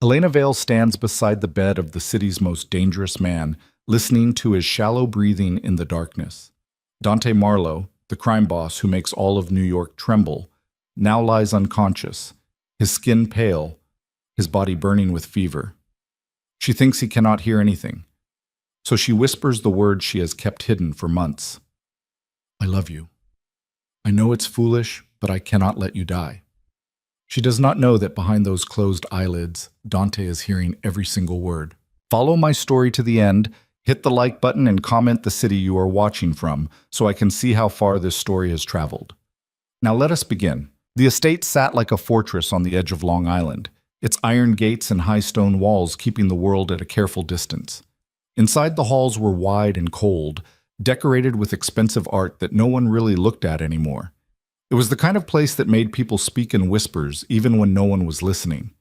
Elena Vale stands beside the bed of the city's most dangerous man, listening to his shallow breathing in the darkness. Dante Marlowe, the crime boss who makes all of New York tremble, now lies unconscious, his skin pale, his body burning with fever. She thinks he cannot hear anything, so she whispers the words she has kept hidden for months. I love you. I know it's foolish, but I cannot let you die. She does not know that behind those closed eyelids, Dante is hearing every single word. Follow my story to the end, hit the like button and comment the city you are watching from so I can see how far this story has traveled. Now let us begin. The estate sat like a fortress on the edge of Long Island, its iron gates and high stone walls keeping the world at a careful distance. Inside the halls were wide and cold, decorated with expensive art that no one really looked at anymore. It was the kind of place that made people speak in whispers even when no one was listening.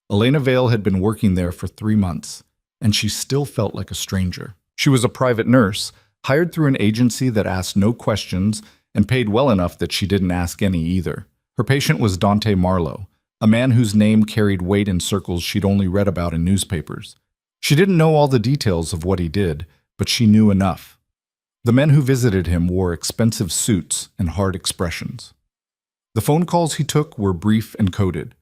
Elena Vale had been working there for 3 months, and she still felt like a stranger. She was a private nurse, hired through an agency that asked no questions and paid well enough that she didn't ask any either. Her patient was Dante Marlowe, a man whose name carried weight in circles she'd only read about in newspapers. She didn't know all the details of what he did, but she knew enough. The men who visited him wore expensive suits and hard expressions. The phone calls he took were brief and coded,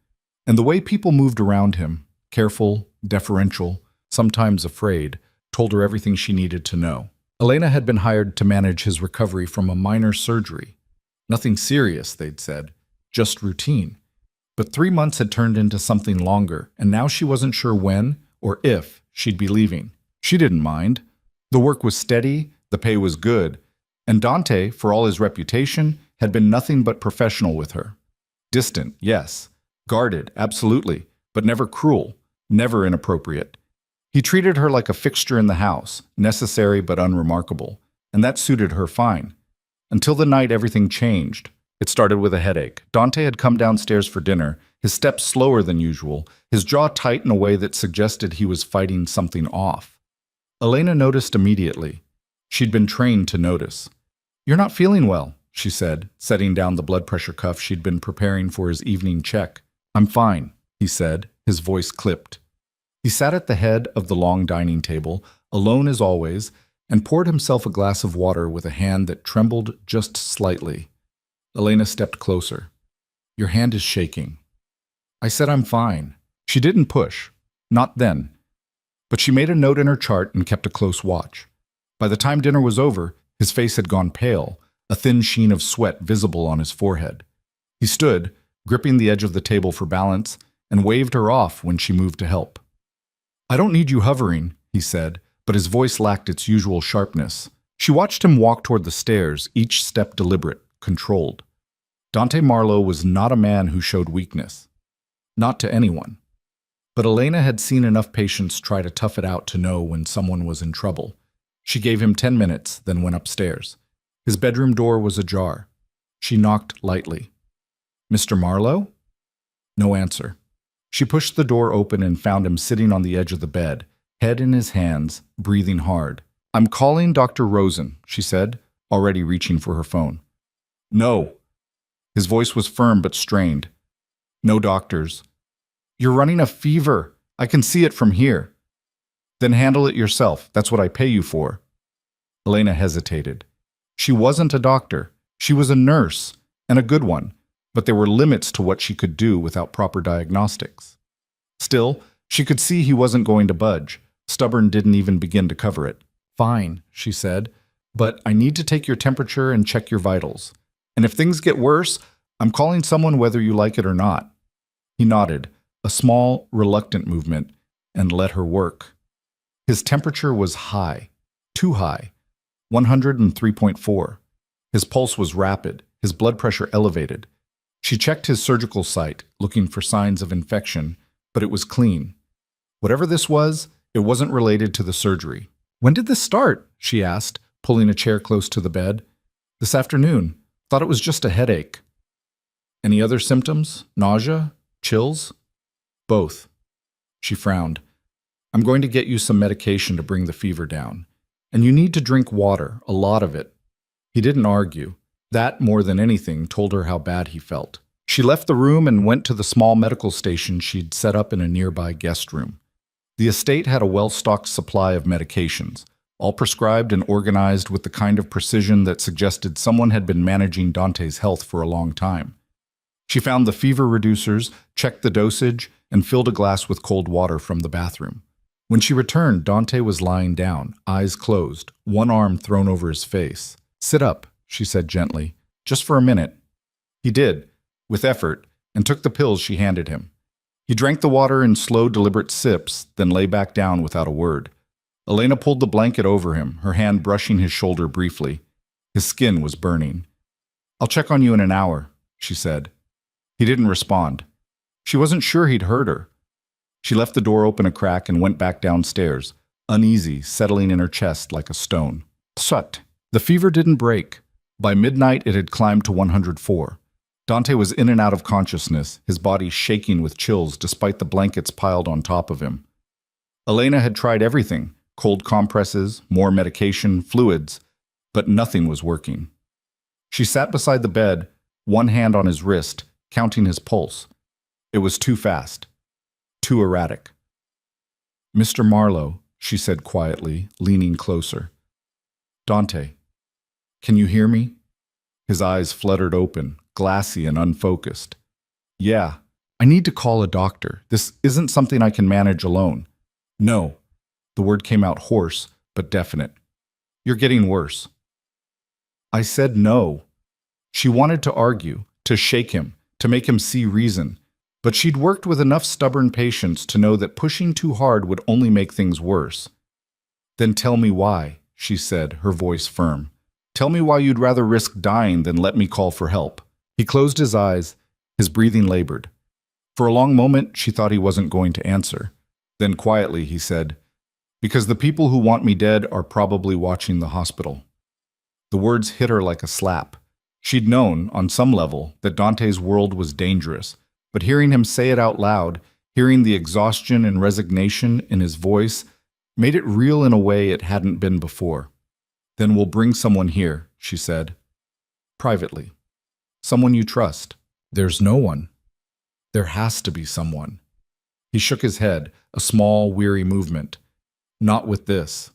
and the way people moved around him, careful, deferential, sometimes afraid, told her everything she needed to know. Elena had been hired to manage his recovery from a minor surgery. Nothing serious, they'd said, just routine. But 3 months had turned into something longer, and now she wasn't sure when or if she'd be leaving. She didn't mind. The work was steady, the pay was good, and Dante, for all his reputation, had been nothing but professional with her. Distant, yes. Guarded, absolutely, but never cruel, never inappropriate. He treated her like a fixture in the house, necessary but unremarkable, and that suited her fine. Until the night everything changed. It started with a headache. Dante had come downstairs for dinner, his steps slower than usual, his jaw tight in a way that suggested he was fighting something off. Elena noticed immediately. She'd been trained to notice. You're not feeling well, she said, setting down the blood pressure cuff she'd been preparing for his evening check. I'm fine, he said, his voice clipped. He sat at the head of the long dining table, alone as always, and poured himself a glass of water with a hand that trembled just slightly. Elena stepped closer. Your hand is shaking. I said I'm fine. She didn't push. Not then. But she made a note in her chart and kept a close watch. By the time dinner was over, his face had gone pale, a thin sheen of sweat visible on his forehead. He stood, gripping the edge of the table for balance, and waved her off when she moved to help. I don't need you hovering, he said, but his voice lacked its usual sharpness. She watched him walk toward the stairs, each step deliberate, controlled. Dante Marlowe was not a man who showed weakness. Not to anyone. But Elena had seen enough patients try to tough it out to know when someone was in trouble. She gave him 10 minutes, then went upstairs. His bedroom door was ajar. She knocked lightly. Mr. Marlowe? No answer. She pushed the door open and found him sitting on the edge of the bed, head in his hands, breathing hard. I'm calling Dr. Rosen, she said, already reaching for her phone. No. His voice was firm but strained. No doctors. You're running a fever. I can see it from here. Then handle it yourself. That's what I pay you for. Elena hesitated. She wasn't a doctor. She was a nurse, and a good one, but there were limits to what she could do without proper diagnostics. Still, she could see he wasn't going to budge. Stubborn didn't even begin to cover it. Fine, she said, but I need to take your temperature and check your vitals. And if things get worse, I'm calling someone whether you like it or not. He nodded, a small, reluctant movement, and let her work. His temperature was high, too high, 103.4. His pulse was rapid, his blood pressure elevated. She checked his surgical site, looking for signs of infection, but it was clean. Whatever this was, it wasn't related to the surgery. When did this start? She asked, pulling a chair close to the bed. This afternoon. Thought it was just a headache. Any other symptoms? Nausea? Chills? Both. She frowned. I'm going to get you some medication to bring the fever down. And you need to drink water, a lot of it. He didn't argue. That, more than anything, told her how bad he felt. She left the room and went to the small medical station she'd set up in a nearby guest room. The estate had a well-stocked supply of medications, all prescribed and organized with the kind of precision that suggested someone had been managing Dante's health for a long time. She found the fever reducers, checked the dosage, and filled a glass with cold water from the bathroom. When she returned, Dante was lying down, eyes closed, one arm thrown over his face. "Sit up," she said gently, "just for a minute." He did, with effort, and took the pills she handed him. He drank the water in slow, deliberate sips, then lay back down without a word. Elena pulled the blanket over him, her hand brushing his shoulder briefly. His skin was burning. "I'll check on you in an hour," she said. He didn't respond. She wasn't sure he'd heard her. She left the door open a crack and went back downstairs, uneasy, settling in her chest like a stone. Sut. The fever didn't break. By midnight, it had climbed to 104. Dante was in and out of consciousness, his body shaking with chills despite the blankets piled on top of him. Elena had tried everything, cold compresses, more medication, fluids, but nothing was working. She sat beside the bed, one hand on his wrist, counting his pulse. It was too fast, too erratic. "Mr. Marlowe," she said quietly, leaning closer. "Dante, can you hear me?" His eyes fluttered open, glassy and unfocused. "Yeah, I need to call a doctor. This isn't something I can manage alone." "No." The word came out hoarse, but definite. "You're getting worse." I said no. She wanted to argue, to shake him, to make him see reason, but she'd worked with enough stubborn patience to know that pushing too hard would only make things worse. "Then tell me why," she said, her voice firm. "Tell me why you'd rather risk dying than let me call for help." He closed his eyes, his breathing labored. For a long moment, she thought he wasn't going to answer. Then quietly, he said, "Because the people who want me dead are probably watching the hospital." The words hit her like a slap. She'd known, on some level, that Dante's world was dangerous, but hearing him say it out loud, hearing the exhaustion and resignation in his voice, made it real in a way it hadn't been before. "Then we'll bring someone here," she said. "Privately. Someone you trust." "There's no one." "There has to be someone." He shook his head, a small, weary movement. "Not with this."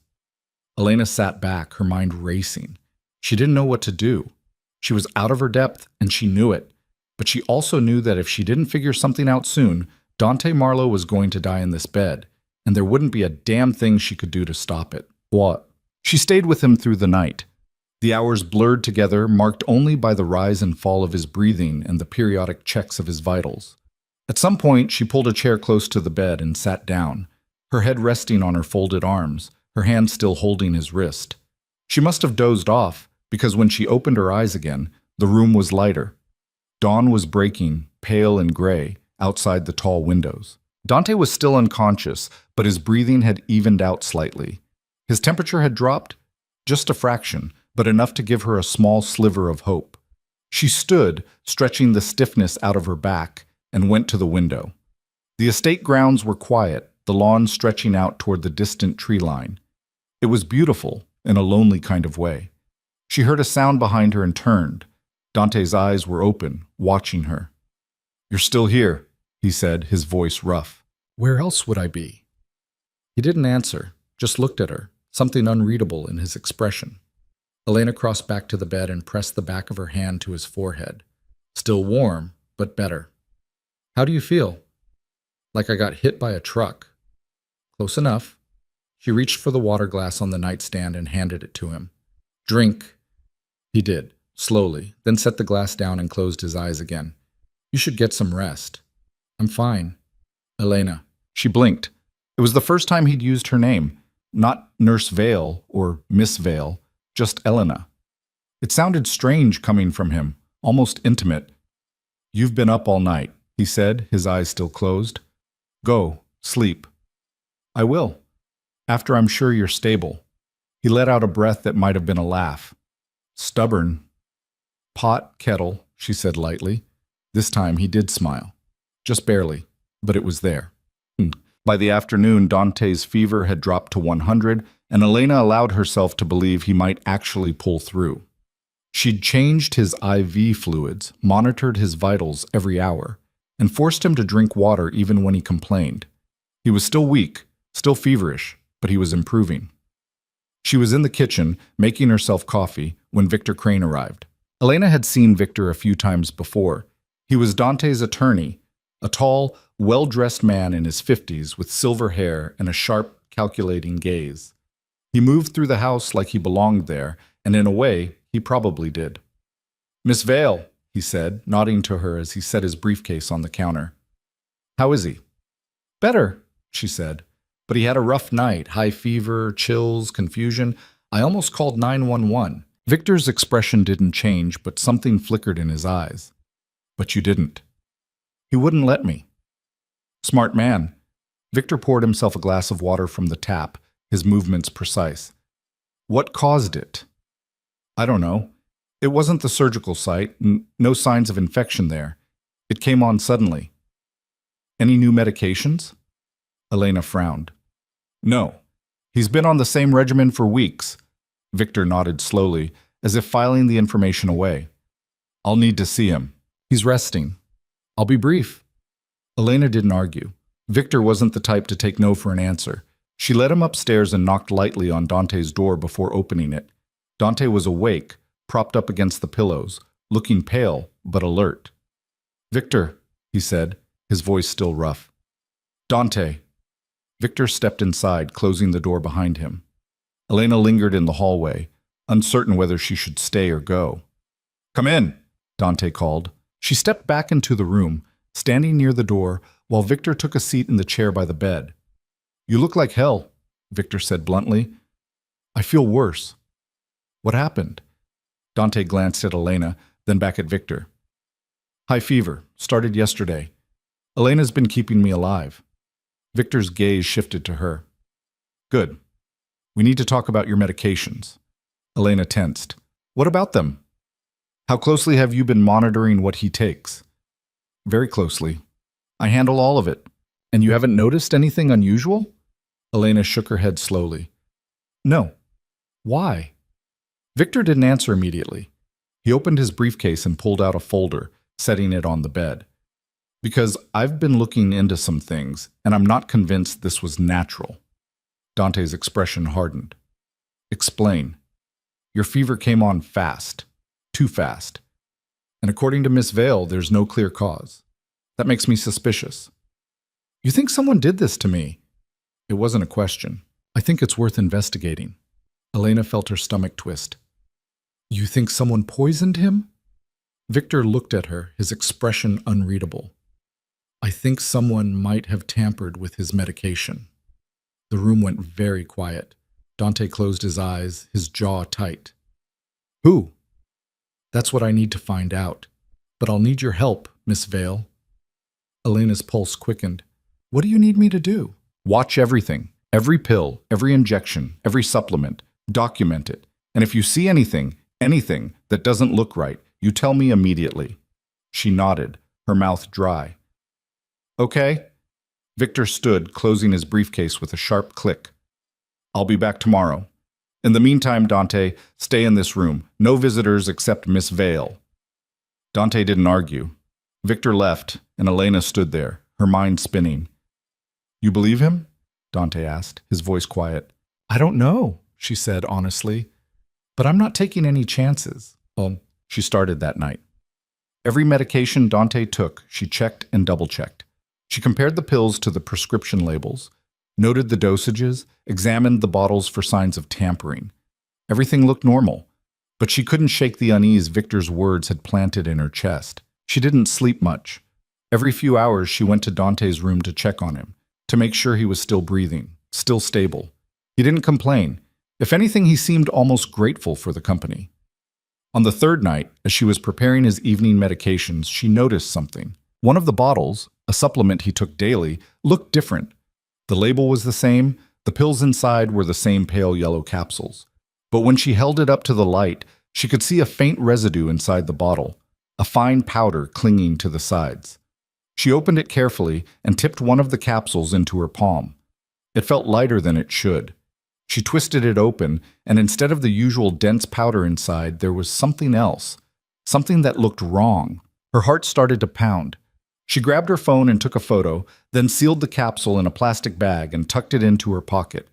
Elena sat back, her mind racing. She didn't know what to do. She was out of her depth, and she knew it. But she also knew that if she didn't figure something out soon, Dante Marlowe was going to die in this bed, and there wouldn't be a damn thing she could do to stop it. What? She stayed with him through the night. The hours blurred together, marked only by the rise and fall of his breathing and the periodic checks of his vitals. At some point, she pulled a chair close to the bed and sat down, her head resting on her folded arms, her hand still holding his wrist. She must have dozed off, because when she opened her eyes again, the room was lighter. Dawn was breaking, pale and gray, outside the tall windows. Dante was still unconscious, but his breathing had evened out slightly. His temperature had dropped, just a fraction, but enough to give her a small sliver of hope. She stood, stretching the stiffness out of her back, and went to the window. The estate grounds were quiet, the lawn stretching out toward the distant tree line. It was beautiful, in a lonely kind of way. She heard a sound behind her and turned. Dante's eyes were open, watching her. "You're still here," he said, his voice rough. "Where else would I be?" He didn't answer, just looked at her, something unreadable in his expression. Elena crossed back to the bed and pressed the back of her hand to his forehead. "Still warm, but better." "How do you feel?" "Like I got hit by a truck." "Close enough." She reached for the water glass on the nightstand and handed it to him. "Drink." He did, slowly, then set the glass down and closed his eyes again. "You should get some rest." "I'm fine." "Elena." She blinked. It was the first time he'd used her name, not Nurse Vale or Miss Vale, just Elena. It sounded strange coming from him, almost intimate. "You've been up all night," he said, his eyes still closed. "Go, sleep." "I will. After I'm sure you're stable." He let out a breath that might have been a laugh. "Stubborn." "Pot, kettle," she said lightly. This time he did smile. Just barely, but it was there. By the afternoon, Dante's fever had dropped to 100, and Elena allowed herself to believe he might actually pull through. She'd changed his IV fluids, monitored his vitals every hour, and forced him to drink water even when he complained. He was still weak, still feverish, but he was improving. She was in the kitchen, making herself coffee, when Victor Crane arrived. Elena had seen Victor a few times before. He was Dante's attorney, a tall, well-dressed man in his 50s with silver hair and a sharp, calculating gaze. He moved through the house like he belonged there, and in a way, he probably did. "Miss Vale," he said, nodding to her as he set his briefcase on the counter. "How is he?" "Better," she said. "But he had a rough night, high fever, chills, confusion. I almost called 911. Victor's expression didn't change, but something flickered in his eyes. "But you didn't." "He wouldn't let me." "Smart man." Victor poured himself a glass of water from the tap, his movements precise. "What caused it?" "I don't know. It wasn't the surgical site, no signs of infection there. It came on suddenly." "Any new medications?" Elena frowned. "No. He's been on the same regimen for weeks." Victor nodded slowly, as if filing the information away. "I'll need to see him. He's resting. I'll be brief." Elena didn't argue. Victor wasn't the type to take no for an answer. She led him upstairs and knocked lightly on Dante's door before opening it. Dante was awake, propped up against the pillows, looking pale but alert. "Victor," he said, his voice still rough. "Dante." Victor stepped inside, closing the door behind him. Elena lingered in the hallway, uncertain whether she should stay or go. "Come in," Dante called. She stepped back into the room, standing near the door, while Victor took a seat in the chair by the bed. "You look like hell," Victor said bluntly. "I feel worse." "What happened?" Dante glanced at Elena, then back at Victor. "High fever. Started yesterday. Elena's been keeping me alive." Victor's gaze shifted to her. "Good. We need to talk about your medications." Elena tensed. "What about them? How closely have you been monitoring what he takes?" "Very closely. I handle all of it. And you haven't noticed anything unusual?" Elena shook her head slowly. "No." "Why?" Victor didn't answer immediately. He opened his briefcase and pulled out a folder, setting it on the bed. "Because I've been looking into some things, and I'm not convinced this was natural." Dante's expression hardened. "Explain." "Your fever came on fast. Too fast. And according to Miss Vale, there's no clear cause. That makes me suspicious." "You think someone did this to me?" It wasn't a question. "I think it's worth investigating." Elena felt her stomach twist. "You think someone poisoned him?" Victor looked at her, his expression unreadable. "I think someone might have tampered with his medication." The room went very quiet. Dante closed his eyes, his jaw tight. "Who?" "That's what I need to find out. But I'll need your help, Miss Vale." Elena's pulse quickened. "What do you need me to do?" "Watch everything. Every pill, every injection, every supplement. Document it. And if you see anything that doesn't look right, you tell me immediately." She nodded, her mouth dry. "Okay." Victor stood, closing his briefcase with a sharp click. "I'll be back tomorrow. In the meantime, Dante, stay in this room. No visitors except Miss Vale." Dante didn't argue. Victor left, and Elena stood there, her mind spinning. "You believe him?" Dante asked, his voice quiet. "I don't know," she said honestly. "But I'm not taking any chances." Well, she started that night. Every medication Dante took, she checked and double-checked. She compared the pills to the prescription labels, noted the dosages, examined the bottles for signs of tampering. Everything looked normal, but she couldn't shake the unease Victor's words had planted in her chest. She didn't sleep much. Every few hours she went to Dante's room to check on him, to make sure he was still breathing, still stable. He didn't complain. If anything, he seemed almost grateful for the company. On the third night, as she was preparing his evening medications, she noticed something. One of the bottles, a supplement he took daily, looked different. The label was the same, the pills inside were the same pale yellow capsules. But when she held it up to the light, she could see a faint residue inside the bottle, a fine powder clinging to the sides. She opened it carefully and tipped one of the capsules into her palm. It felt lighter than it should. She twisted it open, and instead of the usual dense powder inside, there was something else. Something that looked wrong. Her heart started to pound. She grabbed her phone and took a photo, then sealed the capsule in a plastic bag and tucked it into her pocket.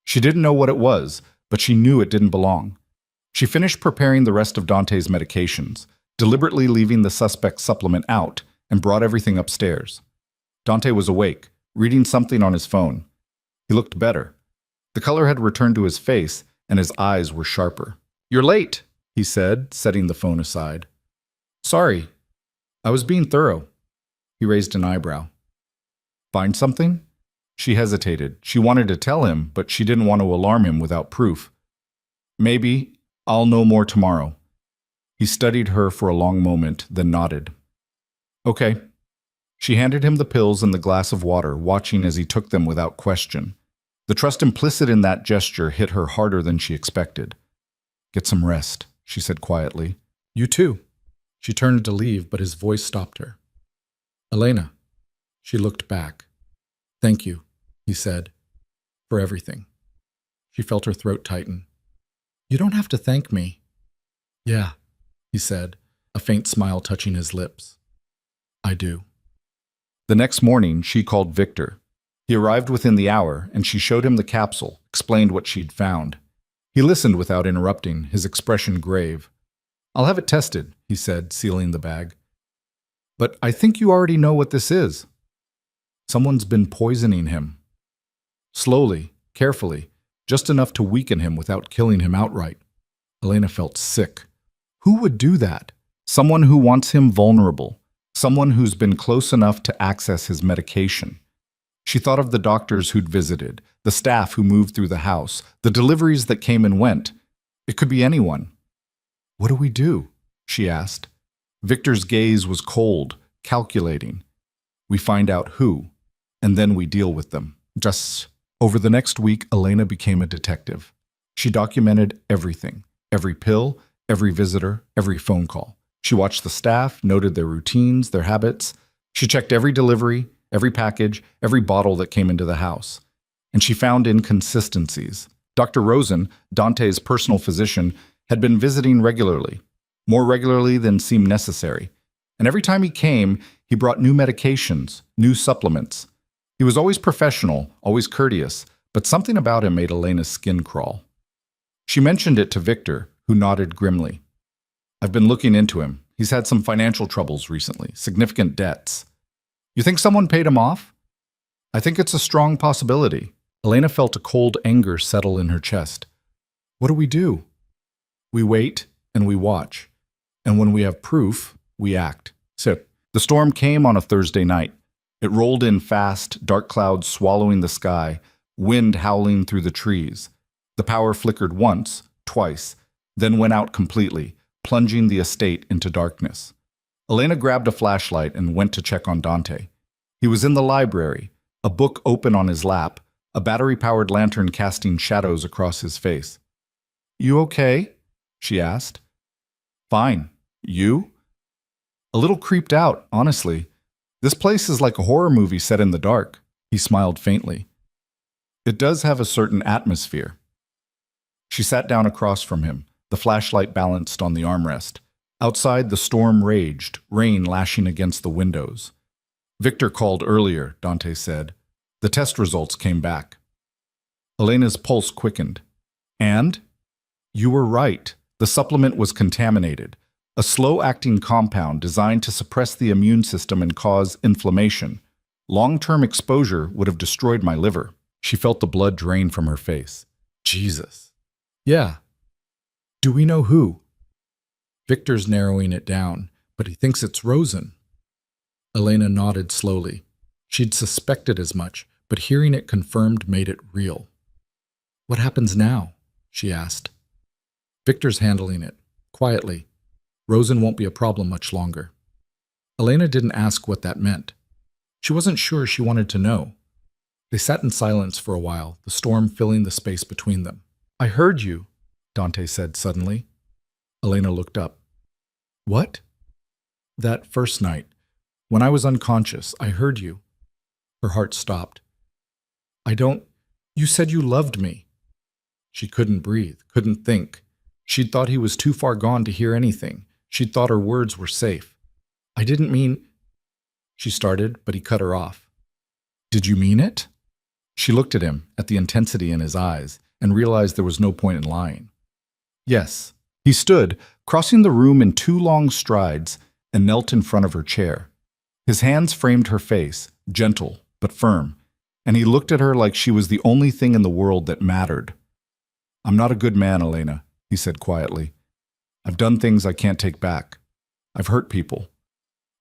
She didn't know what it was, but she knew it didn't belong. She finished preparing the rest of Dante's medications, deliberately leaving the suspect's supplement out, and brought everything upstairs. Dante was awake, reading something on his phone. He looked better. The color had returned to his face, and his eyes were sharper. "You're late," he said, setting the phone aside. "Sorry. I was being thorough." He raised an eyebrow. "Find something?" She hesitated. She wanted to tell him, but she didn't want to alarm him without proof. "Maybe. I'll know more tomorrow." He studied her for a long moment, then nodded. "Okay." She handed him the pills and the glass of water, watching as he took them without question. The trust implicit in that gesture hit her harder than she expected. "Get some rest," she said quietly. "You too." She turned to leave, but his voice stopped her. "Elena." She looked back. "Thank you," he said, "for everything." She felt her throat tighten. "You don't have to thank me." "Yeah," he said, a faint smile touching his lips. "I do." The next morning, she called Victor. He arrived within the hour, and she showed him the capsule, explained what she'd found. He listened without interrupting, his expression grave. "I'll have it tested," he said, sealing the bag. "But I think you already know what this is." "Someone's been poisoning him." Slowly, carefully, just enough to weaken him without killing him outright. Elena felt sick. Who would do that? Someone who wants him vulnerable. Someone who's been close enough to access his medication. She thought of the doctors who'd visited, the staff who moved through the house, the deliveries that came and went. It could be anyone. "What do we do?" she asked. Victor's gaze was cold, calculating. "We find out who, and then we deal with them." Just over the next week, Elena became a detective. She documented everything, every pill, every visitor, every phone call. She watched the staff, noted their routines, their habits. She checked every delivery, every package, every bottle that came into the house. And she found inconsistencies. Dr. Rosen, Dante's personal physician, had been visiting regularly, more regularly than seemed necessary. And every time he came, he brought new medications, new supplements. He was always professional, always courteous, but something about him made Elena's skin crawl. She mentioned it to Victor, who nodded grimly. "I've been looking into him. He's had some financial troubles recently, significant debts." "You think someone paid him off?" "I think it's a strong possibility." Elena felt a cold anger settle in her chest. "What do we do?" "We wait and we watch. And when we have proof, we act." So, the storm came on a Thursday night. It rolled in fast, dark clouds swallowing the sky, wind howling through the trees. The power flickered once, twice, then went out completely, plunging the estate into darkness. Elena grabbed a flashlight and went to check on Dante. He was in the library, a book open on his lap, a battery-powered lantern casting shadows across his face. "You okay?" she asked. "Fine. You?" "A little creeped out, honestly. This place is like a horror movie set in the dark." He smiled faintly. "It does have a certain atmosphere." She sat down across from him, the flashlight balanced on the armrest. Outside, the storm raged, rain lashing against the windows. "Victor called earlier," Dante said. "The test results came back." Elena's pulse quickened. "And?" "You were right. The supplement was contaminated. A slow-acting compound designed to suppress the immune system and cause inflammation. Long-term exposure would have destroyed my liver." She felt the blood drain from her face. "Jesus." "Yeah. Do we know who?" "Victor's narrowing it down, but he thinks it's Rosen." Elena nodded slowly. She'd suspected as much, but hearing it confirmed made it real. "What happens now?" she asked. "Victor's handling it, quietly. Rosen won't be a problem much longer." Elena didn't ask what that meant. She wasn't sure she wanted to know. They sat in silence for a while, the storm filling the space between them. "I heard you," Dante said suddenly. Elena looked up. "What?" "That first night, when I was unconscious, I heard you." Her heart stopped. You said you loved me." She couldn't breathe, couldn't think. She'd thought he was too far gone to hear anything. She'd thought her words were safe. I didn't mean... She started, but he cut her off. Did you mean it? She looked at him, at the intensity in his eyes, and realized there was no point in lying. Yes. He stood, crossing the room in 2 long strides, and knelt in front of her chair. His hands framed her face, gentle but firm, and he looked at her like she was the only thing in the world that mattered. I'm not a good man, Elena, he said quietly. I've done things I can't take back. I've hurt people.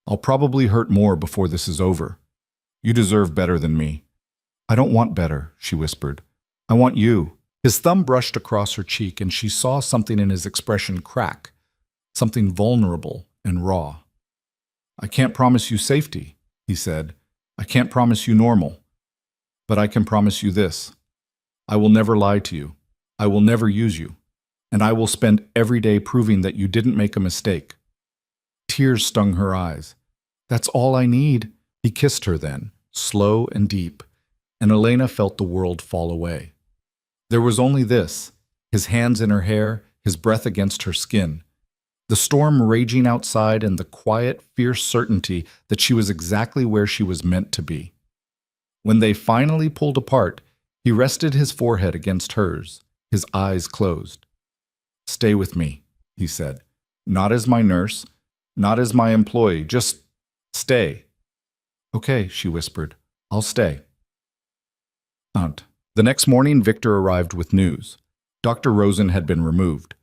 I'll probably hurt more before this is over. You deserve better than me. I don't want better, she whispered. I want you. His thumb brushed across her cheek, and she saw something in his expression crack, something vulnerable and raw. I can't promise you safety, he said. I can't promise you normal. But I can promise you this. I will never lie to you. I will never use you. And I will spend every day proving that you didn't make a mistake. Tears stung her eyes. That's all I need. He kissed her then, slow and deep, and Elena felt the world fall away. There was only this, his hands in her hair, his breath against her skin, the storm raging outside and the quiet, fierce certainty that she was exactly where she was meant to be. When they finally pulled apart, he rested his forehead against hers, his eyes closed. Stay with me, he said. Not as my nurse, not as my employee, just stay. Okay, she whispered. I'll stay. Aunt. The next morning, Victor arrived with news. Dr. Rosen had been removed.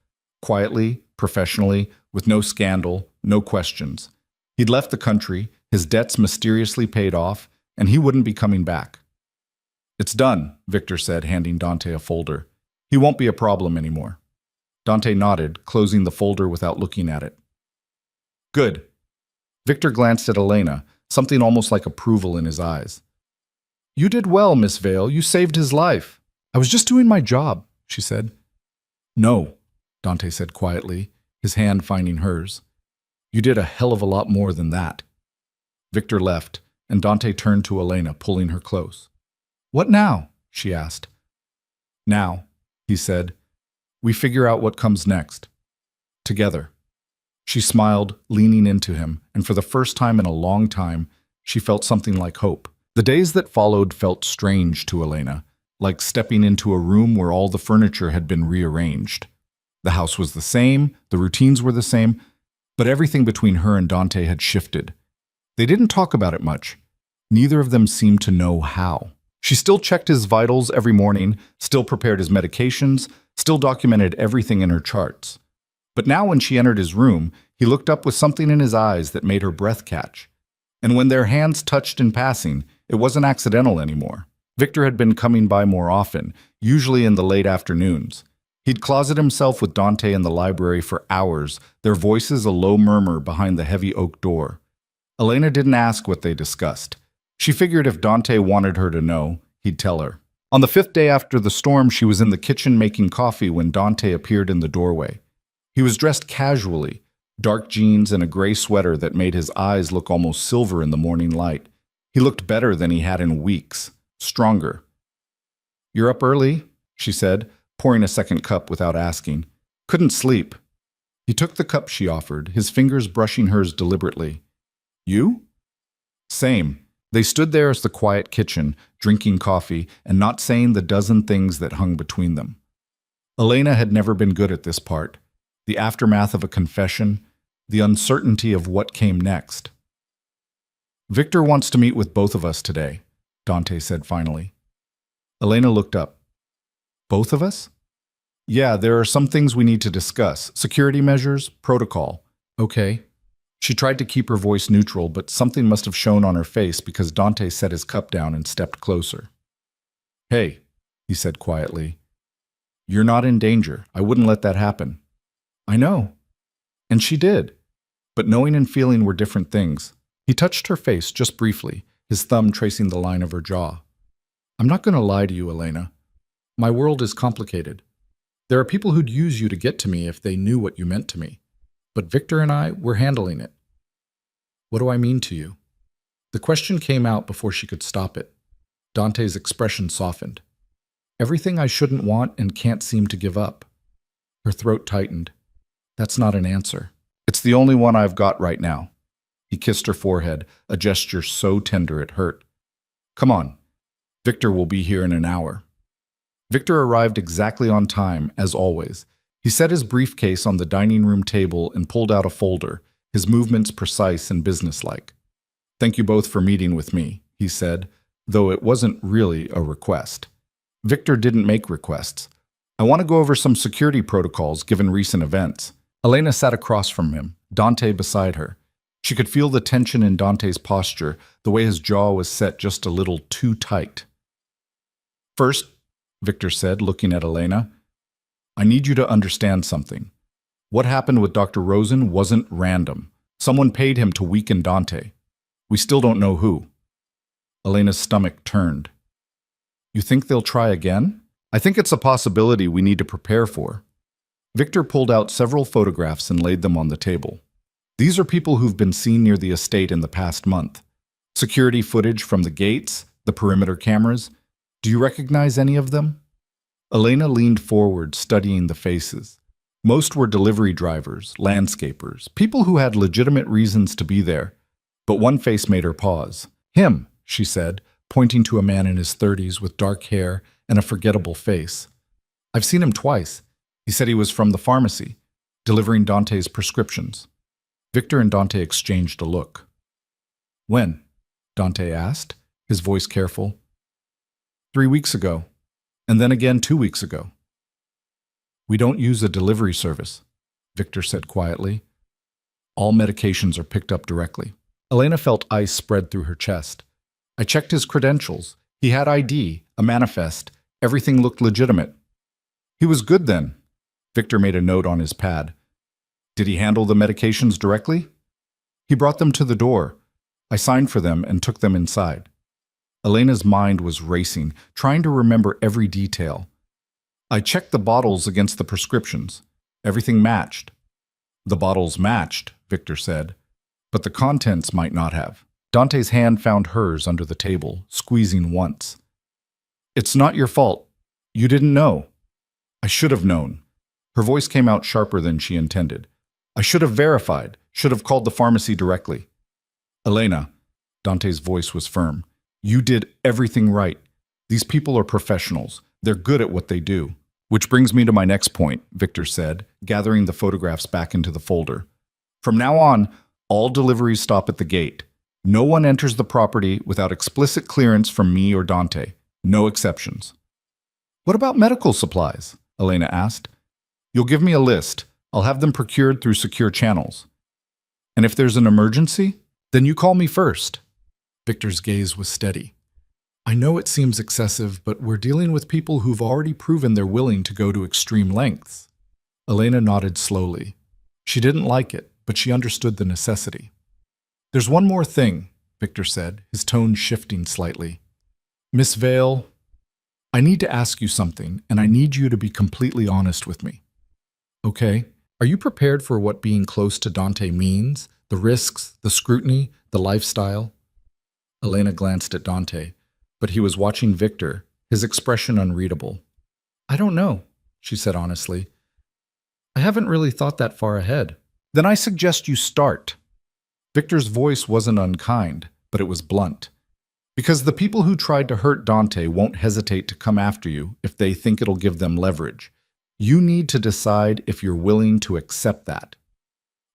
Quietly, professionally, with no scandal, no questions. He'd left the country, his debts mysteriously paid off, and he wouldn't be coming back. It's done, Victor said, handing Dante a folder. He won't be a problem anymore. Dante nodded, closing the folder without looking at it. Good. Victor glanced at Elena, something almost like approval in his eyes. You did well, Miss Vale. You saved his life. I was just doing my job, she said. No, Dante said quietly, his hand finding hers. You did a hell of a lot more than that. Victor left, and Dante turned to Elena, pulling her close. What now? She asked. Now, he said, we figure out what comes next. Together. She smiled, leaning into him, and for the first time in a long time, she felt something like hope. The days that followed felt strange to Elena, like stepping into a room where all the furniture had been rearranged. The house was the same, the routines were the same, but everything between her and Dante had shifted. They didn't talk about it much. Neither of them seemed to know how. She still checked his vitals every morning, still prepared his medications, still documented everything in her charts. But now when she entered his room, he looked up with something in his eyes that made her breath catch. And when their hands touched in passing, it wasn't accidental anymore. Victor had been coming by more often, usually in the late afternoons. He'd closet himself with Dante in the library for hours, their voices a low murmur behind the heavy oak door. Elena didn't ask what they discussed. She figured if Dante wanted her to know, he'd tell her. On the 5th day after the storm, she was in the kitchen making coffee when Dante appeared in the doorway. He was dressed casually, dark jeans and a gray sweater that made his eyes look almost silver in the morning light. He looked better than he had in weeks, stronger. You're up early, she said, pouring a second cup without asking. Couldn't sleep. He took the cup she offered, his fingers brushing hers deliberately. You? Same. They stood there as the quiet kitchen, drinking coffee and not saying the dozen things that hung between them. Elena had never been good at this part. The aftermath of a confession, the uncertainty of what came next. Victor wants to meet with both of us today, Dante said finally. Elena looked up. Both of us? Yeah, there are some things we need to discuss. Security measures, protocol. Okay. She tried to keep her voice neutral, but something must have shown on her face because Dante set his cup down and stepped closer. Hey, he said quietly. You're not in danger. I wouldn't let that happen. I know. And she did. But knowing and feeling were different things. He touched her face just briefly, his thumb tracing the line of her jaw. I'm not going to lie to you, Elena. My world is complicated. There are people who'd use you to get to me if they knew what you meant to me. But Victor and I, we're handling it. What do I mean to you? The question came out before she could stop it. Dante's expression softened. Everything I shouldn't want and can't seem to give up. Her throat tightened. That's not an answer. It's the only one I've got right now. He kissed her forehead, a gesture so tender it hurt. Come on. Victor will be here in an hour. Victor arrived exactly on time, as always. He set his briefcase on the dining room table and pulled out a folder, his movements precise and businesslike. Thank you both for meeting with me, he said, though it wasn't really a request. Victor didn't make requests. I want to go over some security protocols given recent events. Elena sat across from him, Dante beside her. She could feel the tension in Dante's posture, the way his jaw was set just a little too tight. First, Victor said, looking at Elena, I need you to understand something. What happened with Dr. Rosen wasn't random. Someone paid him to weaken Dante. We still don't know who. Elena's stomach turned. You think they'll try again? I think it's a possibility we need to prepare for. Victor pulled out several photographs and laid them on the table. These are people who've been seen near the estate in the past month. Security footage from the gates, the perimeter cameras. Do you recognize any of them? Elena leaned forward, studying the faces. Most were delivery drivers, landscapers, people who had legitimate reasons to be there. But one face made her pause. Him, she said, pointing to a man in his 30s with dark hair and a forgettable face. I've seen him twice. He said he was from the pharmacy, delivering Dante's prescriptions. Victor and Dante exchanged a look. When? Dante asked, his voice careful. 3 weeks ago, and then again 2 weeks ago. We don't use a delivery service, Victor said quietly. All medications are picked up directly. Elena felt ice spread through her chest. I checked his credentials. He had ID, a manifest. Everything looked legitimate. He was good then. Victor made a note on his pad. Did he handle the medications directly? He brought them to the door. I signed for them and took them inside. Elena's mind was racing, trying to remember every detail. I checked the bottles against the prescriptions. Everything matched. The bottles matched, Victor said, but the contents might not have. Dante's hand found hers under the table, squeezing once. It's not your fault. You didn't know. I should have known. Her voice came out sharper than she intended. I should have verified, should have called the pharmacy directly. Elena, Dante's voice was firm. You did everything right. These people are professionals. They're good at what they do. Which brings me to my next point, Victor said, gathering the photographs back into the folder. From now on, all deliveries stop at the gate. No one enters the property without explicit clearance from me or Dante. No exceptions. What about medical supplies? Elena asked. You'll give me a list. I'll have them procured through secure channels. And if there's an emergency, then you call me first. Victor's gaze was steady. I know it seems excessive, but we're dealing with people who've already proven they're willing to go to extreme lengths. Elena nodded slowly. She didn't like it, but she understood the necessity. There's one more thing, Victor said, his tone shifting slightly. Miss Vale, I need to ask you something, and I need you to be completely honest with me. Okay, are you prepared for what being close to Dante means? The risks, the scrutiny, the lifestyle? Elena glanced at Dante, but he was watching Victor, his expression unreadable. I don't know, she said honestly. I haven't really thought that far ahead. Then I suggest you start. Victor's voice wasn't unkind, but it was blunt. Because the people who tried to hurt Dante won't hesitate to come after you if they think it'll give them leverage. You need to decide if you're willing to accept that.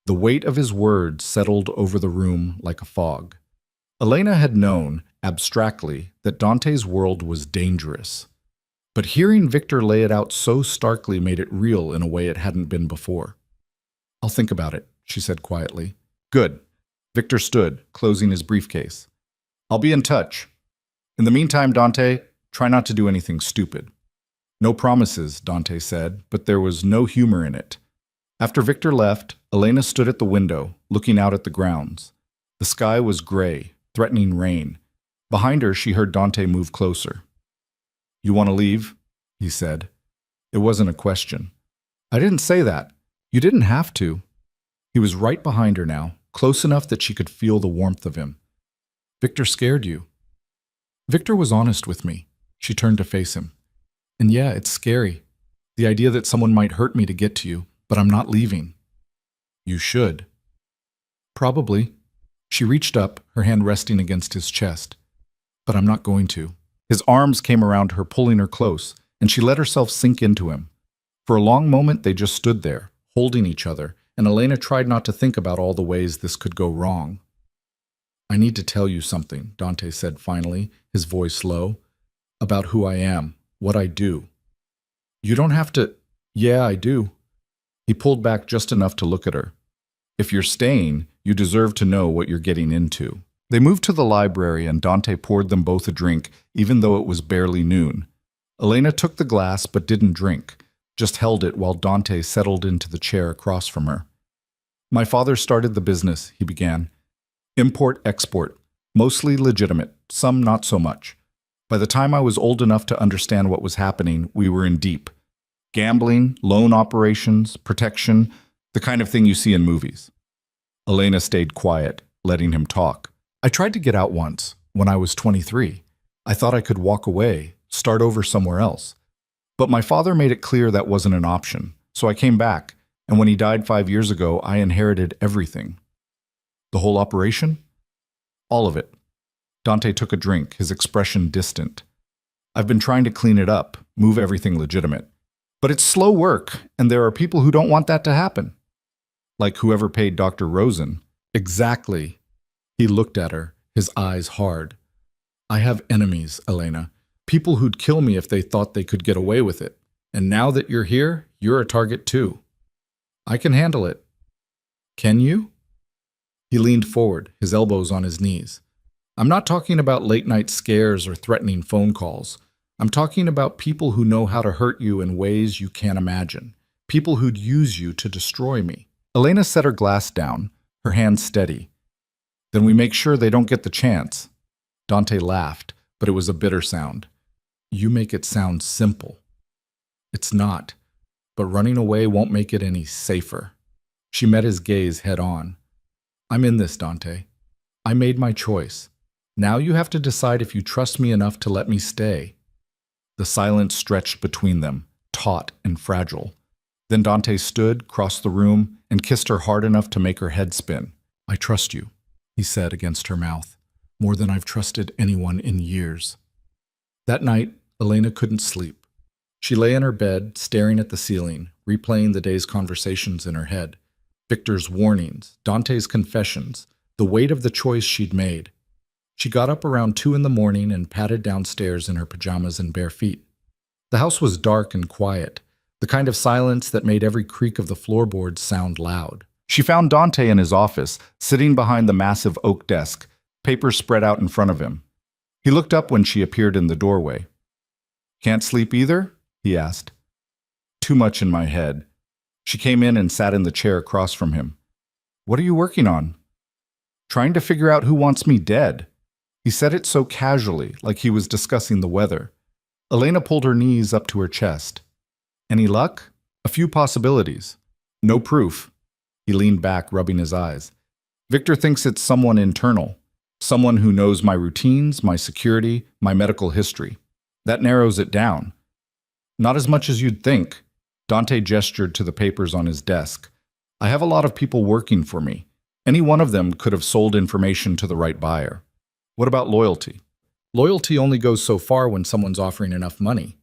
The weight of his words settled over the room like a fog. Elena had known, abstractly, that Dante's world was dangerous. But hearing Victor lay it out so starkly made it real in a way it hadn't been before. I'll think about it, she said quietly. Good. Victor stood, closing his briefcase. I'll be in touch. In the meantime, Dante, try not to do anything stupid. No promises, Dante said, but there was no humor in it. After Victor left, Elena stood at the window, looking out at the grounds. The sky was gray, threatening rain. Behind her, she heard Dante move closer. You want to leave? He said. It wasn't a question. I didn't say that. You didn't have to. He was right behind her now, close enough that she could feel the warmth of him. Victor scared you. Victor was honest with me. She turned to face him. And yeah, it's scary. The idea that someone might hurt me to get to you, but I'm not leaving. You should. Probably. She reached up, her hand resting against his chest. But I'm not going to. His arms came around her, pulling her close, and she let herself sink into him. For a long moment, they just stood there, holding each other, and Elena tried not to think about all the ways this could go wrong. I need to tell you something, Dante said finally, his voice low, about who I am, what I do. You don't have to. Yeah, I do. He pulled back just enough to look at her. If you're staying, you deserve to know what you're getting into. They moved to the library and Dante poured them both a drink, even though it was barely noon. Elena took the glass but didn't drink, just held it while Dante settled into the chair across from her. My father started the business, he began. Import-export, mostly legitimate, some not so much. By the time I was old enough to understand what was happening, we were in deep. Gambling, loan operations, protection, the kind of thing you see in movies. Elena stayed quiet, letting him talk. I tried to get out once, when I was 23. I thought I could walk away, start over somewhere else. But my father made it clear that wasn't an option, so I came back, and when he died 5 years ago, I inherited everything. The whole operation? All of it. Dante took a drink, his expression distant. I've been trying to clean it up, move everything legitimate. But it's slow work, and there are people who don't want that to happen. Like whoever paid Dr. Rosen. Exactly. He looked at her, his eyes hard. I have enemies, Elena. People who'd kill me if they thought they could get away with it. And now that you're here, you're a target too. I can handle it. Can you? He leaned forward, his elbows on his knees. I'm not talking about late-night scares or threatening phone calls. I'm talking about people who know how to hurt you in ways you can't imagine. People who'd use you to destroy me. Elena set her glass down, her hand steady. Then we make sure they don't get the chance. Dante laughed, but it was a bitter sound. You make it sound simple. It's not, but running away won't make it any safer. She met his gaze head on. I'm in this, Dante. I made my choice. Now you have to decide if you trust me enough to let me stay. The silence stretched between them, taut and fragile. Then Dante stood, crossed the room, and kissed her hard enough to make her head spin. I trust you, he said against her mouth, more than I've trusted anyone in years. That night, Elena couldn't sleep. She lay in her bed, staring at the ceiling, replaying the day's conversations in her head. Victor's warnings, Dante's confessions, the weight of the choice she'd made. She got up around 2 a.m. and padded downstairs in her pajamas and bare feet. The house was dark and quiet, the kind of silence that made every creak of the floorboards sound loud. She found Dante in his office, sitting behind the massive oak desk, papers spread out in front of him. He looked up when she appeared in the doorway. Can't sleep either? He asked. Too much in my head. She came in and sat in the chair across from him. What are you working on? Trying to figure out who wants me dead. He said it so casually, like he was discussing the weather. Elena pulled her knees up to her chest. Any luck? A few possibilities. No proof. He leaned back, rubbing his eyes. Victor thinks it's someone internal. Someone who knows my routines, my security, my medical history. That narrows it down. Not as much as you'd think. Dante gestured to the papers on his desk. I have a lot of people working for me. Any one of them could have sold information to the right buyer. What about loyalty? Loyalty only goes so far when someone's offering enough money.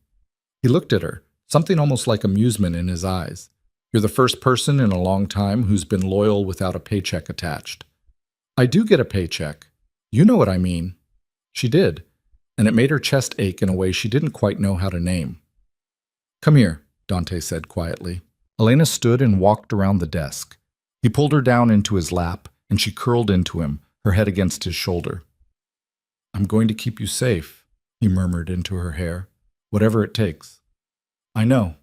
He looked at her, something almost like amusement in his eyes. You're the first person in a long time who's been loyal without a paycheck attached. I do get a paycheck. You know what I mean. She did, and it made her chest ache in a way she didn't quite know how to name. Come here, Dante said quietly. Elena stood and walked around the desk. He pulled her down into his lap, and she curled into him, her head against his shoulder. I'm going to keep you safe, he murmured into her hair, whatever it takes. I know.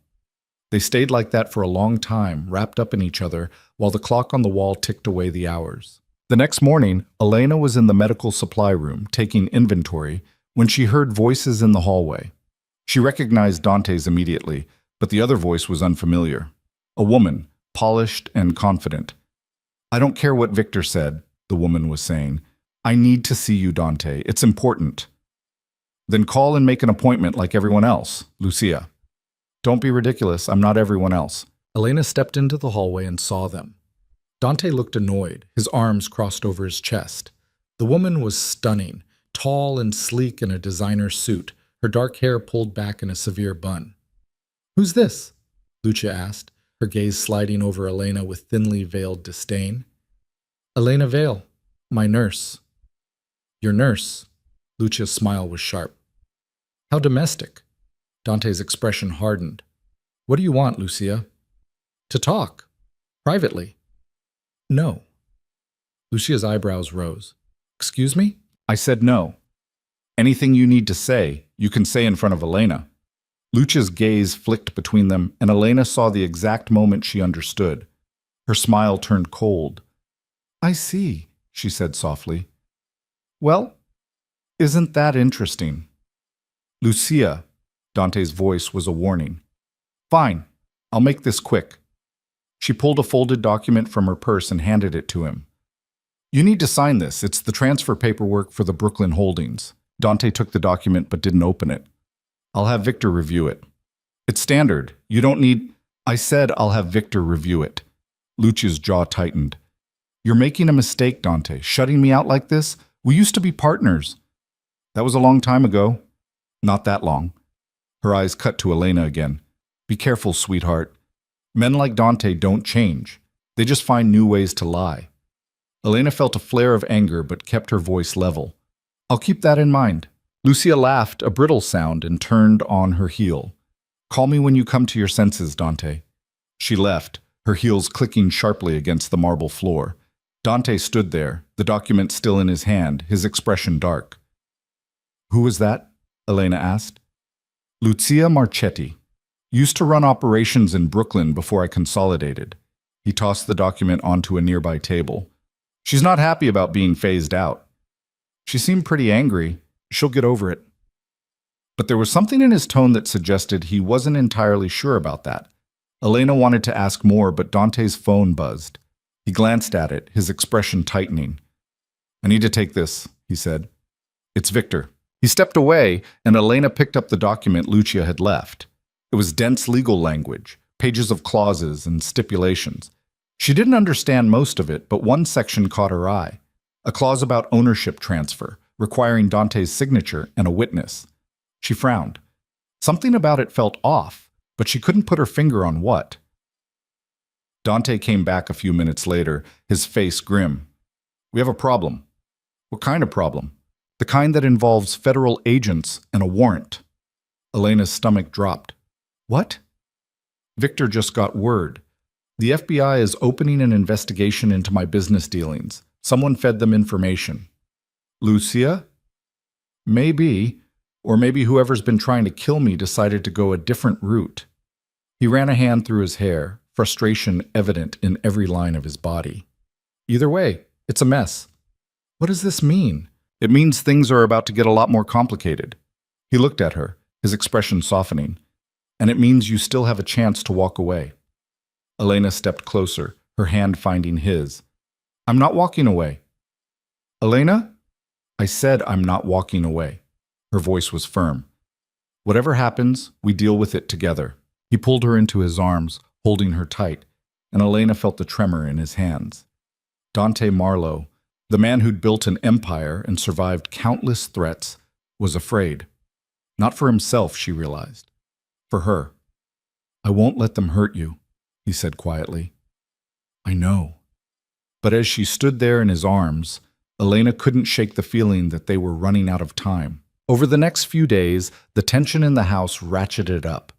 They stayed like that for a long time, wrapped up in each other, while the clock on the wall ticked away the hours. The next morning, Elena was in the medical supply room, taking inventory, when she heard voices in the hallway. She recognized Dante's immediately, but the other voice was unfamiliar. A woman, polished and confident. I don't care what Victor said, the woman was saying. I need to see you, Dante. It's important. Then call and make an appointment like everyone else, Lucia. Don't be ridiculous, I'm not everyone else. Elena stepped into the hallway and saw them. Dante looked annoyed, his arms crossed over his chest. The woman was stunning, tall and sleek in a designer suit, her dark hair pulled back in a severe bun. "Who's this?" Lucia asked, her gaze sliding over Elena with thinly veiled disdain. "Elena Vale, my nurse." "Your nurse?" Lucia's smile was sharp. "How domestic." Dante's expression hardened. "What do you want, Lucia?" "To talk. Privately." "No." Lucia's eyebrows rose. "Excuse me?" "I said no. Anything you need to say, you can say in front of Elena." Lucia's gaze flicked between them, and Elena saw the exact moment she understood. Her smile turned cold. "I see," she said softly. "Well, isn't that interesting?" "Lucia," Dante's voice was a warning. "Fine, I'll make this quick." She pulled a folded document from her purse and handed it to him. "You need to sign this. It's the transfer paperwork for the Brooklyn holdings." Dante took the document but didn't open it. "I'll have Victor review it." "It's standard. You don't need—" "I said I'll have Victor review it." Lucia's jaw tightened. "You're making a mistake, Dante. Shutting me out like this? We used to be partners." "That was a long time ago." "Not that long." Her eyes cut to Elena again. "Be careful, sweetheart. Men like Dante don't change. They just find new ways to lie." Elena felt a flare of anger but kept her voice level. "I'll keep that in mind." Lucia laughed, a brittle sound, and turned on her heel. "Call me when you come to your senses, Dante." She left, her heels clicking sharply against the marble floor. Dante stood there, the document still in his hand, his expression dark. "Who was that?" Elena asked. "Lucia Marchetti. Used to run operations in Brooklyn before I consolidated." He tossed the document onto a nearby table. "She's not happy about being phased out. She seemed pretty angry. She'll get over it." But there was something in his tone that suggested he wasn't entirely sure about that. Elena wanted to ask more, but Dante's phone buzzed. He glanced at it, his expression tightening. "I need to take this," he said. "It's Victor." He stepped away, and Elena picked up the document Lucia had left. It was dense legal language, pages of clauses and stipulations. She didn't understand most of it, but one section caught her eye. A clause about ownership transfer, requiring Dante's signature and a witness. She frowned. Something about it felt off, but she couldn't put her finger on what. Dante came back a few minutes later, his face grim. "We have a problem." "What kind of problem?" "The kind that involves federal agents and a warrant." Elena's stomach dropped. "What?" "Victor just got word. The FBI is opening an investigation into my business dealings. Someone fed them information." "Lucia?" "Maybe. Or maybe whoever's been trying to kill me decided to go a different route." He ran a hand through his hair, frustration evident in every line of his body. "Either way, it's a mess." "What does this mean?" "It means things are about to get a lot more complicated." He looked at her, his expression softening. "And it means you still have a chance to walk away." Elena stepped closer, her hand finding his. "I'm not walking away." "Elena?" "I said I'm not walking away." Her voice was firm. "Whatever happens, we deal with it together." He pulled her into his arms, holding her tight, and Elena felt the tremor in his hands. Dante Marlowe, the man who'd built an empire and survived countless threats, was afraid. Not for himself, she realized. For her. "I won't let them hurt you," he said quietly. "I know." But as she stood there in his arms, Elena couldn't shake the feeling that they were running out of time. Over the next few days, the tension in the house ratcheted up.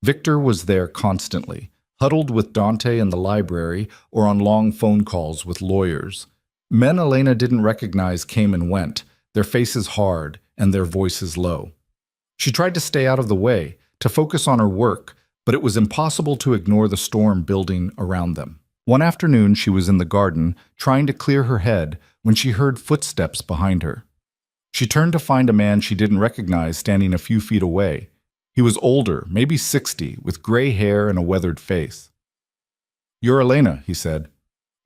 Victor was there constantly, huddled with Dante in the library or on long phone calls with lawyers. Men Elena didn't recognize came and went, their faces hard and their voices low. She tried to stay out of the way, to focus on her work, but it was impossible to ignore the storm building around them. One afternoon, she was in the garden, trying to clear her head, when she heard footsteps behind her. She turned to find a man she didn't recognize standing a few feet away. He was older, maybe 60, with gray hair and a weathered face. "You're Elena," he said.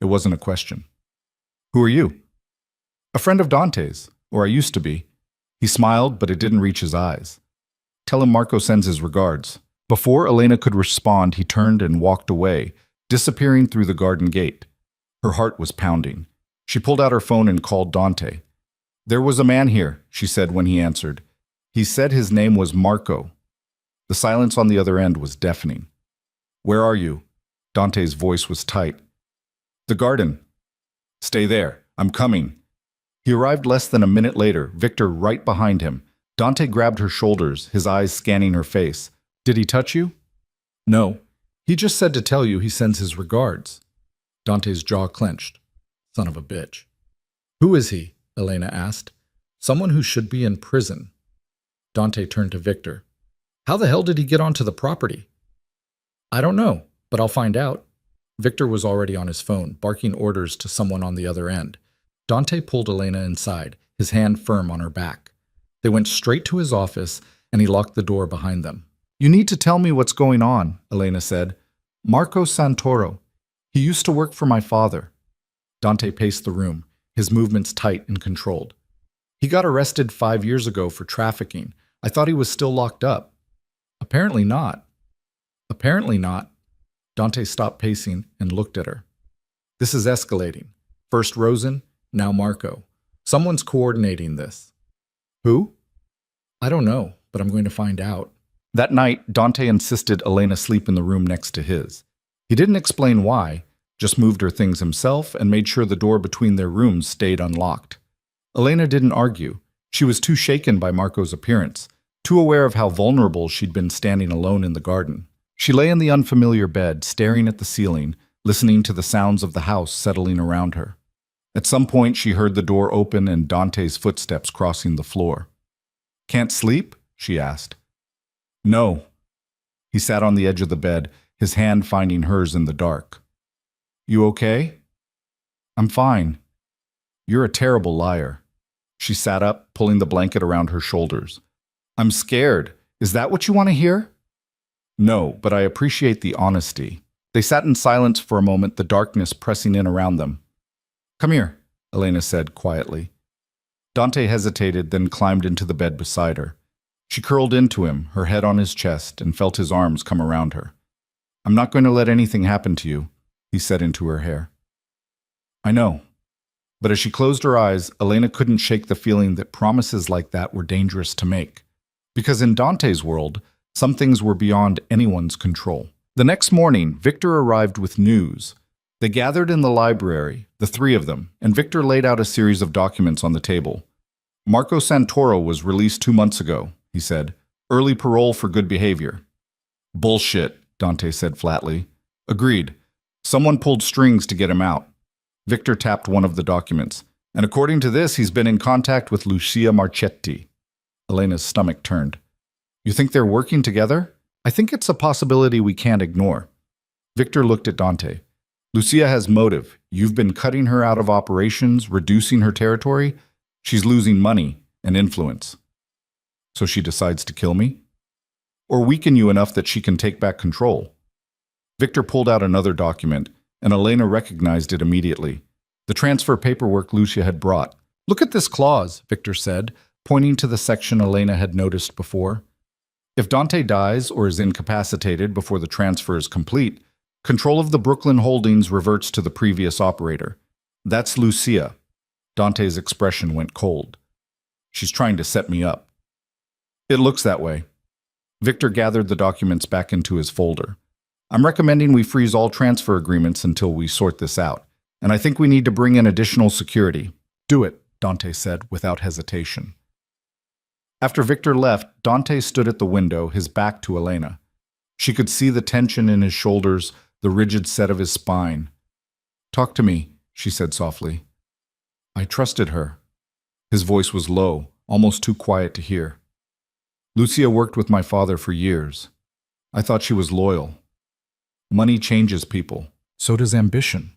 It wasn't a question. "Who are you?" "A friend of Dante's, or I used to be." He smiled, but it didn't reach his eyes. Tell him Marco sends his regards. Before Elena could respond, he turned and walked away, disappearing through the garden gate. Her heart was pounding. She pulled out her phone and called Dante. There was a man here, she said when he answered. He said his name was Marco. The silence on the other end was deafening. Where are you? Dante's voice was tight. The garden. Stay there. I'm coming. He arrived less than a minute later, Victor right behind him. Dante grabbed her shoulders, his eyes scanning her face. Did he touch you? No. He just said to tell you he sends his regards. Dante's jaw clenched. Son of a bitch. Who is he? Elena asked. Someone who should be in prison. Dante turned to Victor. How the hell did he get onto the property? I don't know, but I'll find out. Victor was already on his phone, barking orders to someone on the other end. Dante pulled Elena inside, his hand firm on her back. They went straight to his office, and he locked the door behind them. You need to tell me what's going on, Elena said. Marco Santoro. He used to work for my father. Dante paced the room, his movements tight and controlled. He got arrested 5 years ago for trafficking. I thought he was still locked up. Apparently not. Apparently not. Dante stopped pacing and looked at her. This is escalating. First Rosen, now Marco. Someone's coordinating this. Who? I don't know, but I'm going to find out. That night, Dante insisted Elena sleep in the room next to his. He didn't explain why, just moved her things himself and made sure the door between their rooms stayed unlocked. Elena didn't argue. She was too shaken by Marco's appearance, too aware of how vulnerable she'd been standing alone in the garden. She lay in the unfamiliar bed, staring at the ceiling, listening to the sounds of the house settling around her. At some point, she heard the door open and Dante's footsteps crossing the floor. Can't sleep? She asked. No. He sat on the edge of the bed, his hand finding hers in the dark. You okay? I'm fine. You're a terrible liar. She sat up, pulling the blanket around her shoulders. I'm scared. Is that what you want to hear? No, but I appreciate the honesty. They sat in silence for a moment, the darkness pressing in around them. Come here, Elena said quietly. Dante hesitated, then climbed into the bed beside her. She curled into him, her head on his chest, and felt his arms come around her. I'm not going to let anything happen to you, he said into her hair. I know. But as she closed her eyes, Elena couldn't shake the feeling that promises like that were dangerous to make. Because in Dante's world, some things were beyond anyone's control. The next morning, Victor arrived with news. They gathered in the library, the three of them, and Victor laid out a series of documents on the table. Marco Santoro was released 2 months ago, he said. Early parole for good behavior. Bullshit, Dante said flatly. Agreed. Someone pulled strings to get him out. Victor tapped one of the documents. And according to this, he's been in contact with Lucia Marchetti. Elena's stomach turned. You think they're working together? I think it's a possibility we can't ignore. Victor looked at Dante. Lucia has motive. You've been cutting her out of operations, reducing her territory. She's losing money and influence. So she decides to kill me? Or weaken you enough that she can take back control? Victor pulled out another document, and Elena recognized it immediately. The transfer paperwork Lucia had brought. Look at this clause, Victor said, pointing to the section Elena had noticed before. If Dante dies or is incapacitated before the transfer is complete, control of the Brooklyn holdings reverts to the previous operator. That's Lucia. Dante's expression went cold. She's trying to set me up. It looks that way. Victor gathered the documents back into his folder. I'm recommending we freeze all transfer agreements until we sort this out, and I think we need to bring in additional security. Do it, Dante said without hesitation. After Victor left, Dante stood at the window, his back to Elena. She could see the tension in his shoulders, the rigid set of his spine. Talk to me, she said softly. I trusted her. His voice was low, almost too quiet to hear. Lucia worked with my father for years. I thought she was loyal. Money changes people. So does ambition.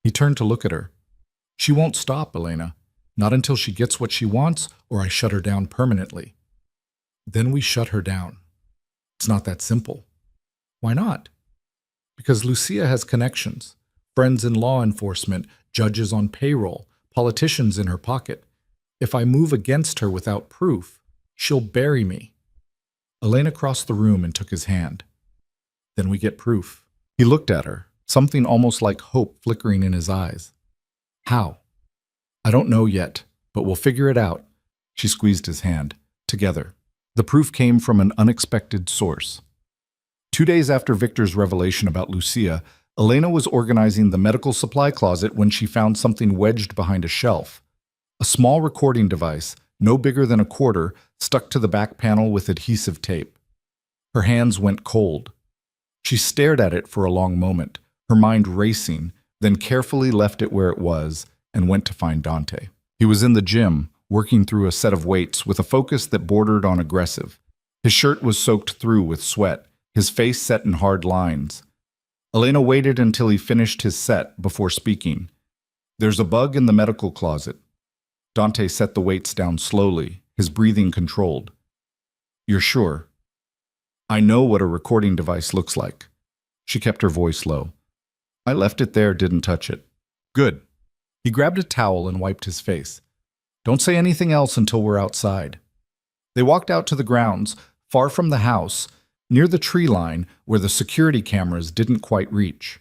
He turned to look at her. She won't stop, Elena. Not until she gets what she wants, or I shut her down permanently. Then we shut her down. It's not that simple. Why not? Because Lucia has connections, friends in law enforcement, judges on payroll, politicians in her pocket. If I move against her without proof, she'll bury me. Elena crossed the room and took his hand. Then we get proof. He looked at her, something almost like hope flickering in his eyes. How? I don't know yet, but we'll figure it out. She squeezed his hand. Together. The proof came from an unexpected source. 2 days after Victor's revelation about Lucia, Elena was organizing the medical supply closet when she found something wedged behind a shelf. A small recording device, no bigger than a quarter, stuck to the back panel with adhesive tape. Her hands went cold. She stared at it for a long moment, her mind racing, then carefully left it where it was and went to find Dante. He was in the gym, working through a set of weights with a focus that bordered on aggressive. His shirt was soaked through with sweat, his face set in hard lines. Elena waited until he finished his set before speaking. There's a bug in the medical closet. Dante set the weights down slowly, his breathing controlled. You're sure? I know what a recording device looks like. She kept her voice low. I left it there, didn't touch it. Good. He grabbed a towel and wiped his face. Don't say anything else until we're outside. They walked out to the grounds, far from the house, near the tree line where the security cameras didn't quite reach.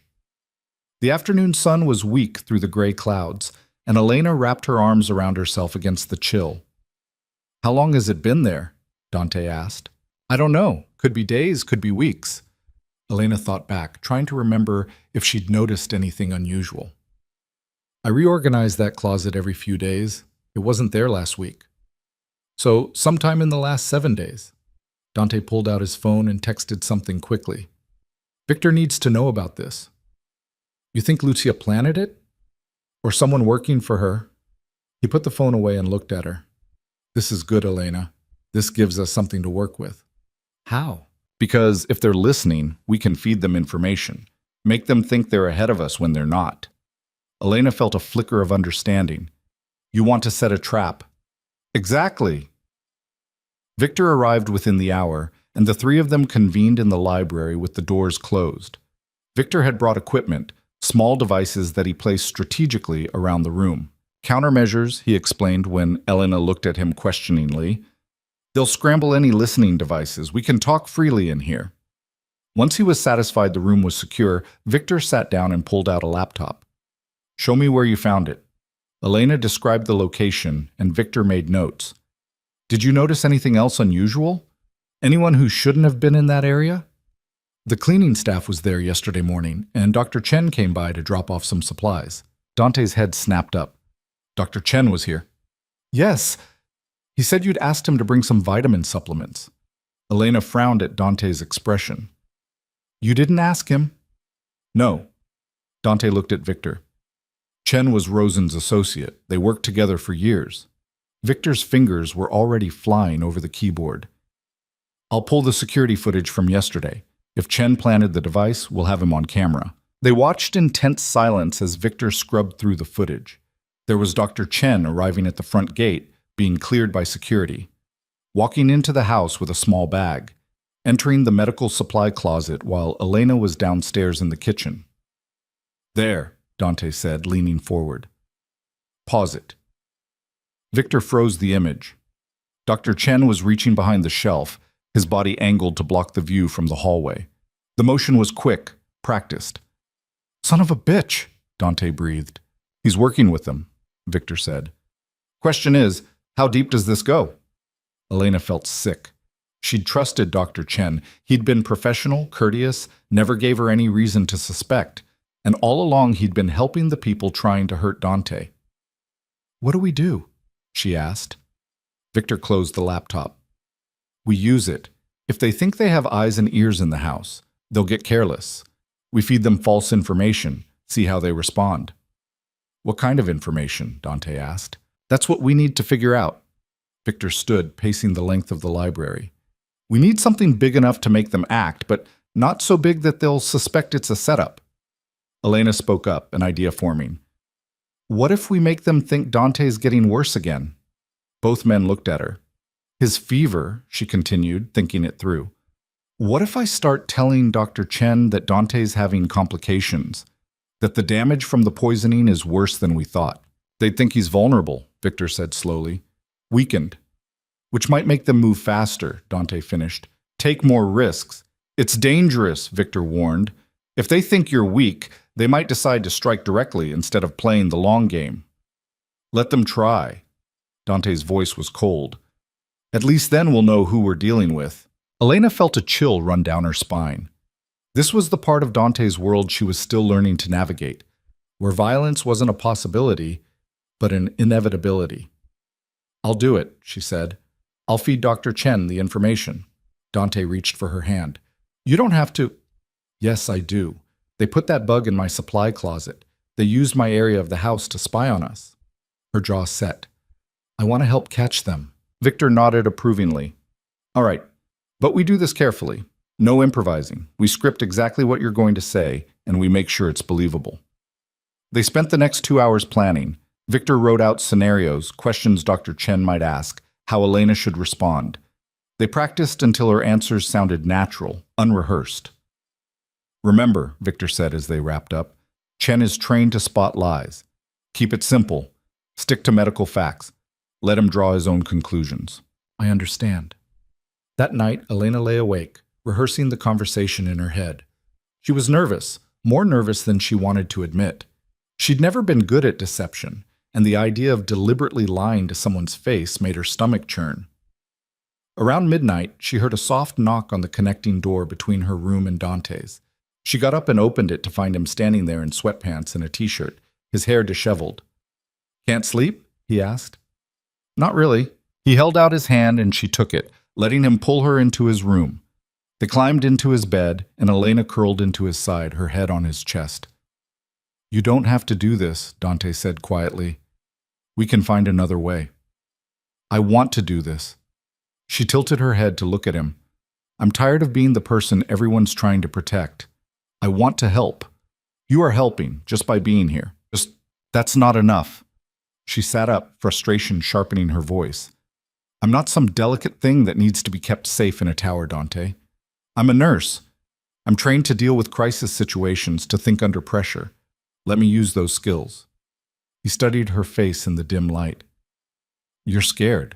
The afternoon sun was weak through the gray clouds, and Elena wrapped her arms around herself against the chill. How long has it been there? Dante asked. I don't know. Could be days, could be weeks. Elena thought back, trying to remember if she'd noticed anything unusual. I reorganize that closet every few days. It wasn't there last week. So, sometime in the last 7 days. Dante pulled out his phone and texted something quickly. Victor needs to know about this. You think Lucia planted it? Or someone working for her? He put the phone away and looked at her. This is good, Elena. This gives us something to work with. How? Because if they're listening, we can feed them information. Make them think they're ahead of us when they're not. Elena felt a flicker of understanding. You want to set a trap. Exactly. Victor arrived within the hour, and the three of them convened in the library with the doors closed. Victor had brought equipment, small devices that he placed strategically around the room. Countermeasures, he explained when Elena looked at him questioningly. They'll scramble any listening devices. We can talk freely in here. Once he was satisfied the room was secure, Victor sat down and pulled out a laptop. Show me where you found it. Elena described the location, and Victor made notes. Did you notice anything else unusual? Anyone who shouldn't have been in that area? The cleaning staff was there yesterday morning, and Dr. Chen came by to drop off some supplies. Dante's head snapped up. Dr. Chen was here. Yes. He said you'd asked him to bring some vitamin supplements. Elena frowned at Dante's expression. You didn't ask him? No. Dante looked at Victor. Chen was Rosen's associate. They worked together for years. Victor's fingers were already flying over the keyboard. I'll pull the security footage from yesterday. If Chen planted the device, we'll have him on camera. They watched in tense silence as Victor scrubbed through the footage. There was Dr. Chen arriving at the front gate, being cleared by security. Walking into the house with a small bag. Entering the medical supply closet while Elena was downstairs in the kitchen. There, Dante said, leaning forward. Pause it. Victor froze the image. Dr. Chen was reaching behind the shelf, his body angled to block the view from the hallway. The motion was quick, practiced. Son of a bitch, Dante breathed. He's working with them, Victor said. Question is, how deep does this go? Elena felt sick. She'd trusted Dr. Chen. He'd been professional, courteous, never gave her any reason to suspect, and all along he'd been helping the people trying to hurt Dante. What do we do? She asked. Victor closed the laptop. We use it. If they think they have eyes and ears in the house, they'll get careless. We feed them false information, see how they respond. What kind of information? Dante asked. That's what we need to figure out. Victor stood, pacing the length of the library. We need something big enough to make them act, but not so big that they'll suspect it's a setup. Elena spoke up, an idea forming. What if we make them think Dante's getting worse again? Both men looked at her. His fever, she continued, thinking it through. What if I start telling Dr. Chen that Dante's having complications, that the damage from the poisoning is worse than we thought? They'd think he's vulnerable, Victor said slowly. weakened. Which might make them move faster, Dante finished. Take more risks. It's dangerous, Victor warned. If they think you're weak, they might decide to strike directly instead of playing the long game. Let them try. Dante's voice was cold. At least then we'll know who we're dealing with. Elena felt a chill run down her spine. This was the part of Dante's world she was still learning to navigate, where violence wasn't a possibility, but an inevitability. I'll do it, she said. I'll feed Dr. Chen the information. Dante reached for her hand. You don't have to. Yes, I do. They put that bug in my supply closet. They used my area of the house to spy on us. Her jaw set. I want to help catch them. Victor nodded approvingly. All right, but we do this carefully. No improvising. We script exactly what you're going to say, and we make sure it's believable. They spent the next 2 hours planning. Victor wrote out scenarios, questions Dr. Chen might ask, how Elena should respond. They practiced until her answers sounded natural, unrehearsed. Remember, Victor said as they wrapped up, Chen is trained to spot lies. Keep it simple. Stick to medical facts. Let him draw his own conclusions. I understand. That night, Elena lay awake, rehearsing the conversation in her head. She was nervous, more nervous than she wanted to admit. She'd never been good at deception, and the idea of deliberately lying to someone's face made her stomach churn. Around midnight, she heard a soft knock on the connecting door between her room and Dante's. She got up and opened it to find him standing there in sweatpants and a t-shirt, his hair disheveled. Can't sleep? He asked. Not really. He held out his hand and she took it, letting him pull her into his room. They climbed into his bed, and Elena curled into his side, her head on his chest. You don't have to do this, Dante said quietly. We can find another way. I want to do this. She tilted her head to look at him. I'm tired of being the person everyone's trying to protect. I want to help. You are helping just by being here. That's not enough. She sat up, frustration sharpening her voice. I'm not some delicate thing that needs to be kept safe in a tower, Dante. I'm a nurse. I'm trained to deal with crisis situations, to think under pressure. Let me use those skills. He studied her face in the dim light. You're scared.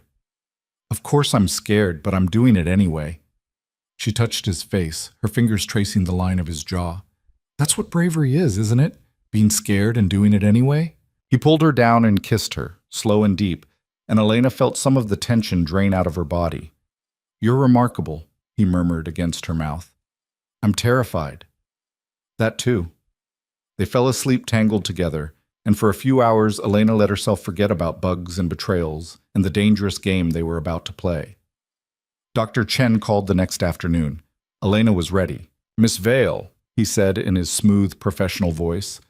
Of course I'm scared, but I'm doing it anyway. She touched his face, her fingers tracing the line of his jaw. That's what bravery is, isn't it? Being scared and doing it anyway? He pulled her down and kissed her, slow and deep, and Elena felt some of the tension drain out of her body. You're remarkable, he murmured against her mouth. I'm terrified. That too. They fell asleep tangled together, and for a few hours Elena let herself forget about bugs and betrayals and the dangerous game they were about to play. Dr. Chen called the next afternoon. Elena was ready. Miss Vale, he said in his smooth, professional voice.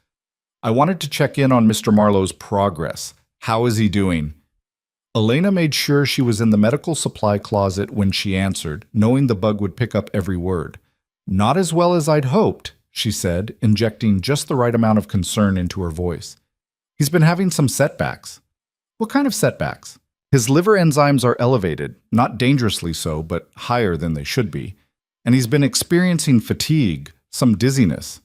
I wanted to check in on Mr. Marlowe's progress. How is he doing? Elena made sure she was in the medical supply closet when she answered, knowing the bug would pick up every word. Not as well as I'd hoped, she said, injecting just the right amount of concern into her voice. He's been having some setbacks. What kind of setbacks? His liver enzymes are elevated, not dangerously so, but higher than they should be. And he's been experiencing fatigue, some dizziness.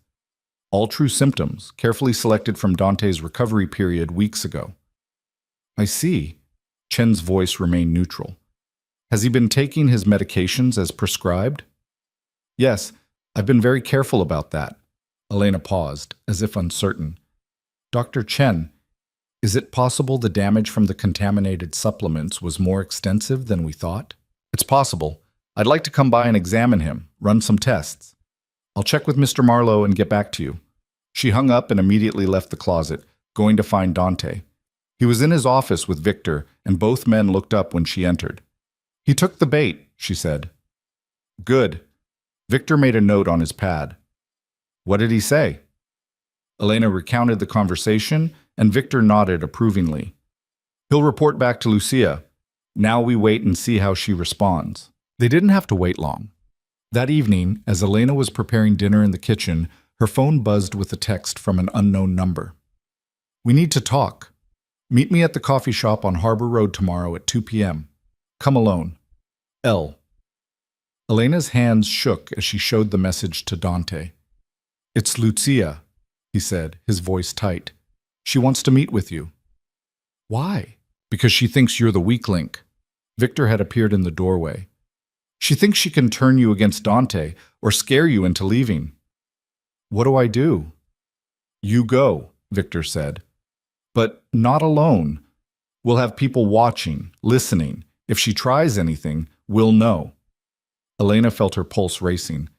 All true symptoms, carefully selected from Dante's recovery period weeks ago. I see. Chen's voice remained neutral. Has he been taking his medications as prescribed? Yes, I've been very careful about that. Elena paused, as if uncertain. Dr. Chen, is it possible the damage from the contaminated supplements was more extensive than we thought? It's possible. I'd like to come by and examine him, run some tests. I'll check with Mr. Marlowe and get back to you. She hung up and immediately left the closet, going to find Dante. He was in his office with Victor, and both men looked up when she entered. He took the bait, she said. Good. Victor made a note on his pad. What did he say? Elena recounted the conversation, and Victor nodded approvingly. He'll report back to Lucia. Now we wait and see how she responds. They didn't have to wait long. That evening, as Elena was preparing dinner in the kitchen, her phone buzzed with a text from an unknown number. We need to talk. Meet me at the coffee shop on Harbor Road tomorrow at 2 p.m. Come alone. L. Elena's hands shook as she showed the message to Dante. It's Lucia, he said, his voice tight. She wants to meet with you. Why? Because she thinks you're the weak link. Victor had appeared in the doorway. She thinks she can turn you against Dante or scare you into leaving. What do I do? You go, Victor said. But not alone. We'll have people watching, listening. If she tries anything, we'll know. Elena felt her pulse racing.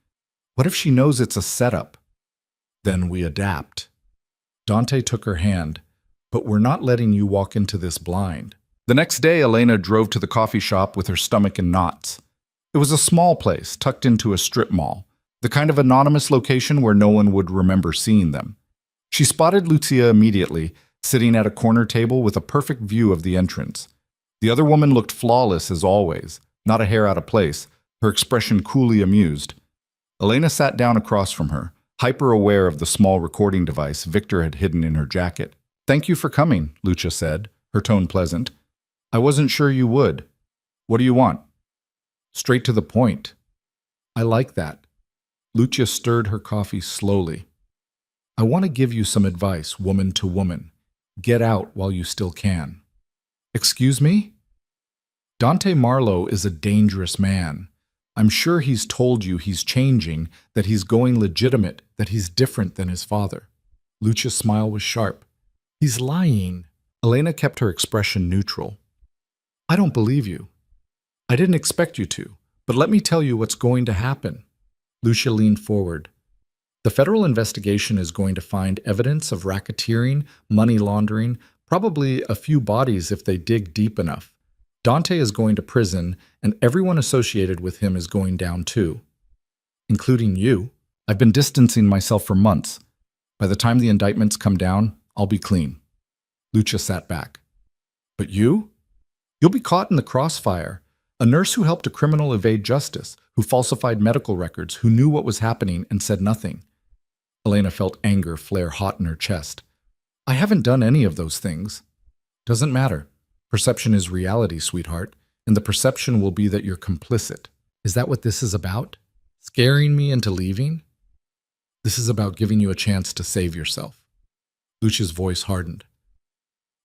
What if she knows it's a setup? Then we adapt. Dante took her hand. But we're not letting you walk into this blind. The next day, Elena drove to the coffee shop with her stomach in knots. It was a small place, tucked into a strip mall, the kind of anonymous location where no one would remember seeing them. She spotted Lucia immediately, sitting at a corner table with a perfect view of the entrance. The other woman looked flawless as always, not a hair out of place, her expression coolly amused. Elena sat down across from her, hyper-aware of the small recording device Victor had hidden in her jacket. Thank you for coming, Lucia said, her tone pleasant. I wasn't sure you would. What do you want? Straight to the point. I like that. Lucia stirred her coffee slowly. I want to give you some advice, woman to woman. Get out while you still can. Excuse me? Dante Marlowe is a dangerous man. I'm sure he's told you he's changing, that he's going legitimate, that he's different than his father. Lucia's smile was sharp. He's lying. Elena kept her expression neutral. I don't believe you. I didn't expect you to, but let me tell you what's going to happen. Lucia leaned forward. The federal investigation is going to find evidence of racketeering, money laundering, probably a few bodies if they dig deep enough. Dante is going to prison, and everyone associated with him is going down too. Including you. I've been distancing myself for months. By the time the indictments come down, I'll be clean. Lucia sat back. But you? You'll be caught in the crossfire. A nurse who helped a criminal evade justice, who falsified medical records, who knew what was happening and said nothing. Elena felt anger flare hot in her chest. I haven't done any of those things. Doesn't matter. Perception is reality, sweetheart, and the perception will be that you're complicit. Is that what this is about? Scaring me into leaving? This is about giving you a chance to save yourself. Lucia's voice hardened.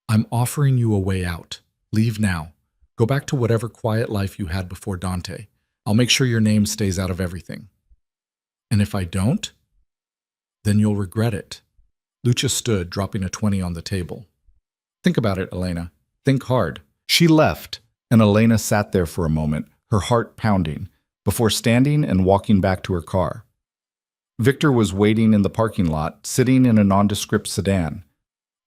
I'm offering you a way out. Leave now. Go back to whatever quiet life you had before Dante. I'll make sure your name stays out of everything. And if I don't? Then you'll regret it. Lucia stood, dropping a 20 on the table. Think about it, Elena. Think hard. She left, and Elena sat there for a moment, her heart pounding, before standing and walking back to her car. Victor was waiting in the parking lot, sitting in a nondescript sedan.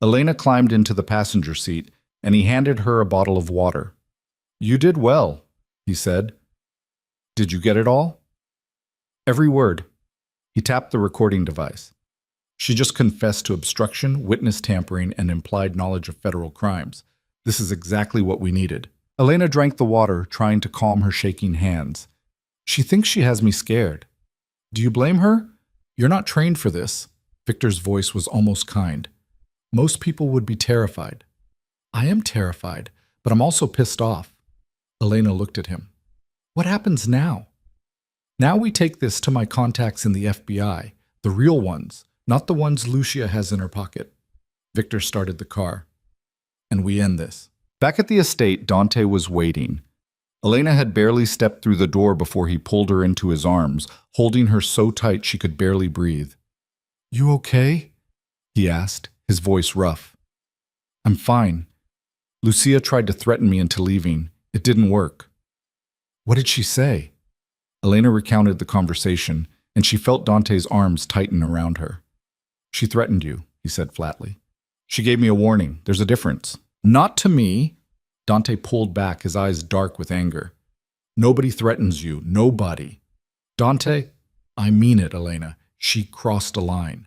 Elena climbed into the passenger seat, and he handed her a bottle of water. You did well, he said. Did you get it all? Every word. He tapped the recording device. She just confessed to obstruction, witness tampering, and implied knowledge of federal crimes. This is exactly what we needed. Elena drank the water, trying to calm her shaking hands. She thinks she has me scared. Do you blame her? You're not trained for this. Victor's voice was almost kind. Most people would be terrified. I am terrified, but I'm also pissed off. Elena looked at him. What happens now? Now we take this to my contacts in the FBI, the real ones, not the ones Lucia has in her pocket. Victor started the car. And we end this. Back at the estate, Dante was waiting. Elena had barely stepped through the door before he pulled her into his arms, holding her so tight she could barely breathe. You okay? He asked, his voice rough. I'm fine. Lucia tried to threaten me into leaving. It didn't work. What did she say? Elena recounted the conversation, and she felt Dante's arms tighten around her. She threatened you, he said flatly. She gave me a warning. There's a difference. Not to me. Dante pulled back, his eyes dark with anger. Nobody threatens you. Nobody. Dante, I mean it, Elena. She crossed a line.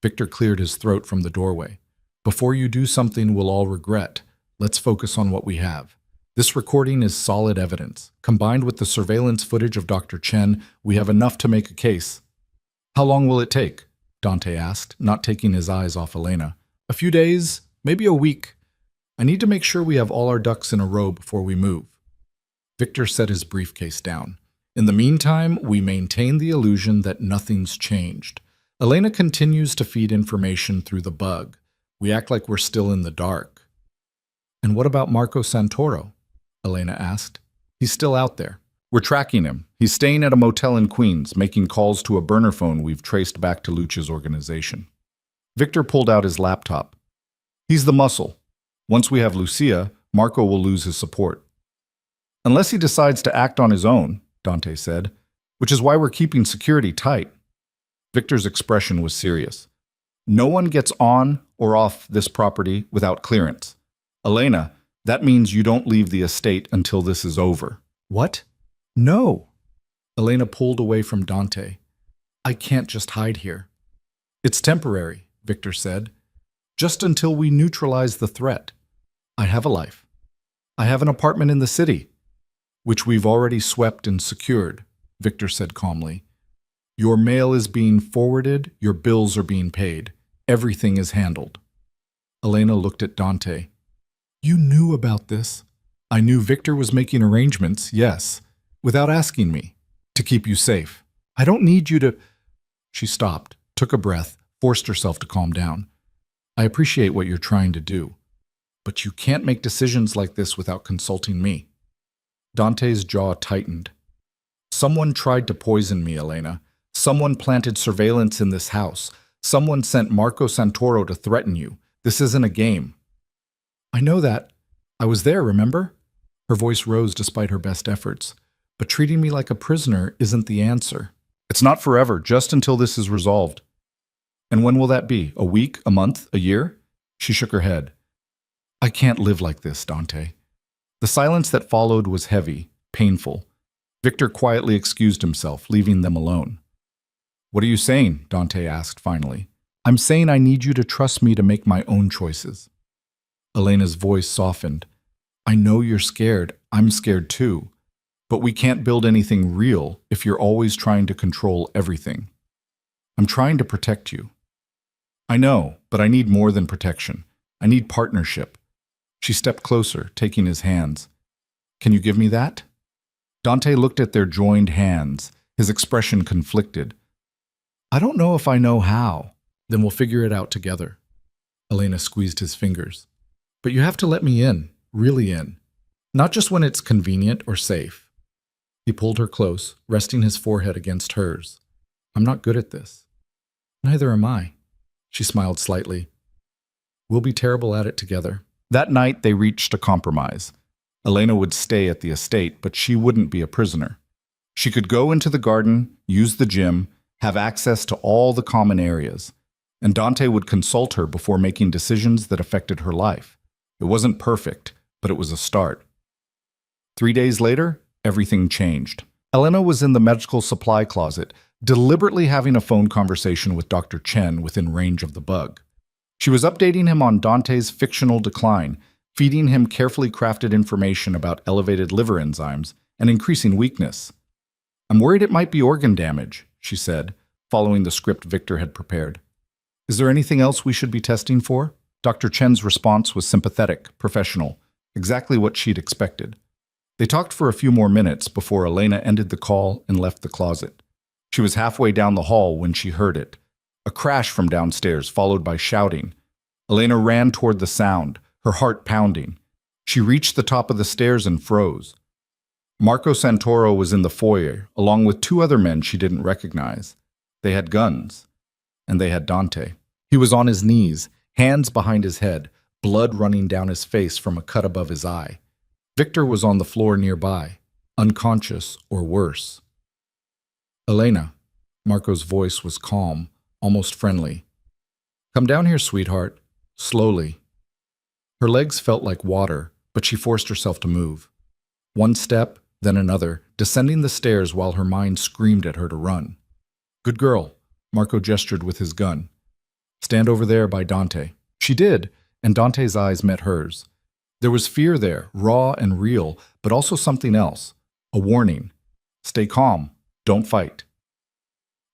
Victor cleared his throat from the doorway. Before you do something we'll all regret, let's focus on what we have. This recording is solid evidence. Combined with the surveillance footage of Dr. Chen, we have enough to make a case. How long will it take? Dante asked, not taking his eyes off Elena. A few days, maybe a week. I need to make sure we have all our ducks in a row before we move. Victor set his briefcase down. In the meantime, we maintain the illusion that nothing's changed. Elena continues to feed information through the bug. We act like we're still in the dark. And what about Marco Santoro? Elena asked. He's still out there. We're tracking him. He's staying at a motel in Queens, making calls to a burner phone we've traced back to Lucia's organization. Victor pulled out his laptop. He's the muscle. Once we have Lucia, Marco will lose his support. Unless he decides to act on his own, Dante said, which is why we're keeping security tight. Victor's expression was serious. No one gets on or off this property without clearance. Elena, that means you don't leave the estate until this is over. What? No. Elena pulled away from Dante. I can't just hide here. It's temporary, Victor said. Just until we neutralize the threat. I have a life. I have an apartment in the city, which we've already swept and secured, Victor said calmly. Your mail is being forwarded, your bills are being paid. Everything is handled. Elena looked at Dante. You knew about this. I knew Victor was making arrangements, yes, without asking me, to keep you safe. I don't need you to... She stopped, took a breath, forced herself to calm down. I appreciate what you're trying to do, but you can't make decisions like this without consulting me. Dante's jaw tightened. Someone tried to poison me, Elena. Someone planted surveillance in this house. Someone sent Marco Santoro to threaten you. This isn't a game. I know that. I was there, remember? Her voice rose despite her best efforts. But treating me like a prisoner isn't the answer. It's not forever, just until this is resolved. And when will that be? A week? A month? A year? She shook her head. I can't live like this, Dante. The silence that followed was heavy, painful. Victor quietly excused himself, leaving them alone. What are you saying? Dante asked finally. I'm saying I need you to trust me to make my own choices. Elena's voice softened. I know you're scared. I'm scared too. But we can't build anything real if you're always trying to control everything. I'm trying to protect you. I know, but I need more than protection. I need partnership. She stepped closer, taking his hands. Can you give me that? Dante looked at their joined hands, his expression conflicted. I don't know if I know how. Then we'll figure it out together. Elena squeezed his fingers. But you have to let me in, really in. Not just when it's convenient or safe. He pulled her close, resting his forehead against hers. I'm not good at this. Neither am I. She smiled slightly. We'll be terrible at it together. That night they reached a compromise. Elena would stay at the estate, but she wouldn't be a prisoner. She could go into the garden, use the gym, have access to all the common areas, and Dante would consult her before making decisions that affected her life. It wasn't perfect, but it was a start. 3 days later, everything changed. Elena was in the medical supply closet, deliberately having a phone conversation with Dr. Chen within range of the bug. She was updating him on Dante's fictional decline, feeding him carefully crafted information about elevated liver enzymes and increasing weakness. I'm worried it might be organ damage, she said, following the script Victor had prepared. Is there anything else we should be testing for? Dr. Chen's response was sympathetic, professional, exactly what she'd expected. They talked for a few more minutes before Elena ended the call and left the closet. She was halfway down the hall when she heard it. A crash from downstairs, followed by shouting. Elena ran toward the sound, her heart pounding. She reached the top of the stairs and froze. Marco Santoro was in the foyer, along with 2 other men she didn't recognize. They had guns, and they had Dante. He was on his knees, hands behind his head, blood running down his face from a cut above his eye. Victor was on the floor nearby, unconscious or worse. Elena, Marco's voice was calm, almost friendly. Come down here, sweetheart, slowly. Her legs felt like water, but she forced herself to move. One step, then another, descending the stairs while her mind screamed at her to run. Good girl, Marco gestured with his gun. Stand over there by Dante. She did, and Dante's eyes met hers. There was fear there, raw and real, but also something else, a warning. Stay calm, don't fight.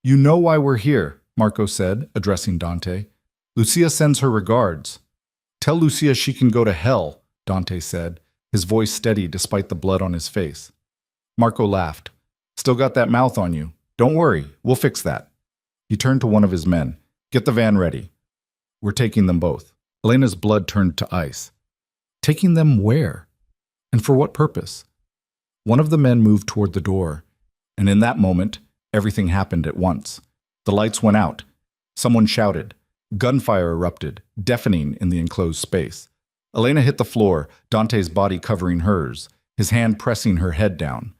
You know why we're here, Marco said, addressing Dante. Lucia sends her regards. Tell Lucia she can go to hell, Dante said, his voice steady despite the blood on his face. Marco laughed. Still got that mouth on you. Don't worry, we'll fix that. He turned to one of his men. Get the van ready. We're taking them both. Elena's blood turned to ice. Taking them where? And for what purpose? One of the men moved toward the door, and in that moment, everything happened at once. The lights went out. Someone shouted. Gunfire erupted, deafening in the enclosed space. Elena hit the floor, Dante's body covering hers, his hand pressing her head down.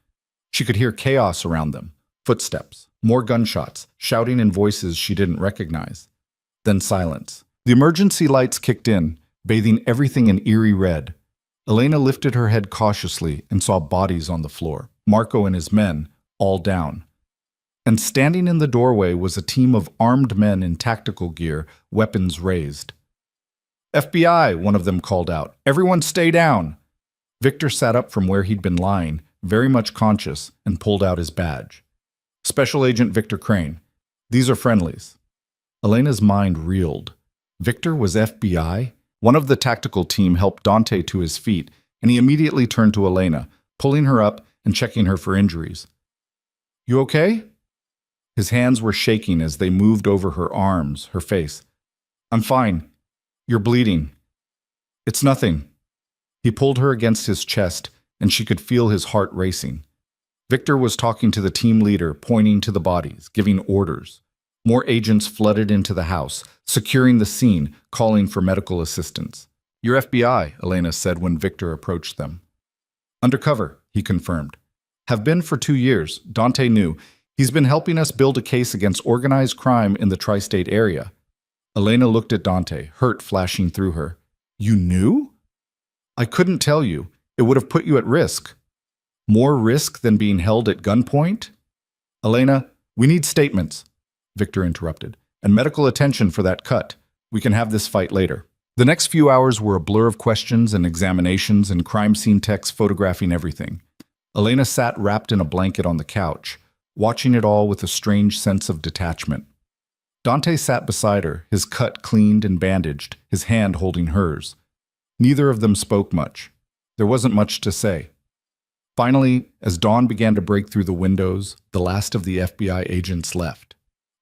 She could hear chaos around them. Footsteps, more gunshots, shouting in voices she didn't recognize. Then silence. The emergency lights kicked in, bathing everything in eerie red. Elena lifted her head cautiously and saw bodies on the floor, Marco and his men, all down. And standing in the doorway was a team of armed men in tactical gear, weapons raised. FBI, one of them called out. Everyone stay down. Victor sat up from where he'd been lying, very much conscious, and pulled out his badge. Special Agent Victor Crane. These are friendlies. Elena's mind reeled. Victor was FBI? One of the tactical team helped Dante to his feet, and he immediately turned to Elena, pulling her up and checking her for injuries. You okay? His hands were shaking as they moved over her arms, her face. I'm fine. You're bleeding. It's nothing. He pulled her against his chest, and she could feel his heart racing. Victor was talking to the team leader, pointing to the bodies, giving orders. More agents flooded into the house, securing the scene, calling for medical assistance. You're FBI, Elena said when Victor approached them. Undercover, he confirmed. Have been for 2 years, Dante knew. He's been helping us build a case against organized crime in the tri-state area. Elena looked at Dante, hurt flashing through her. You knew? I couldn't tell you. It would have put you at risk. More risk than being held at gunpoint? Elena, we need statements, Victor interrupted, and medical attention for that cut. We can have this fight later. The next few hours were a blur of questions and examinations and crime scene techs photographing everything. Elena sat wrapped in a blanket on the couch, watching it all with a strange sense of detachment. Dante sat beside her, his cut cleaned and bandaged, his hand holding hers. Neither of them spoke much. There wasn't much to say. Finally, as dawn began to break through the windows, the last of the FBI agents left.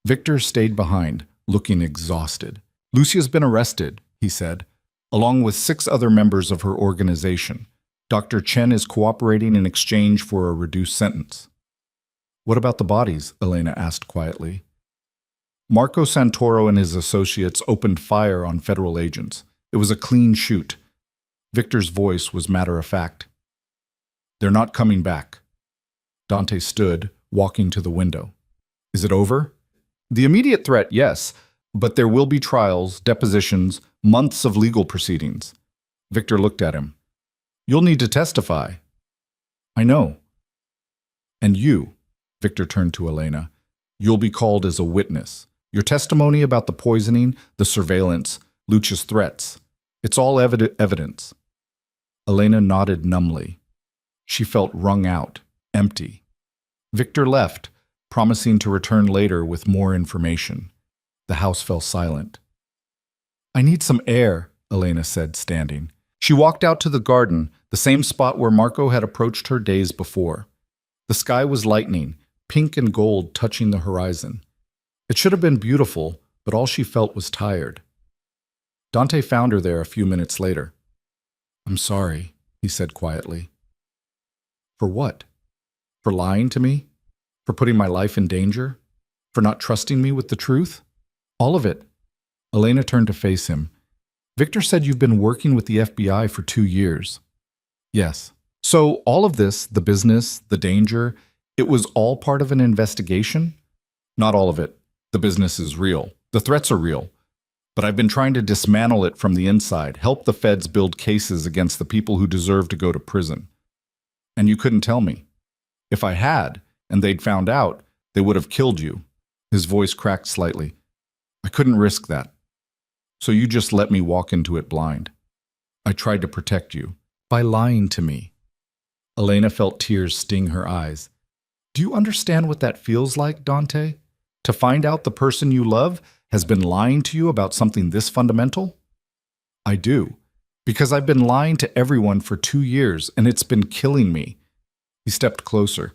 Victor stayed behind, looking exhausted. Lucia's been arrested, he said, along with 6 other members of her organization. Dr. Chen is cooperating in exchange for a reduced sentence. What about the bodies? Elena asked quietly. Marco Santoro and his associates opened fire on federal agents. It was a clean shoot. Victor's voice was matter-of-fact. They're not coming back. Dante stood, walking to the window. Is it over? The immediate threat, yes, but there will be trials, depositions, months of legal proceedings. Victor looked at him. You'll need to testify. I know. And you, Victor turned to Elena, you'll be called as a witness. Your testimony about the poisoning, the surveillance, Lucia's threats. It's all evidence. Elena nodded numbly. She felt wrung out, empty. Victor left, promising to return later with more information. The house fell silent. I need some air, Elena said, standing. She walked out to the garden, the same spot where Marco had approached her days before. The sky was lightening, pink and gold touching the horizon. It should have been beautiful, but all she felt was tired. Dante found her there a few minutes later. I'm sorry, he said quietly. For what? For lying to me? For putting my life in danger? For not trusting me with the truth? All of it. Elena turned to face him. Victor said you've been working with the FBI for 2 years. Yes. So all of this, the business, the danger, it was all part of an investigation? Not all of it. The business is real. The threats are real. But I've been trying to dismantle it from the inside, help the feds build cases against the people who deserve to go to prison. And you couldn't tell me. If I had, and they'd found out, they would have killed you. His voice cracked slightly. I couldn't risk that. So you just let me walk into it blind. I tried to protect you by lying to me. Elena felt tears sting her eyes. Do you understand what that feels like, Dante? To find out the person you love has been lying to you about something this fundamental? I do, because I've been lying to everyone for 2 years, and it's been killing me. He stepped closer.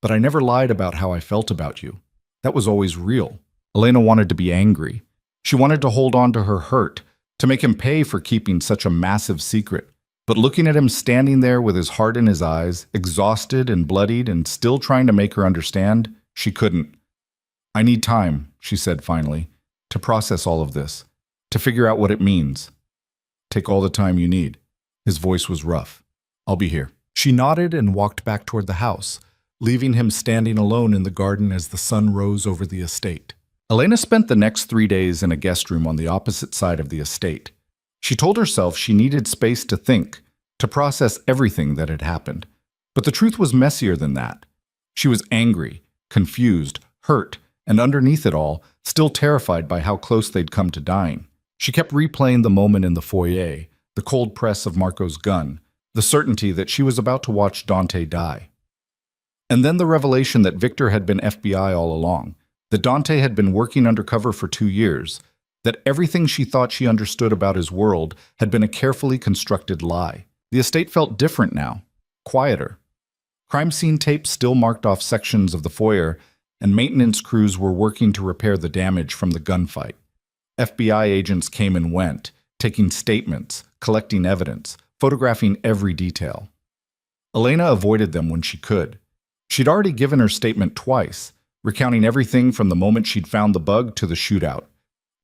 But I never lied about how I felt about you. That was always real. Elena wanted to be angry. She wanted to hold on to her hurt, to make him pay for keeping such a massive secret. But looking at him standing there with his heart in his eyes, exhausted and bloodied and still trying to make her understand, she couldn't. "I need time," she said finally, "to process all of this, to figure out what it means." "Take all the time you need." His voice was rough. "I'll be here." She nodded and walked back toward the house, leaving him standing alone in the garden as the sun rose over the estate. Elena spent the next 3 days in a guest room on the opposite side of the estate. She told herself she needed space to think, to process everything that had happened. But the truth was messier than that. She was angry, confused, hurt, and underneath it all, still terrified by how close they'd come to dying. She kept replaying the moment in the foyer, the cold press of Marco's gun, the certainty that she was about to watch Dante die. And then the revelation that Victor had been FBI all along, that Dante had been working undercover for 2 years, that everything she thought she understood about his world had been a carefully constructed lie. The estate felt different now, quieter. Crime scene tapes still marked off sections of the foyer, and maintenance crews were working to repair the damage from the gunfight. FBI agents came and went, taking statements, collecting evidence, photographing every detail. Elena avoided them when she could. She'd already given her statement twice, recounting everything from the moment she'd found the bug to the shootout.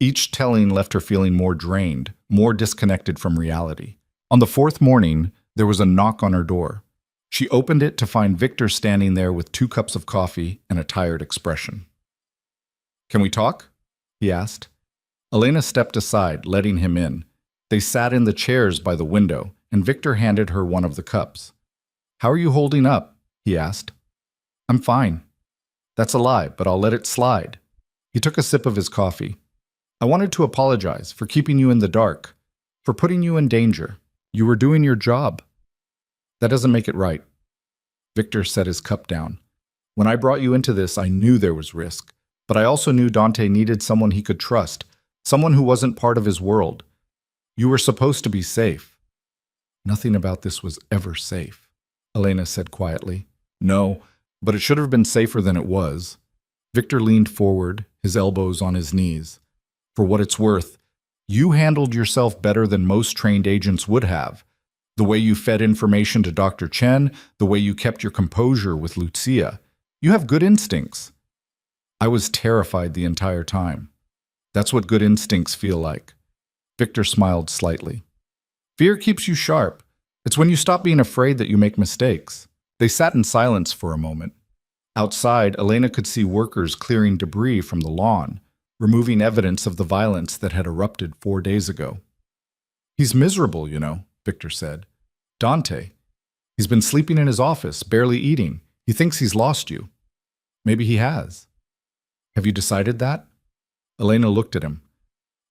Each telling left her feeling more drained, more disconnected from reality. On the 4th morning, there was a knock on her door. She opened it to find Victor standing there with 2 cups of coffee and a tired expression. "Can we talk?" he asked. Elena stepped aside, letting him in. They sat in the chairs by the window, and Victor handed her one of the cups. "How are you holding up?" he asked. "I'm fine." "That's a lie, but I'll let it slide." He took a sip of his coffee. "I wanted to apologize for keeping you in the dark, for putting you in danger. You were doing your job." "That doesn't make it right." Victor set his cup down. "When I brought you into this, I knew there was risk, but I also knew Dante needed someone he could trust, someone who wasn't part of his world. You were supposed to be safe." "Nothing about this was ever safe," Elena said quietly. "No, but it should have been safer than it was." Victor leaned forward, his elbows on his knees. "For what it's worth, you handled yourself better than most trained agents would have. The way you fed information to Dr. Chen, the way you kept your composure with Lucia. You have good instincts." "I was terrified the entire time. That's what good instincts feel like." Victor smiled slightly. "Fear keeps you sharp. It's when you stop being afraid that you make mistakes." They sat in silence for a moment. Outside, Elena could see workers clearing debris from the lawn, removing evidence of the violence that had erupted 4 days ago. "He's miserable, you know," Victor said. "Dante. He's been sleeping in his office, barely eating. He thinks he's lost you." "Maybe he has." "Have you decided that?" Elena looked at him.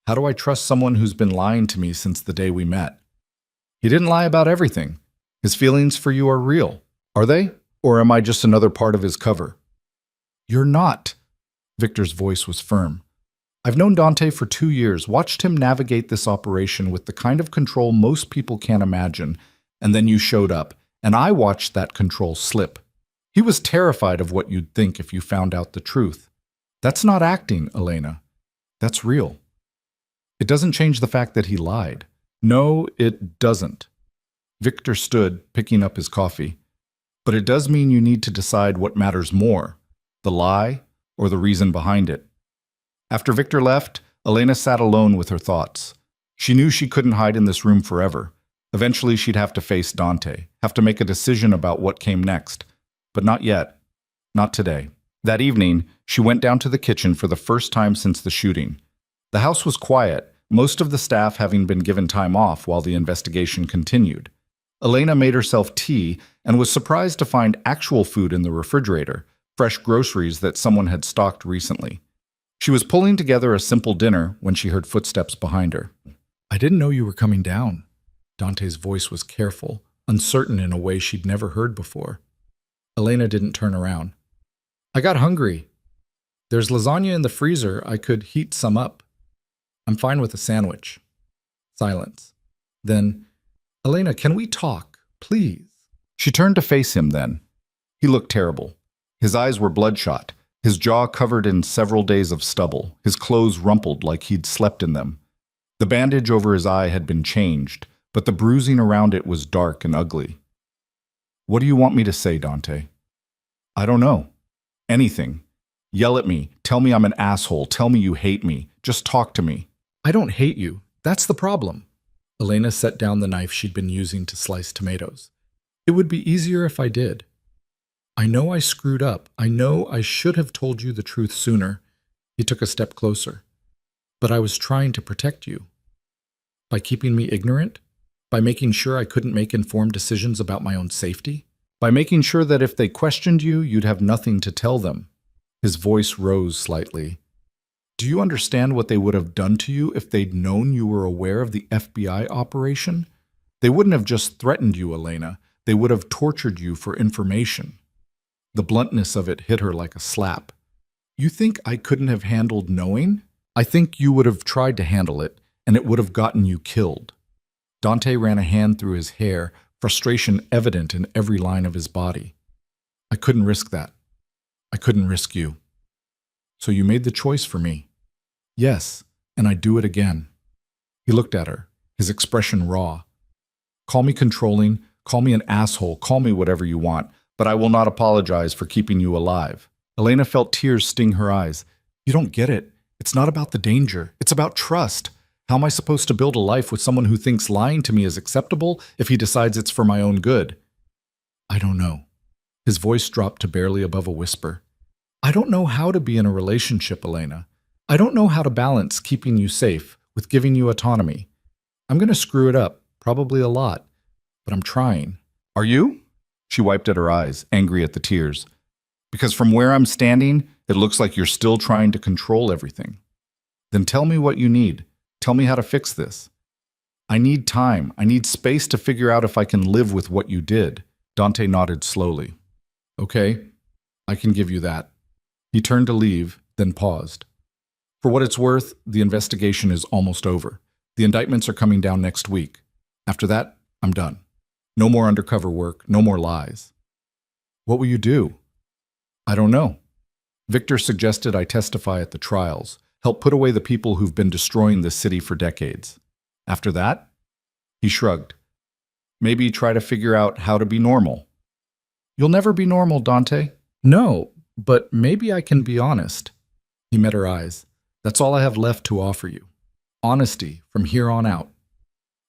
"How do I trust someone who's been lying to me since the day we met?" "He didn't lie about everything. His feelings for you are real. Are they? Or am I just another part of his cover?" "You're not." Victor's voice was firm. "I've known Dante for 2 years, watched him navigate this operation with the kind of control most people can't imagine, and then you showed up, and I watched that control slip. He was terrified of what you'd think if you found out the truth. That's not acting, Elena. That's real. It doesn't change the fact that he lied. No, it doesn't." Victor stood, picking up his coffee. "But it does mean you need to decide what matters more, the lie or the reason behind it." After Victor left, Elena sat alone with her thoughts. She knew she couldn't hide in this room forever. Eventually she'd have to face Dante, have to make a decision about what came next. But not yet. Not today. That evening, she went down to the kitchen for the first time since the shooting. The house was quiet, most of the staff having been given time off while the investigation continued. Elena made herself tea and was surprised to find actual food in the refrigerator, fresh groceries that someone had stocked recently. She was pulling together a simple dinner when she heard footsteps behind her. "I didn't know you were coming down." Dante's voice was careful, uncertain in a way she'd never heard before. Elena didn't turn around. "I got hungry. There's lasagna in the freezer. I could heat some up. I'm fine with a sandwich." Silence. Then, "Elena, can we talk, please?" She turned to face him then. He looked terrible. His eyes were bloodshot, his jaw covered in several days of stubble, his clothes rumpled like he'd slept in them. The bandage over his eye had been changed, but the bruising around it was dark and ugly. What do you want me to say, Dante? I don't know. Anything. Yell at me. Tell me I'm an asshole. Tell me you hate me. Just talk to me. I don't hate you. That's the problem. Elena set down the knife she'd been using to slice tomatoes. It would be easier if I did. I know I screwed up. I know I should have told you the truth sooner. He took a step closer. But I was trying to protect you. By keeping me ignorant? By making sure I couldn't make informed decisions about my own safety? By making sure that if they questioned you, you'd have nothing to tell them. His voice rose slightly. Do you understand what they would have done to you if they'd known you were aware of the FBI operation? They wouldn't have just threatened you, Elena. They would have tortured you for information. The bluntness of it hit her like a slap. You think I couldn't have handled knowing? I think you would have tried to handle it, and it would have gotten you killed. Dante ran a hand through his hair, frustration evident in every line of his body. I couldn't risk that. I couldn't risk you. So you made the choice for me. Yes, and I'd do it again. He looked at her, his expression raw. Call me controlling, call me an asshole, call me whatever you want, but I will not apologize for keeping you alive. Elena felt tears sting her eyes. You don't get it. It's not about the danger. It's about trust. How am I supposed to build a life with someone who thinks lying to me is acceptable if he decides it's for my own good? I don't know. His voice dropped to barely above a whisper. I don't know how to be in a relationship, Elena. I don't know how to balance keeping you safe with giving you autonomy. I'm going to screw it up, probably a lot, but I'm trying. Are you? She wiped at her eyes, angry at the tears. Because from where I'm standing, it looks like you're still trying to control everything. Then tell me what you need. Tell me how to fix this. I need time. I need space to figure out if I can live with what you did. Dante nodded slowly. Okay, I can give you that. He turned to leave, then paused. For what it's worth, the investigation is almost over. The indictments are coming down next week. After that, I'm done. No more undercover work, no more lies. What will you do? I don't know. Victor suggested I testify at the trials, help put away the people who've been destroying this city for decades. After that? He shrugged. Maybe try to figure out how to be normal. You'll never be normal, Dante. No, but maybe I can be honest. He met her eyes. That's all I have left to offer you. Honesty from here on out.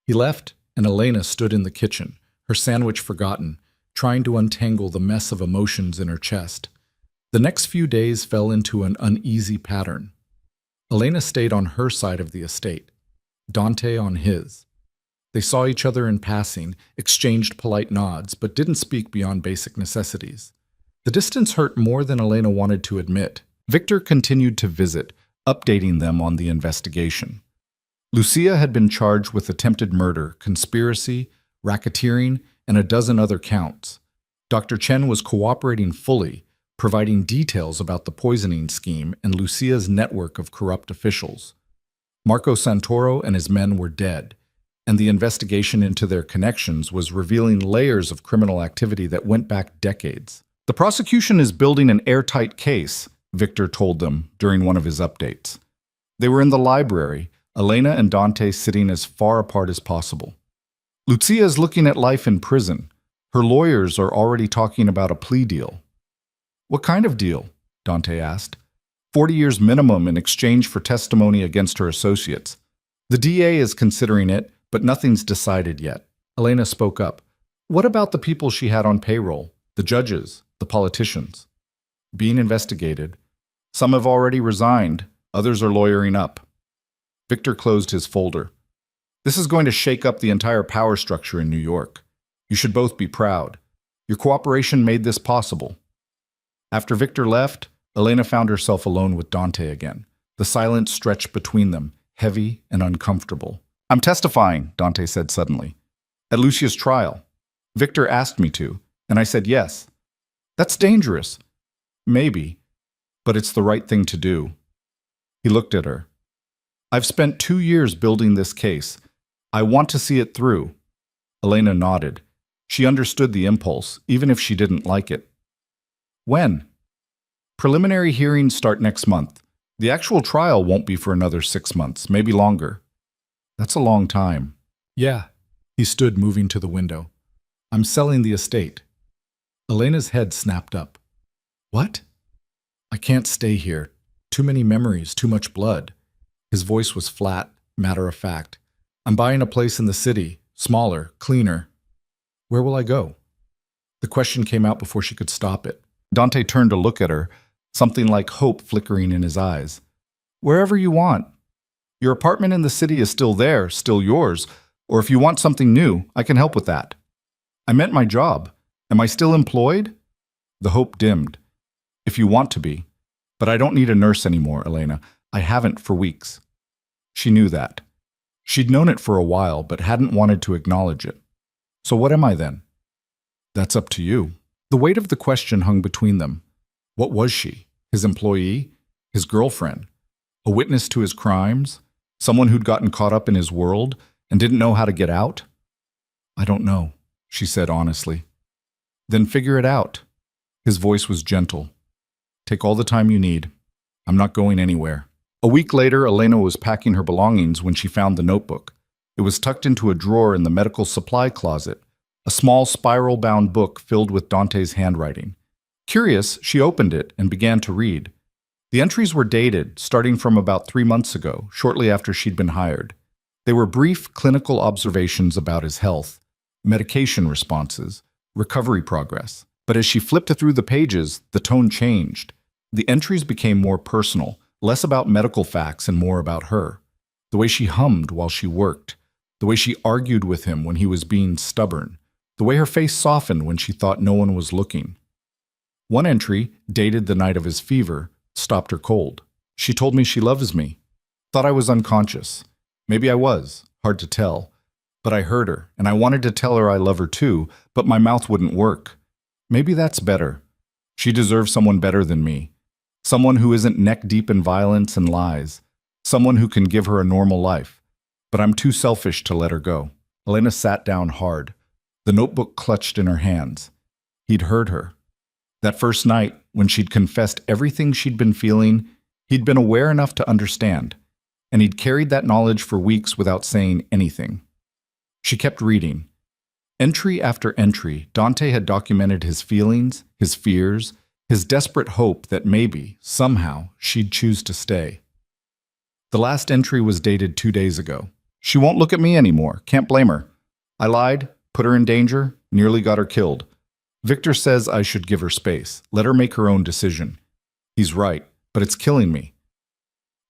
He left, and Elena stood in the kitchen, her sandwich forgotten, trying to untangle the mess of emotions in her chest. The next few days fell into an uneasy pattern. Elena stayed on her side of the estate, Dante on his. They saw each other in passing, exchanged polite nods, but didn't speak beyond basic necessities. The distance hurt more than Elena wanted to admit. Victor continued to visit, updating them on the investigation. Lucia had been charged with attempted murder, conspiracy, racketeering, and a dozen other counts. Dr. Chen was cooperating fully, providing details about the poisoning scheme and Lucia's network of corrupt officials. Marco Santoro and his men were dead, and the investigation into their connections was revealing layers of criminal activity that went back decades. The prosecution is building an airtight case, Victor told them during one of his updates. They were in the library, Elena and Dante sitting as far apart as possible. Lucia is looking at life in prison. Her lawyers are already talking about a plea deal. What kind of deal? Dante asked. 40 years minimum in exchange for testimony against her associates. The DA is considering it, but nothing's decided yet. Elena spoke up. What about the people she had on payroll? The judges, the politicians? Being investigated. Some have already resigned, others are lawyering up. Victor closed his folder. This is going to shake up the entire power structure in New York. You should both be proud. Your cooperation made this possible. After Victor left, Elena found herself alone with Dante again. The silence stretched between them, heavy and uncomfortable. I'm testifying, Dante said suddenly. At Lucia's trial. Victor asked me to, and I said yes. That's dangerous. Maybe, but it's the right thing to do. He looked at her. I've spent 2 years building this case. I want to see it through. Elena nodded. She understood the impulse, even if she didn't like it. When? Preliminary hearings start next month. The actual trial won't be for another 6 months, maybe longer. That's a long time. Yeah, He stood, moving to the window. I'm selling the estate. Elena's head snapped up. What? I can't stay here. Too many memories, too much blood. His voice was flat, matter of fact. I'm buying a place in the city, smaller, cleaner. Where will I go? The question came out before she could stop it. Dante turned to look at her, something like hope flickering in his eyes. Wherever you want. Your apartment in the city is still there, still yours, or if you want something new, I can help with that. I meant my job. Am I still employed? The hope dimmed. If you want to be. But I don't need a nurse anymore, Elena. I haven't for weeks. She knew that. She'd known it for a while, but hadn't wanted to acknowledge it. So what am I then? That's up to you. The weight of the question hung between them. What was she? His employee? His girlfriend? A witness to his crimes? Someone who'd gotten caught up in his world and didn't know how to get out? I don't know, she said honestly. Then figure it out. His voice was gentle. Take all the time you need. I'm not going anywhere. A week later, Elena was packing her belongings when she found the notebook. It was tucked into a drawer in the medical supply closet, a small spiral-bound book filled with Dante's handwriting. Curious, she opened it and began to read. The entries were dated, starting from about 3 months ago, shortly after she'd been hired. They were brief clinical observations about his health, medication responses, recovery progress. But as she flipped through the pages, the tone changed. The entries became more personal, less about medical facts and more about her. The way she hummed while she worked, the way she argued with him when he was being stubborn, the way her face softened when she thought no one was looking. One entry, dated the night of his fever, stopped her cold. She told me she loves me. Thought I was unconscious. Maybe I was, hard to tell. But I heard her, and I wanted to tell her I love her too, but my mouth wouldn't work. Maybe that's better. She deserves someone better than me. Someone who isn't neck-deep in violence and lies. Someone who can give her a normal life. But I'm too selfish to let her go. Elena sat down hard, the notebook clutched in her hands. He'd heard her. That first night, when she'd confessed everything she'd been feeling, he'd been aware enough to understand, and he'd carried that knowledge for weeks without saying anything. She kept reading. Entry after entry, Dante had documented his feelings, his fears, his desperate hope that maybe, somehow, she'd choose to stay. The last entry was dated 2 days ago. She won't look at me anymore. Can't blame her. I lied, put her in danger, nearly got her killed. Victor says I should give her space, let her make her own decision. He's right, but it's killing me.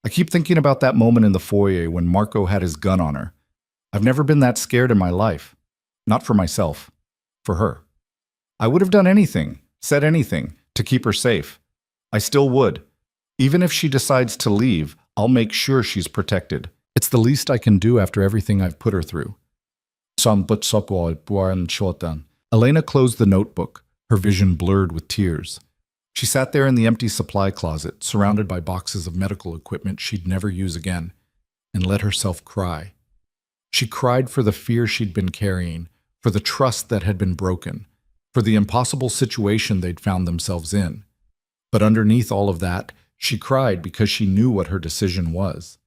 I keep thinking about that moment in the foyer when Marco had his gun on her. I've never been that scared in my life. Not for myself. For her. I would have done anything, said anything, to keep her safe. I still would. Even if she decides to leave, I'll make sure she's protected. It's the least I can do after everything I've put her through. Elena closed the notebook, her vision blurred with tears. She sat there in the empty supply closet, surrounded by boxes of medical equipment she'd never use again, and let herself cry. She cried for the fear she'd been carrying, for the trust that had been broken, for the impossible situation they'd found themselves in. But underneath all of that, she cried because she knew what her decision was.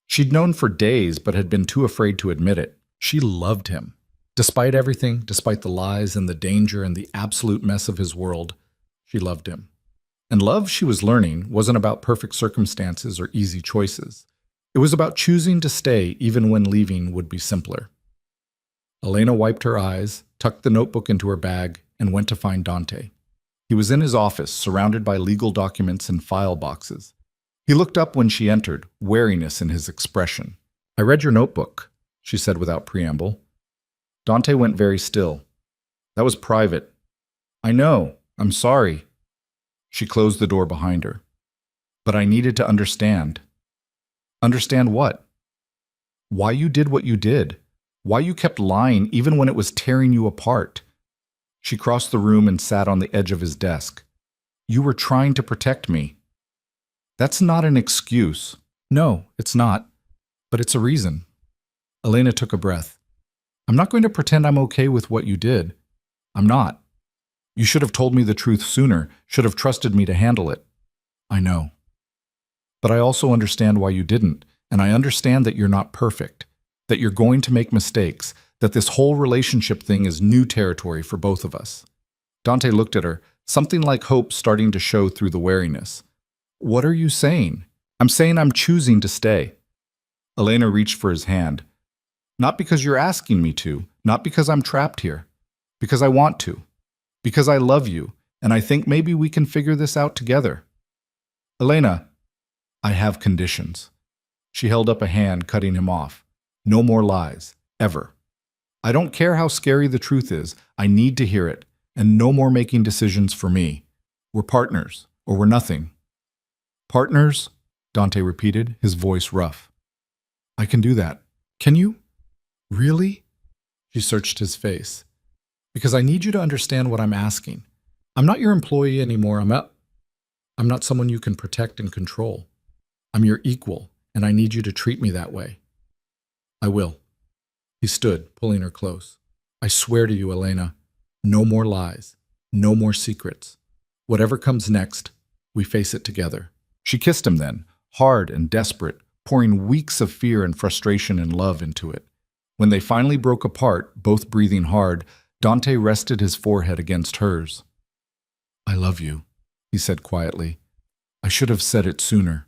She'd known for days but had been too afraid to admit it. She loved him. Despite everything, despite the lies and the danger and the absolute mess of his world, she loved him. And love, she was learning, wasn't about perfect circumstances or easy choices. It was about choosing to stay even when leaving would be simpler. Elena wiped her eyes, tucked the notebook into her bag, and went to find Dante. He was in his office, surrounded by legal documents and file boxes. He looked up when she entered, wariness in his expression. I read your notebook, she said without preamble. Dante went very still. That was private. I know. I'm sorry. She closed the door behind her. But I needed to understand. Understand what? Why you did what you did. Why you kept lying even when it was tearing you apart. She crossed the room and sat on the edge of his desk. You were trying to protect me. That's not an excuse. No, it's not. But it's a reason. Elena took a breath. I'm not going to pretend I'm okay with what you did. I'm not. You should have told me the truth sooner, should have trusted me to handle it. I know. But I also understand why you didn't, and I understand that you're not perfect, that you're going to make mistakes, that this whole relationship thing is new territory for both of us. Dante looked at her, something like hope starting to show through the wariness. What are you saying? I'm saying I'm choosing to stay. Elena reached for his hand. Not because you're asking me to, not because I'm trapped here. Because I want to. Because I love you, and I think maybe we can figure this out together. Elena, I have conditions. She held up a hand, cutting him off. No more lies, ever. I don't care how scary the truth is, I need to hear it, and no more making decisions for me. We're partners, or we're nothing. Partners? Dante repeated, his voice rough. I can do that. Can you? Really? She searched his face. Because I need you to understand what I'm asking. I'm not your employee anymore. I'm not someone you can protect and control. I'm your equal, and I need you to treat me that way. I will. He stood, pulling her close. I swear to you, Elena, no more lies, no more secrets. Whatever comes next, we face it together. She kissed him then, hard and desperate, pouring weeks of fear and frustration and love into it. When they finally broke apart, both breathing hard, Dante rested his forehead against hers. I love you, he said quietly. I should have said it sooner.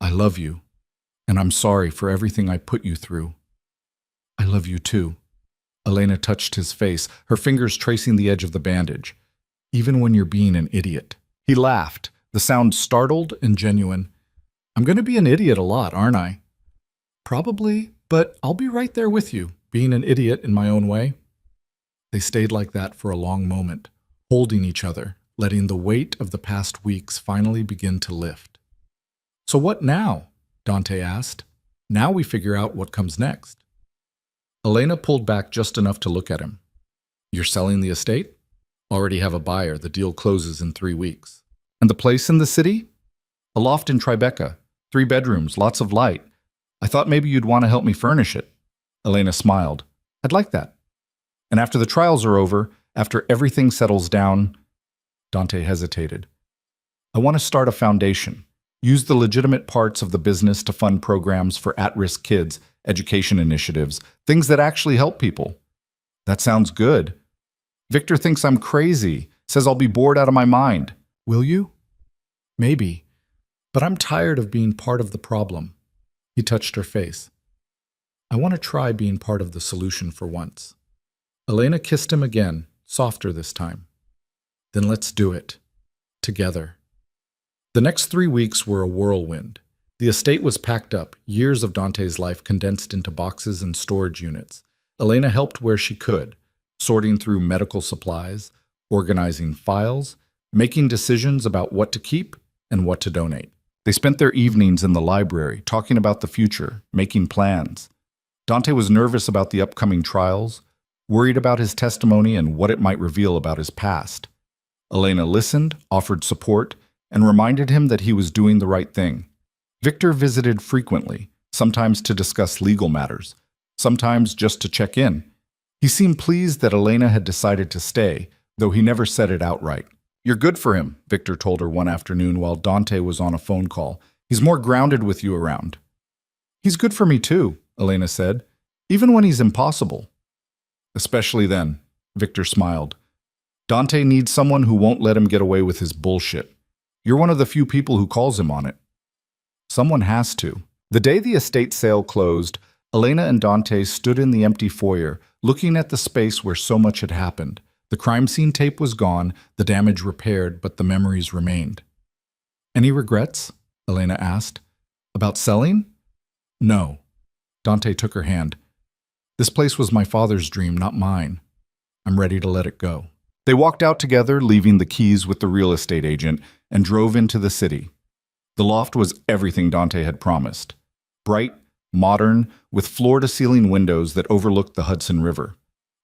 I love you, and I'm sorry for everything I put you through. I love you too. Elena touched his face, her fingers tracing the edge of the bandage. Even when you're being an idiot. He laughed, the sound startled and genuine. I'm going to be an idiot a lot, aren't I? Probably, but I'll be right there with you, being an idiot in my own way. They stayed like that for a long moment, holding each other, letting the weight of the past weeks finally begin to lift. So what now? Dante asked. Now we figure out what comes next. Elena pulled back just enough to look at him. You're selling the estate? Already have a buyer. The deal closes in 3 weeks. And the place in the city? A loft in Tribeca. 3 bedrooms, lots of light. I thought maybe you'd want to help me furnish it. Elena smiled. I'd like that. And after the trials are over, after everything settles down, Dante hesitated. I want to start a foundation. Use the legitimate parts of the business to fund programs for at-risk kids, education initiatives, things that actually help people. That sounds good. Victor thinks I'm crazy, says I'll be bored out of my mind. Will you? Maybe. But I'm tired of being part of the problem. He touched her face. I want to try being part of the solution for once. Elena kissed him again, softer this time. Then let's do it. Together. The next 3 weeks were a whirlwind. The estate was packed up, years of Dante's life condensed into boxes and storage units. Elena helped where she could, sorting through medical supplies, organizing files, making decisions about what to keep and what to donate. They spent their evenings in the library, talking about the future, making plans. Dante was nervous about the upcoming trials, worried about his testimony and what it might reveal about his past. Elena listened, offered support, and reminded him that he was doing the right thing. Victor visited frequently, sometimes to discuss legal matters, sometimes just to check in. He seemed pleased that Elena had decided to stay, though he never said it outright. You're good for him, Victor told her one afternoon while Dante was on a phone call. He's more grounded with you around. He's good for me too, Elena said, even when he's impossible. Especially then, Victor smiled. Dante needs someone who won't let him get away with his bullshit. You're one of the few people who calls him on it. Someone has to. The day the estate sale closed, Elena and Dante stood in the empty foyer, looking at the space where so much had happened. The crime scene tape was gone, the damage repaired, but the memories remained. Any regrets? Elena asked. About selling? No. Dante took her hand. This place was my father's dream, not mine. I'm ready to let it go. They walked out together, leaving the keys with the real estate agent, and drove into the city. The loft was everything Dante had promised. Bright, modern, with floor-to-ceiling windows that overlooked the Hudson River.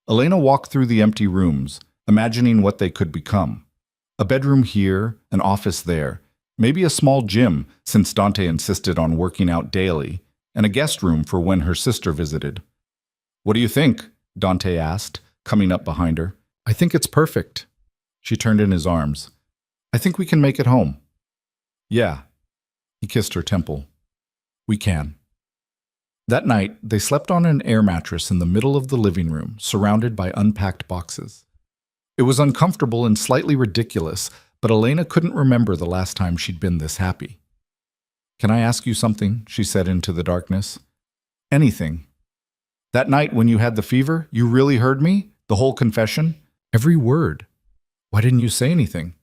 Elena walked through the empty rooms, imagining what they could become. A bedroom here, an office there, maybe a small gym, since Dante insisted on working out daily, and a guest room for when her sister visited. What do you think? Dante asked, coming up behind her. I think it's perfect. She turned in his arms. I think we can make it home. Yeah. He kissed her temple. We can. That night, they slept on an air mattress in the middle of the living room, surrounded by unpacked boxes. It was uncomfortable and slightly ridiculous, but Elena couldn't remember the last time she'd been this happy. "Can I ask you something?" she said into the darkness. "Anything. That night when you had the fever, you really heard me? The whole confession? Every word. Why didn't you say anything?"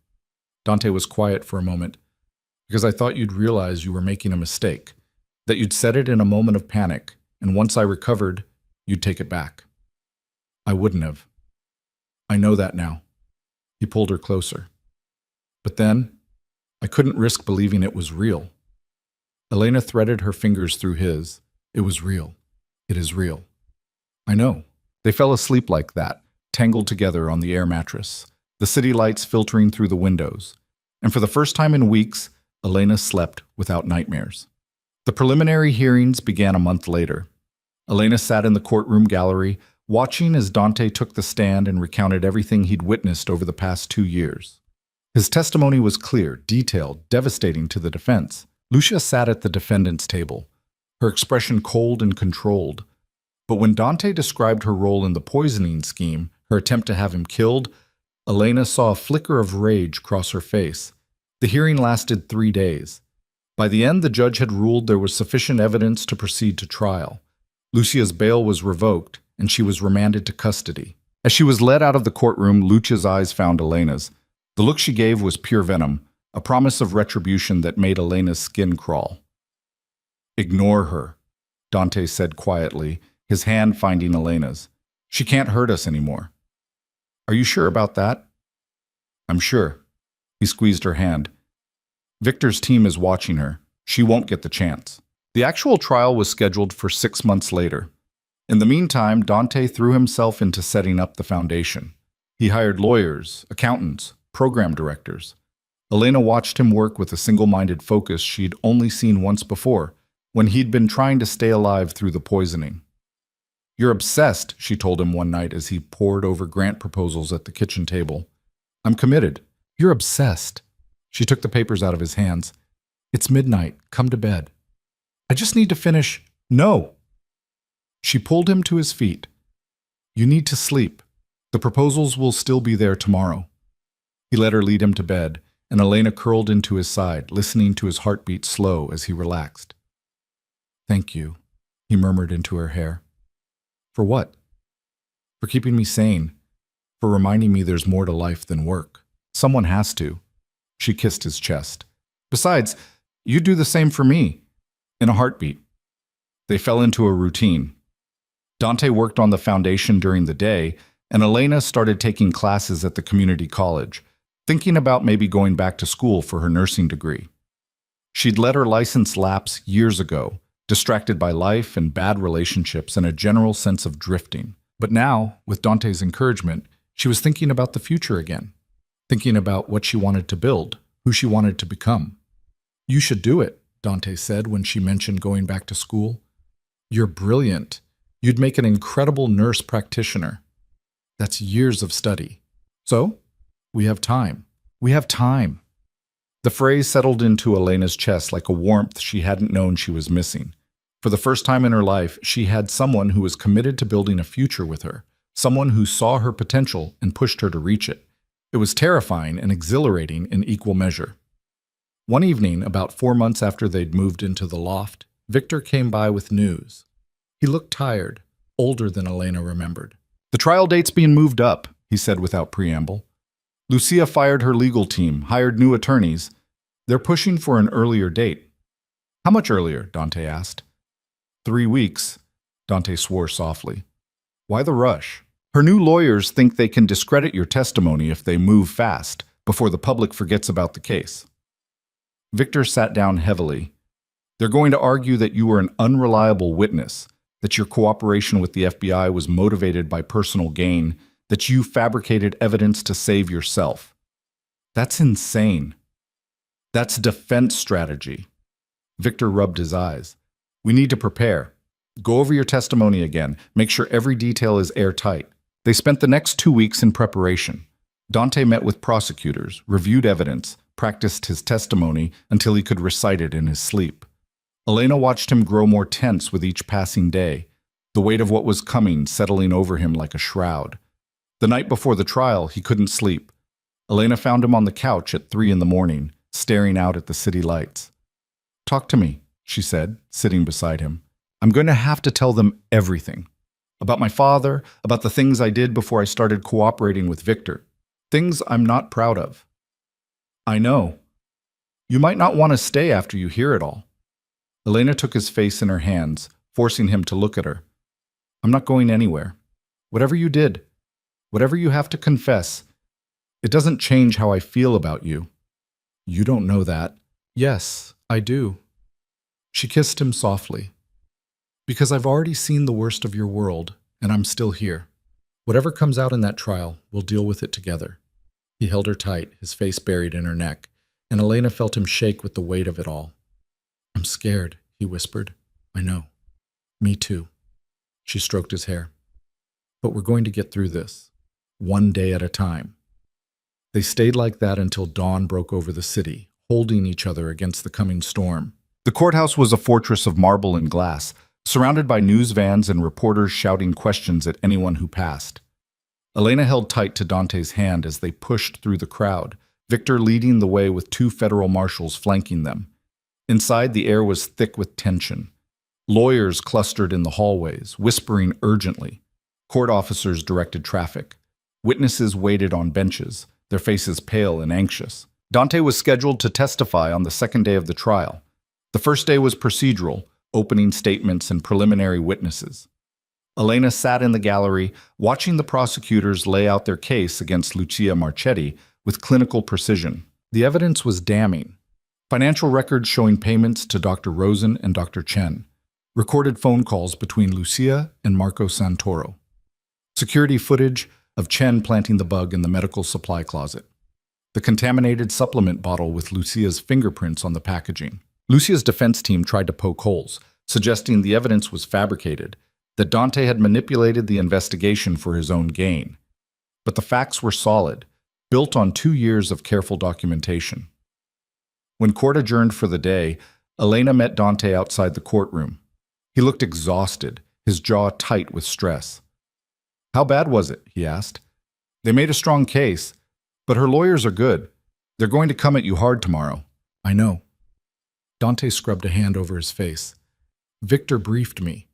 Dante was quiet for a moment. "Because I thought you'd realize you were making a mistake, that you'd said it in a moment of panic, and once I recovered, you'd take it back." "I wouldn't have. I know that now." He pulled her closer. "But then, I couldn't risk believing it was real." Elena threaded her fingers through his. "It was real. It is real." "I know." They fell asleep like that, tangled together on the air mattress, the city lights filtering through the windows. And for the first time in weeks, Elena slept without nightmares. The preliminary hearings began a month later. Elena sat in the courtroom gallery, watching as Dante took the stand and recounted everything he'd witnessed over the past 2 years. His testimony was clear, detailed, devastating to the defense. Lucia sat at the defendant's table, her expression cold and controlled. But when Dante described her role in the poisoning scheme, her attempt to have him killed, Elena saw a flicker of rage cross her face. The hearing lasted 3 days. By the end, the judge had ruled there was sufficient evidence to proceed to trial. Lucia's bail was revoked, and she was remanded to custody. As she was led out of the courtroom, Lucia's eyes found Elena's. The look she gave was pure venom, a promise of retribution that made Elena's skin crawl. "Ignore her," Dante said quietly, his hand finding Elena's. "She can't hurt us anymore." "Are you sure about that?" "I'm sure." He squeezed her hand. "Victor's team is watching her. She won't get the chance." The actual trial was scheduled for 6 months later. In the meantime, Dante threw himself into setting up the foundation. He hired lawyers, accountants, program directors. Elena watched him work with a single-minded focus she'd only seen once before, when he'd been trying to stay alive through the poisoning. "You're obsessed," she told him one night as he pored over grant proposals at the kitchen table. "I'm committed." "You're obsessed." She took the papers out of his hands. "It's midnight. Come to bed." "I just need to finish." "No." She pulled him to his feet. "You need to sleep. The proposals will still be there tomorrow." He let her lead him to bed, and Elena curled into his side, listening to his heartbeat slow as he relaxed. "Thank you," he murmured into her hair. "For what?" "For keeping me sane. For reminding me there's more to life than work. Someone has to." She kissed his chest. "Besides, you'd do the same for me." In a heartbeat. They fell into a routine. Dante worked on the foundation during the day, and Elena started taking classes at the community college, thinking about maybe going back to school for her nursing degree. She'd let her license lapse years ago, distracted by life and bad relationships and a general sense of drifting. But now, with Dante's encouragement, she was thinking about the future again, thinking about what she wanted to build, who she wanted to become. "You should do it," Dante said when she mentioned going back to school. "You're brilliant. You'd make an incredible nurse practitioner. That's years of study. So, we have time. We have time." The phrase settled into Elena's chest like a warmth she hadn't known she was missing. For the first time in her life, she had someone who was committed to building a future with her, someone who saw her potential and pushed her to reach it. It was terrifying and exhilarating in equal measure. One evening, about 4 months after they'd moved into the loft, Victor came by with news. He looked tired, older than Elena remembered. "The trial date's being moved up," he said without preamble. "Lucia fired her legal team, hired new attorneys. They're pushing for an earlier date." "How much earlier?" Dante asked. 3 weeks, Dante swore softly. "Why the rush?" "Her new lawyers think they can discredit your testimony if they move fast, before the public forgets about the case." Victor sat down heavily. "They're going to argue that you were an unreliable witness, that your cooperation with the FBI was motivated by personal gain, that you fabricated evidence to save yourself. That's insane. That's defense strategy." Victor rubbed his eyes. "We need to prepare. Go over your testimony again. Make sure every detail is airtight." They spent the next 2 weeks in preparation. Dante met with prosecutors, reviewed evidence, practiced his testimony until he could recite it in his sleep. Elena watched him grow more tense with each passing day, the weight of what was coming settling over him like a shroud. The night before the trial, he couldn't sleep. Elena found him on the couch at 3 in the morning, staring out at the city lights. "Talk to me," she said, sitting beside him. "I'm going to have to tell them everything. About my father, about the things I did before I started cooperating with Victor. Things I'm not proud of." "I know. You might not want to stay after you hear it all." Elena took his face in her hands, forcing him to look at her. "I'm not going anywhere. Whatever you did, whatever you have to confess, it doesn't change how I feel about you." "You don't know that." "Yes, I do." She kissed him softly. "Because I've already seen the worst of your world, and I'm still here. Whatever comes out in that trial, we'll deal with it together." He held her tight, his face buried in her neck, and Elena felt him shake with the weight of it all. "I'm scared," he whispered. "I know. Me too." She stroked his hair. "But we're going to get through this, one day at a time." They stayed like that until dawn broke over the city, holding each other against the coming storm. The courthouse was a fortress of marble and glass, surrounded by news vans and reporters shouting questions at anyone who passed. Elena held tight to Dante's hand as they pushed through the crowd, Victor leading the way with 2 federal marshals flanking them. Inside, the air was thick with tension. Lawyers clustered in the hallways, whispering urgently. Court officers directed traffic. Witnesses waited on benches, their faces pale and anxious. Dante was scheduled to testify on the second day of the trial. The first day was procedural, opening statements and preliminary witnesses. Elena sat in the gallery, watching the prosecutors lay out their case against Lucia Marchetti with clinical precision. The evidence was damning. Financial records showing payments to Dr. Rosen and Dr. Chen. Recorded phone calls between Lucia and Marco Santoro. Security footage of Chen planting the bug in the medical supply closet. The contaminated supplement bottle with Lucia's fingerprints on the packaging. Lucia's defense team tried to poke holes, suggesting the evidence was fabricated, that Dante had manipulated the investigation for his own gain. But the facts were solid, built on 2 years of careful documentation. When court adjourned for the day, Elena met Dante outside the courtroom. He looked exhausted, his jaw tight with stress. "How bad was it?" he asked. "They made a strong case, but her lawyers are good. They're going to come at you hard tomorrow." "I know." Dante scrubbed a hand over his face. "Victor briefed me.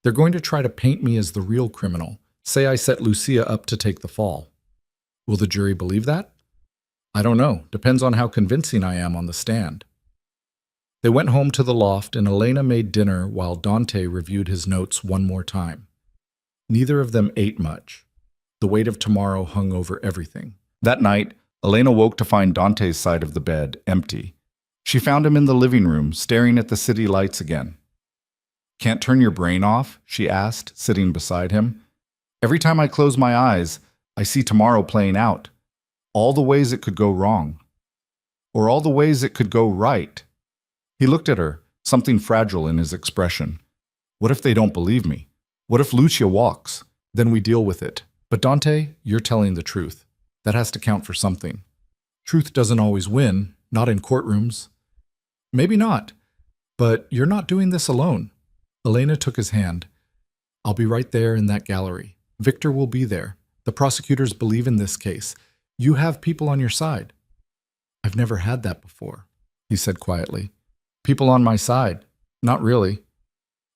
They're going to try to paint me as the real criminal, say I set Lucia up to take the fall. Will the jury believe that? I don't know. Depends on how convincing I am on the stand." They went home to the loft, and Elena made dinner while Dante reviewed his notes one more time. Neither of them ate much. The weight of tomorrow hung over everything. That night, Elena woke to find Dante's side of the bed empty. She found him in the living room, staring at the city lights again. "Can't turn your brain off?" she asked, sitting beside him. "Every time I close my eyes, I see tomorrow playing out. All the ways it could go wrong. Or all the ways it could go right." He looked at her, something fragile in his expression. "What if they don't believe me? What if Lucia walks? Then we deal with it. But Dante, you're telling the truth. That has to count for something. Truth doesn't always win, not in courtrooms." "Maybe not, but you're not doing this alone." Elena took his hand. "I'll be right there in that gallery. Victor will be there. The prosecutors believe in this case. You have people on your side." "I've never had that before," he said quietly. "People on my side? Not really."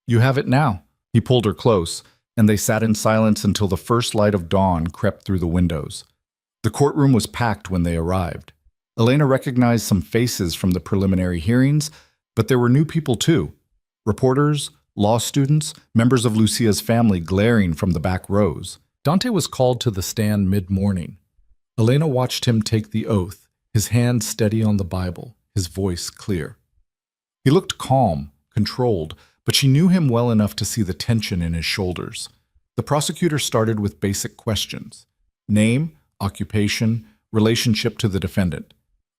"You have it now." He pulled her close, and they sat in silence until the first light of dawn crept through the windows. The courtroom was packed when they arrived. Elena recognized some faces from the preliminary hearings, but there were new people too. Reporters, law students, members of Lucia's family glaring from the back rows. Dante was called to the stand mid-morning. Elena watched him take the oath, his hand steady on the Bible, his voice clear. He looked calm, controlled, but she knew him well enough to see the tension in his shoulders. The prosecutor started with basic questions: name, occupation, relationship to the defendant.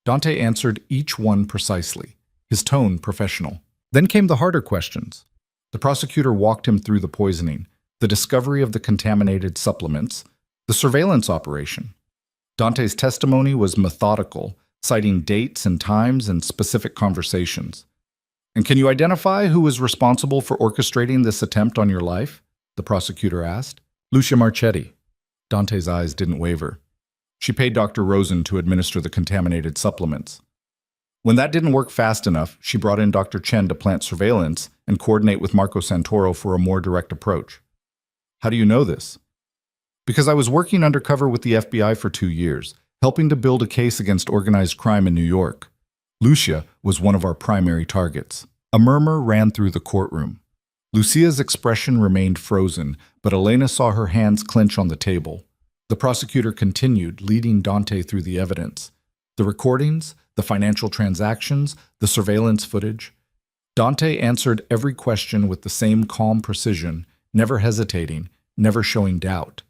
Dante answered each one precisely, his tone professional. Then came the harder questions. The prosecutor walked him through the poisoning, the discovery of the contaminated supplements, the surveillance operation. Dante's testimony was methodical, citing dates and times and specific conversations. And can you identify who was responsible for orchestrating this attempt on your life? The prosecutor asked. Lucia Marchetti. Dante's eyes didn't waver. She paid Dr. Rosen to administer the contaminated supplements. When that didn't work fast enough, she brought in Dr. Chen to plant surveillance and coordinate with Marco Santoro for a more direct approach. How do you know this? Because I was working undercover with the FBI for 2 years, helping to build a case against organized crime in New York. Lucia was one of our primary targets. A murmur ran through the courtroom. Lucia's expression remained frozen, but Elena saw her hands clench on the table. The prosecutor continued, leading Dante through the evidence. The recordings, the financial transactions, the surveillance footage. Dante answered every question with the same calm precision, never hesitating, never showing doubt.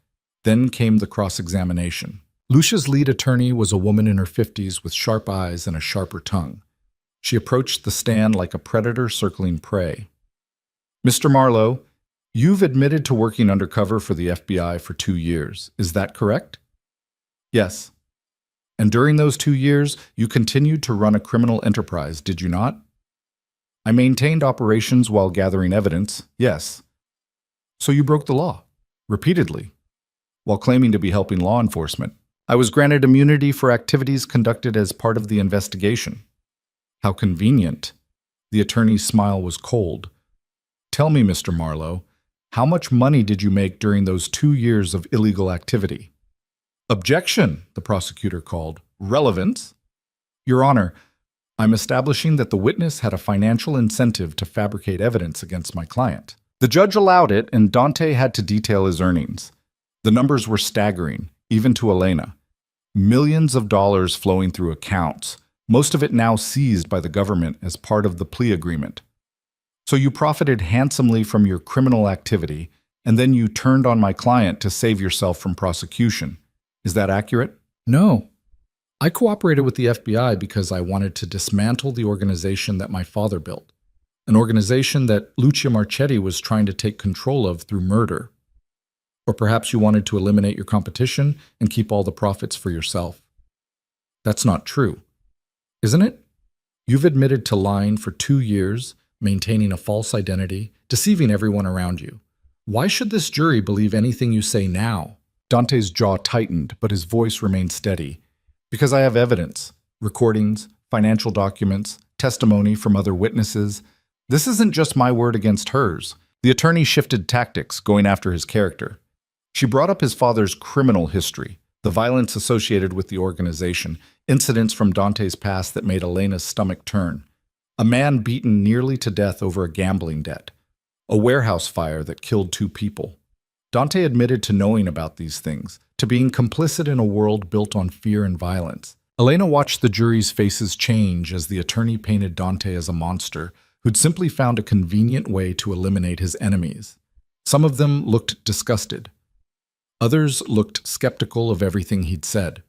Then came the cross-examination. Lucia's lead attorney was a woman in her 50s with sharp eyes and a sharper tongue. She approached the stand like a predator circling prey. Mr. Marlowe, you've admitted to working undercover for the FBI for 2 years. Is that correct? Yes. And during those 2 years, you continued to run a criminal enterprise, did you not? I maintained operations while gathering evidence, yes. So you broke the law, repeatedly, while claiming to be helping law enforcement. I was granted immunity for activities conducted as part of the investigation. How convenient. The attorney's smile was cold. Tell me, Mr. Marlowe, how much money did you make during those 2 years of illegal activity? Objection, the prosecutor called. Relevance? Your Honor, I'm establishing that the witness had a financial incentive to fabricate evidence against my client. The judge allowed it, and Dante had to detail his earnings. The numbers were staggering, even to Elena. Millions of dollars flowing through accounts, most of it now seized by the government as part of the plea agreement. So you profited handsomely from your criminal activity, and then you turned on my client to save yourself from prosecution. Is that accurate? No. I cooperated with the FBI because I wanted to dismantle the organization that my father built, an organization that Lucia Marchetti was trying to take control of through murder. Or perhaps you wanted to eliminate your competition and keep all the profits for yourself. That's not true, isn't it? You've admitted to lying for 2 years, maintaining a false identity, deceiving everyone around you. Why should this jury believe anything you say now? Dante's jaw tightened, but his voice remained steady. Because I have evidence, recordings, financial documents, testimony from other witnesses. This isn't just my word against hers. The attorney shifted tactics, going after his character. She brought up his father's criminal history, the violence associated with the organization, incidents from Dante's past that made Elena's stomach turn. A man beaten nearly to death over a gambling debt. A warehouse fire that killed 2 people. Dante admitted to knowing about these things, to being complicit in a world built on fear and violence. Elena watched the jury's faces change as the attorney painted Dante as a monster who'd simply found a convenient way to eliminate his enemies. Some of them looked disgusted. Others looked skeptical of everything he'd said.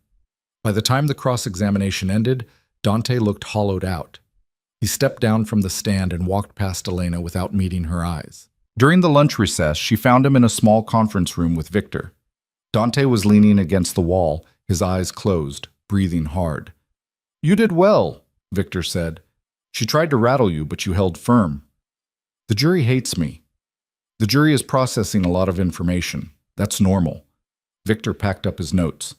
By the time the cross-examination ended, Dante looked hollowed out. He stepped down from the stand and walked past Elena without meeting her eyes. During the lunch recess, she found him in a small conference room with Victor. Dante was leaning against the wall, his eyes closed, breathing hard. You did well, Victor said. She tried to rattle you, but you held firm. The jury hates me. The jury is processing a lot of information. That's normal. Victor packed up his notes.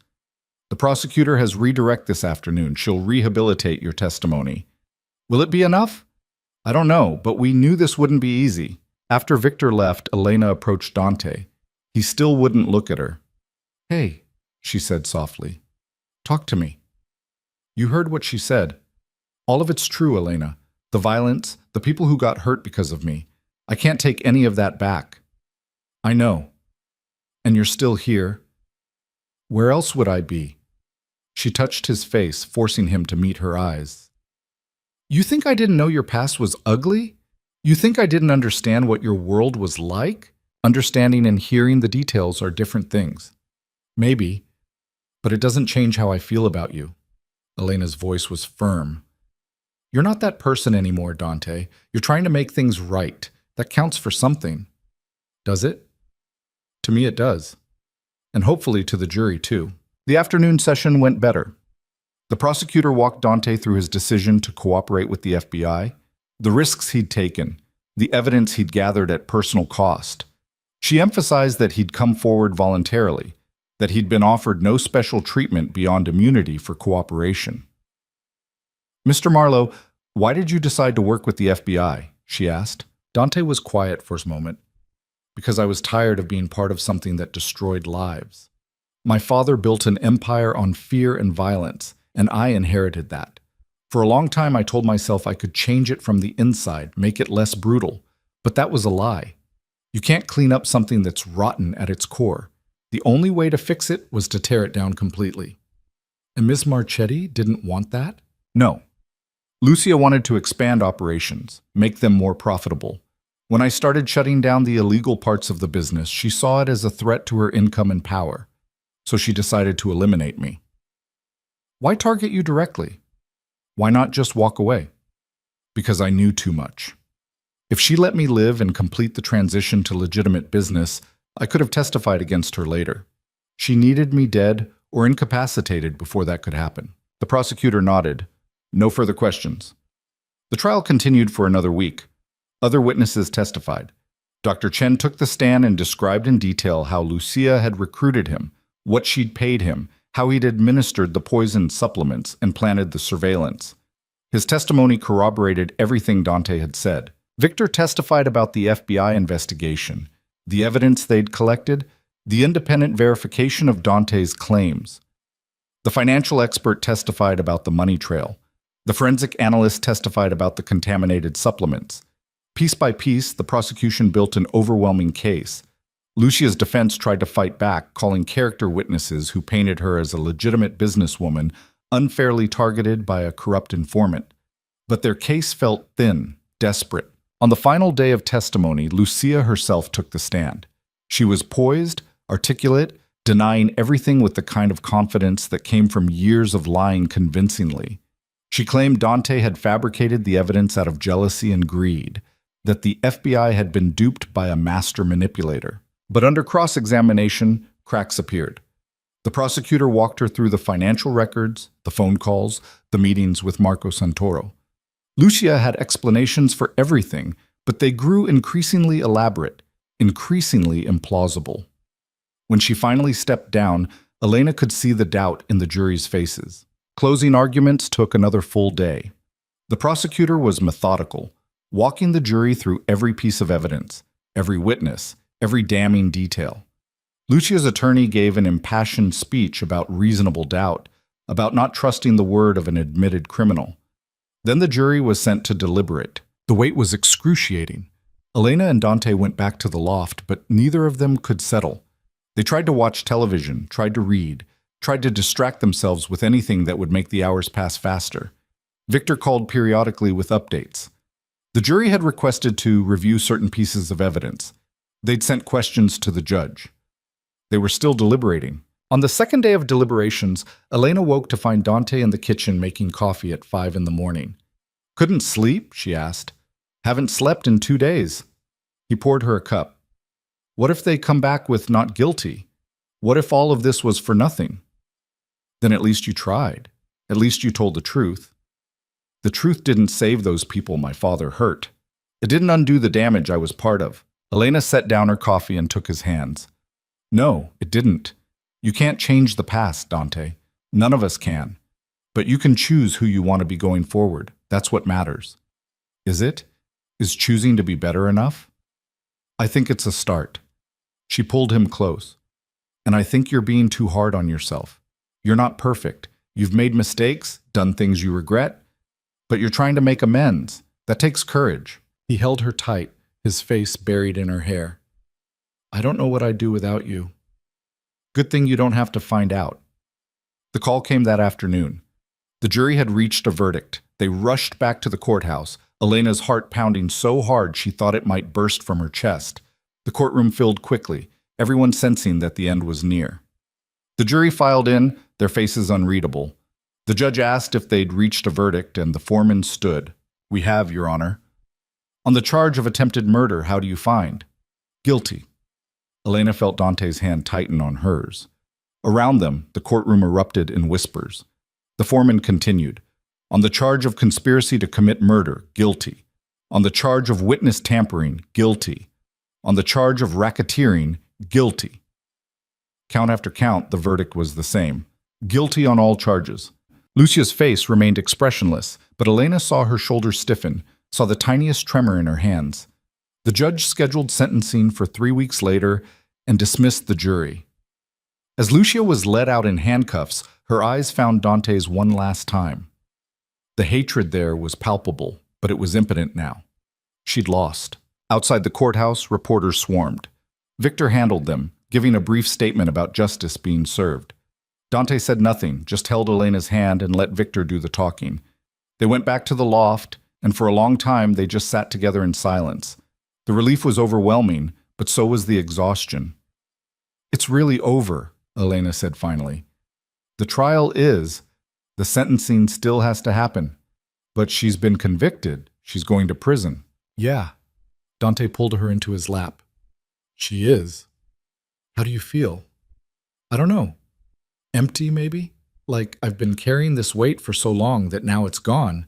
The prosecutor has redirect this afternoon. She'll rehabilitate your testimony. Will it be enough? I don't know, but we knew this wouldn't be easy. After Victor left, Elena approached Dante. He still wouldn't look at her. Hey, she said softly. Talk to me. You heard what she said. All of it's true, Elena. The violence, the people who got hurt because of me. I can't take any of that back. I know. And you're still here. Where else would I be? She touched his face, forcing him to meet her eyes. You think I didn't know your past was ugly? You think I didn't understand what your world was like? Understanding and hearing the details are different things. Maybe, but it doesn't change how I feel about you. Elena's voice was firm. You're not that person anymore, Dante. You're trying to make things right. That counts for something. Does it? To me it does. And hopefully to the jury too. The afternoon session went better. The prosecutor walked Dante through his decision to cooperate with the FBI, The risks he'd taken, the evidence he'd gathered at personal cost. She emphasized that he'd come forward voluntarily, that he'd been offered no special treatment beyond immunity for cooperation. "Mr. Marlowe, why did you decide to work with the FBI?" she asked. Dante was quiet for a moment. "Because I was tired of being part of something that destroyed lives. My father built an empire on fear and violence, and I inherited that. For a long time I told myself I could change it from the inside, make it less brutal. But that was a lie. You can't clean up something that's rotten at its core. The only way to fix it was to tear it down completely." "And Miss Marchetti didn't want that?" "No. Lucia wanted to expand operations, make them more profitable. When I started shutting down the illegal parts of the business, she saw it as a threat to her income and power. So she decided to eliminate me." "Why target you directly? Why not just walk away?" "Because I knew too much. If she let me live and complete the transition to legitimate business, I could have testified against her later. She needed me dead or incapacitated before that could happen." The prosecutor nodded. No further questions. The trial continued for another week. Other witnesses testified. Dr. Chen took the stand and described in detail how Lucia had recruited him, what she'd paid him, how he'd administered the poisoned supplements and planted the surveillance. His testimony corroborated everything Dante had said. Victor testified about the FBI investigation, the evidence they'd collected, the independent verification of Dante's claims. The financial expert testified about the money trail. The forensic analyst testified about the contaminated supplements. Piece by piece, the prosecution built an overwhelming case. Lucia's defense tried to fight back, calling character witnesses who painted her as a legitimate businesswoman unfairly targeted by a corrupt informant. But their case felt thin, desperate. On the final day of testimony, Lucia herself took the stand. She was poised, articulate, denying everything with the kind of confidence that came from years of lying convincingly. She claimed Dante had fabricated the evidence out of jealousy and greed, that the FBI had been duped by a master manipulator. But under cross-examination, cracks appeared. The prosecutor walked her through the financial records, the phone calls, the meetings with Marco Santoro. Lucia had explanations for everything, but they grew increasingly elaborate, increasingly implausible. When she finally stepped down, Elena could see the doubt in the jury's faces. Closing arguments took another full day. The prosecutor was methodical, walking the jury through every piece of evidence, every witness, every damning detail. Lucia's attorney gave an impassioned speech about reasonable doubt, about not trusting the word of an admitted criminal. Then the jury was sent to deliberate. The wait was excruciating. Elena and Dante went back to the loft, but neither of them could settle. They tried to watch television, tried to read, tried to distract themselves with anything that would make the hours pass faster. Victor called periodically with updates. The jury had requested to review certain pieces of evidence. They'd sent questions to the judge. They were still deliberating. On the second day of deliberations, Elena woke to find Dante in the kitchen making coffee at 5 in the morning. "Couldn't sleep?" she asked. "Haven't slept in 2 days." He poured her a cup. "What if they come back with not guilty? What if all of this was for nothing?" "Then at least you tried. At least you told the truth." "The truth didn't save those people my father hurt. It didn't undo the damage I was part of." Elena set down her coffee and took his hands. "No, it didn't. You can't change the past, Dante. None of us can. But you can choose who you want to be going forward. That's what matters." "Is it? Is choosing to be better enough?" "I think it's a start." She pulled him close. "And I think you're being too hard on yourself. You're not perfect. You've made mistakes, done things you regret, but you're trying to make amends. That takes courage." He held her tight, his face buried in her hair. "I don't know what I'd do without you." "Good thing you don't have to find out." The call came that afternoon. The jury had reached a verdict. They rushed back to the courthouse, Elena's heart pounding so hard she thought it might burst from her chest. The courtroom filled quickly, everyone sensing that the end was near. The jury filed in, their faces unreadable. The judge asked if they'd reached a verdict, and the foreman stood. "We have, Your Honor." "On the charge of attempted murder, how do you find?" "Guilty." Elena felt Dante's hand tighten on hers. Around them, the courtroom erupted in whispers. The foreman continued. "On the charge of conspiracy to commit murder, guilty." On the charge of witness tampering, guilty. On the charge of racketeering, guilty. Count after count, the verdict was the same. Guilty on all charges. Lucia's face remained expressionless, but Elena saw her shoulders stiffen, saw the tiniest tremor in her hands. The judge scheduled sentencing for 3 weeks later and dismissed the jury. As Lucia was led out in handcuffs, her eyes found Dante's one last time. The hatred there was palpable, but it was impotent now. She'd lost. Outside the courthouse, reporters swarmed. Victor handled them, giving a brief statement about justice being served. Dante said nothing, just held Elena's hand and let Victor do the talking. They went back to the loft, and for a long time they just sat together in silence. The relief was overwhelming, but so was the exhaustion. "It's really over," Elena said finally. "The trial is. The sentencing still has to happen. But she's been convicted. She's going to prison." "Yeah." Dante pulled her into his lap. "She is. How do you feel?" "I don't know. Empty, maybe? Like I've been carrying this weight for so long that now it's gone.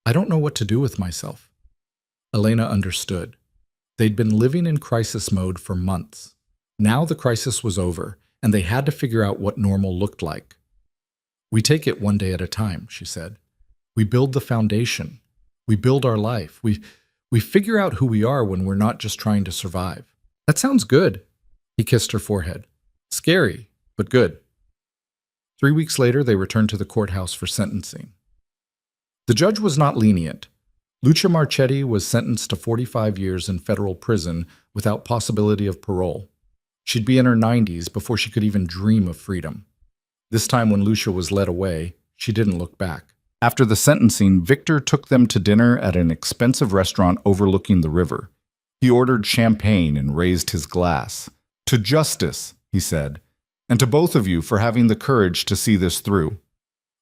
I don't know what to do with myself." Elena understood. They'd been living in crisis mode for months. Now the crisis was over, and they had to figure out what normal looked like. "We take it one day at a time," she said. "We build the foundation. We build our life. We figure out who we are when we're not just trying to survive." "That sounds good." He kissed her forehead. "Scary, but good." 3 weeks later, they returned to the courthouse for sentencing. The judge was not lenient. Lucia Marchetti was sentenced to 45 years in federal prison without possibility of parole. She'd be in her 90s before she could even dream of freedom. This time when Lucia was led away, she didn't look back. After the sentencing, Victor took them to dinner at an expensive restaurant overlooking the river. He ordered champagne and raised his glass. "To justice," he said, "and to both of you for having the courage to see this through."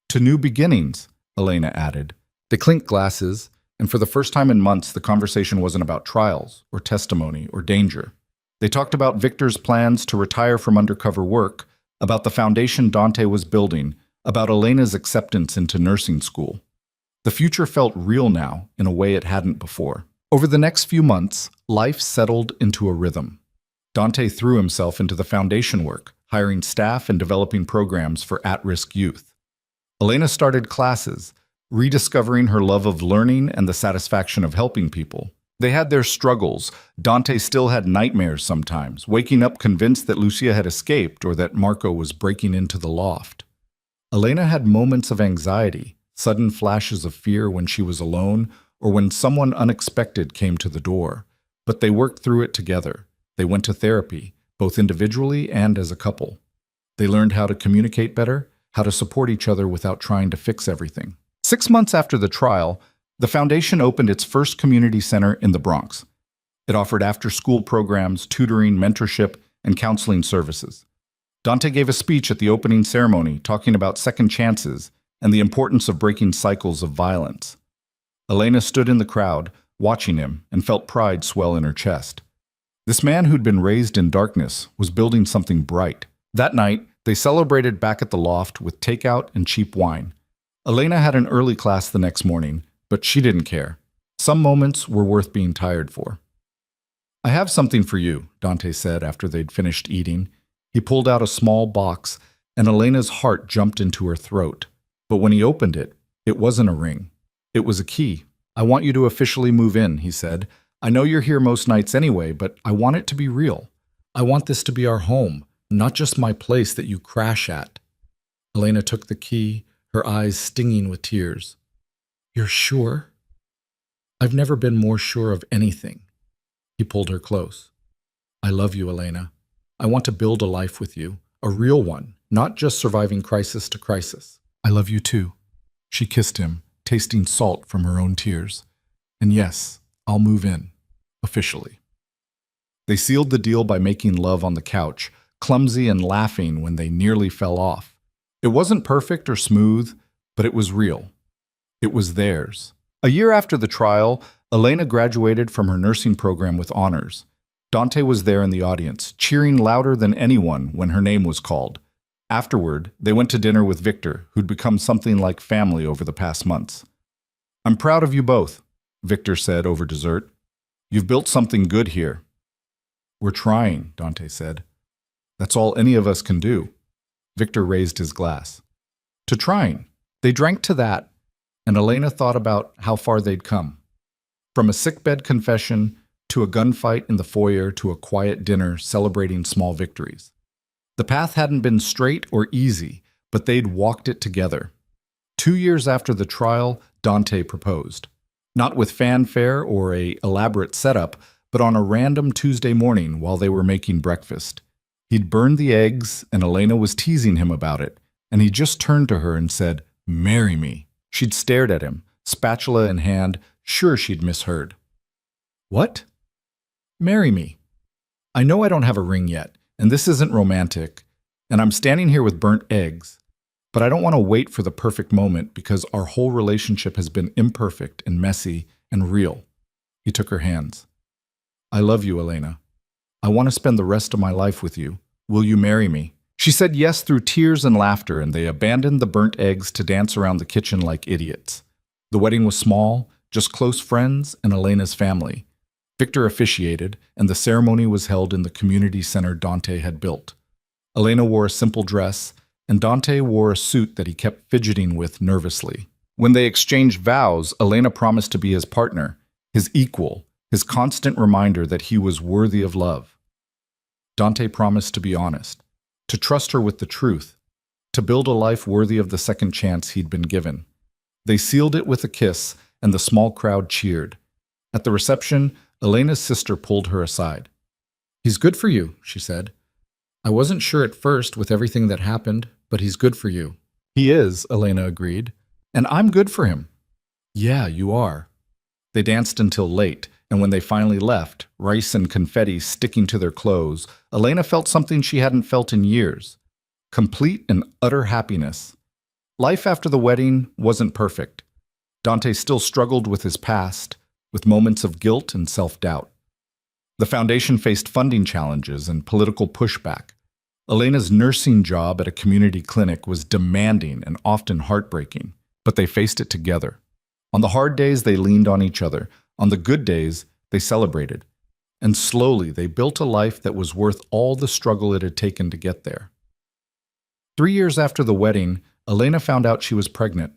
"To new beginnings," Elena added. They clinked glasses, and for the first time in months, the conversation wasn't about trials or testimony or danger. They talked about Victor's plans to retire from undercover work, about the foundation Dante was building, about Elena's acceptance into nursing school. The future felt real now in a way it hadn't before. Over the next few months, life settled into a rhythm. Dante threw himself into the foundation work, hiring staff and developing programs for at-risk youth. Elena started classes, rediscovering her love of learning and the satisfaction of helping people. They had their struggles. Dante still had nightmares sometimes, waking up convinced that Lucia had escaped or that Marco was breaking into the loft. Elena had moments of anxiety, sudden flashes of fear when she was alone or when someone unexpected came to the door. But they worked through it together. They went to therapy, both individually and as a couple. They learned how to communicate better, how to support each other without trying to fix everything. 6 months after the trial, the foundation opened its first community center in the Bronx. It offered after-school programs, tutoring, mentorship, and counseling services. Dante gave a speech at the opening ceremony talking about second chances and the importance of breaking cycles of violence. Elena stood in the crowd, watching him, and felt pride swell in her chest. This man who'd been raised in darkness was building something bright. That night, they celebrated back at the loft with takeout and cheap wine. Elena had an early class the next morning, but she didn't care. Some moments were worth being tired for. "I have something for you," Dante said after they'd finished eating. He pulled out a small box, and Elena's heart jumped into her throat. But when he opened it, it wasn't a ring. It was a key. "I want you to officially move in," he said. "I know you're here most nights anyway, but I want it to be real. I want this to be our home, not just my place that you crash at." Elena took the key, her eyes stinging with tears. "You're sure?" "I've never been more sure of anything." He pulled her close. "I love you, Elena. I want to build a life with you, a real one, not just surviving crisis to crisis." "I love you too." She kissed him, tasting salt from her own tears. "And yes, I'll move in, officially." They sealed the deal by making love on the couch, clumsy and laughing when they nearly fell off. It wasn't perfect or smooth, but it was real. It was theirs. A year after the trial, Elena graduated from her nursing program with honors. Dante was there in the audience, cheering louder than anyone when her name was called. Afterward, they went to dinner with Victor, who'd become something like family over the past months. "I'm proud of you both," Victor said over dessert. You've built something good here. We're trying, Dante said. That's all any of us can do. Victor raised his glass. To trying. They drank to that, and Elena thought about how far they'd come. From a sickbed confession to a gunfight in the foyer to a quiet dinner celebrating small victories. The path hadn't been straight or easy, but they'd walked it together. 2 years after the trial, Dante proposed. Not with fanfare or an elaborate setup, but on a random Tuesday morning while they were making breakfast. He'd burned the eggs, and Elena was teasing him about it, and he just turned to her and said, "Marry me." She'd stared at him, spatula in hand, sure she'd misheard. What? Marry me. I know I don't have a ring yet, and this isn't romantic, and I'm standing here with burnt eggs, but I don't want to wait for the perfect moment because our whole relationship has been imperfect and messy and real. He took her hands. I love you, Elena. I want to spend the rest of my life with you. Will you marry me? She said yes through tears and laughter, and they abandoned the burnt eggs to dance around the kitchen like idiots. The wedding was small, just close friends and Elena's family. Victor officiated, and the ceremony was held in the community center Dante had built. Elena wore a simple dress, and Dante wore a suit that he kept fidgeting with nervously. When they exchanged vows, Elena promised to be his partner, his equal, his constant reminder that he was worthy of love. Dante promised to be honest, to trust her with the truth, to build a life worthy of the second chance he'd been given. They sealed it with a kiss, and the small crowd cheered. At the reception, Elena's sister pulled her aside. He's good for you, she said. I wasn't sure at first with everything that happened, but he's good for you. He is, Elena agreed. And I'm good for him. Yeah, you are. They danced until late, and when they finally left, rice and confetti sticking to their clothes, Elena felt something she hadn't felt in years. Complete and utter happiness. Life after the wedding wasn't perfect. Dante still struggled with his past, with moments of guilt and self-doubt. The foundation faced funding challenges and political pushback. Elena's nursing job at a community clinic was demanding and often heartbreaking, but they faced it together. On the hard days, they leaned on each other. On the good days, they celebrated. And slowly, they built a life that was worth all the struggle it had taken to get there. 3 years after the wedding, Elena found out she was pregnant.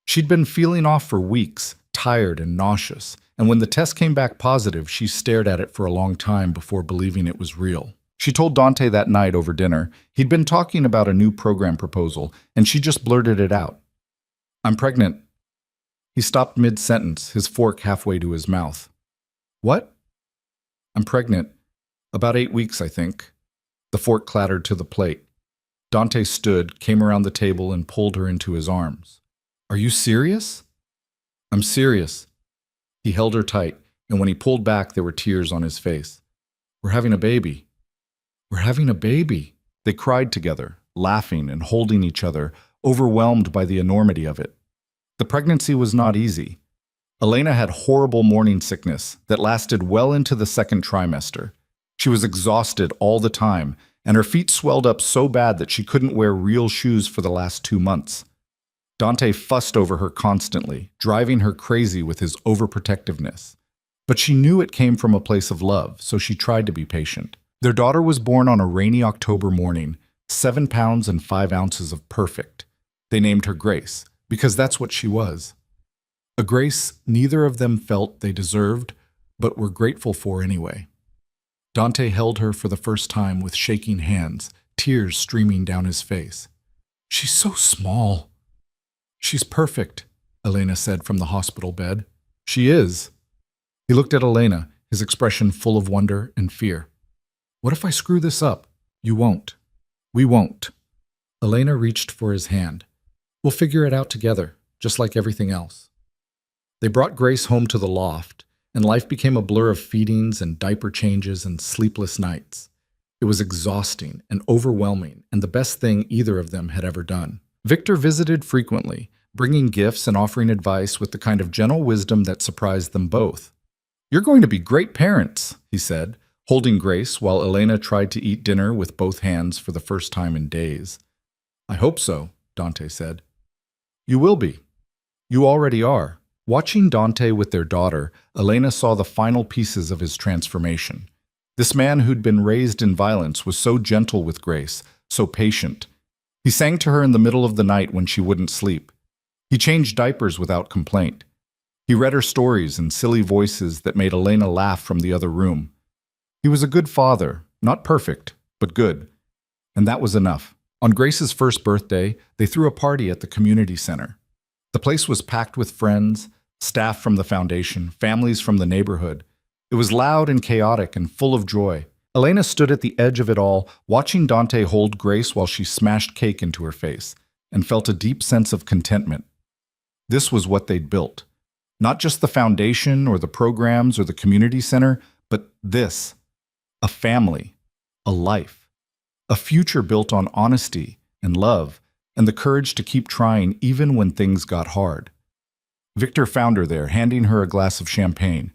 She'd been feeling off for weeks, tired and nauseous, and when the test came back positive, she stared at it for a long time before believing it was real. She told Dante that night over dinner. He'd been talking about a new program proposal, and she just blurted it out. I'm pregnant. He stopped mid-sentence, his fork halfway to his mouth. What? I'm pregnant. About 8 weeks, I think. The fork clattered to the plate. Dante stood, came around the table, and pulled her into his arms. Are you serious? I'm serious. He held her tight, and when he pulled back, there were tears on his face. We're having a baby. We're having a baby. They cried together, laughing and holding each other, overwhelmed by the enormity of it. The pregnancy was not easy. Elena had horrible morning sickness that lasted well into the second trimester. She was exhausted all the time, and her feet swelled up so bad that she couldn't wear real shoes for the last 2 months. Dante fussed over her constantly, driving her crazy with his overprotectiveness. But she knew it came from a place of love, so she tried to be patient. Their daughter was born on a rainy October morning, 7 pounds and 5 ounces of perfect. They named her Grace, because that's what she was. A grace neither of them felt they deserved, but were grateful for anyway. Dante held her for the first time with shaking hands, tears streaming down his face. She's so small. She's perfect, Elena said from the hospital bed. She is. He looked at Elena, his expression full of wonder and fear. What if I screw this up? You won't. We won't. Elena reached for his hand. We'll figure it out together, just like everything else. They brought Grace home to the loft, and life became a blur of feedings and diaper changes and sleepless nights. It was exhausting and overwhelming, and the best thing either of them had ever done. Victor visited frequently, bringing gifts and offering advice with the kind of gentle wisdom that surprised them both. You're going to be great parents, he said, holding Grace while Elena tried to eat dinner with both hands for the first time in days. I hope so, Dante said. You will be. You already are. Watching Dante with their daughter, Elena saw the final pieces of his transformation. This man who'd been raised in violence was so gentle with Grace, so patient. He sang to her in the middle of the night when she wouldn't sleep. He changed diapers without complaint. He read her stories in silly voices that made Elena laugh from the other room. He was a good father, not perfect, but good. And that was enough. On Grace's first birthday, they threw a party at the community center. The place was packed with friends, staff from the foundation, families from the neighborhood. It was loud and chaotic and full of joy. Elena stood at the edge of it all, watching Dante hold Grace while she smashed cake into her face, and felt a deep sense of contentment. This was what they'd built. Not just the foundation or the programs or the community center, but this. A family, a life, a future built on honesty and love and the courage to keep trying even when things got hard. Victor found her there, handing her a glass of champagne.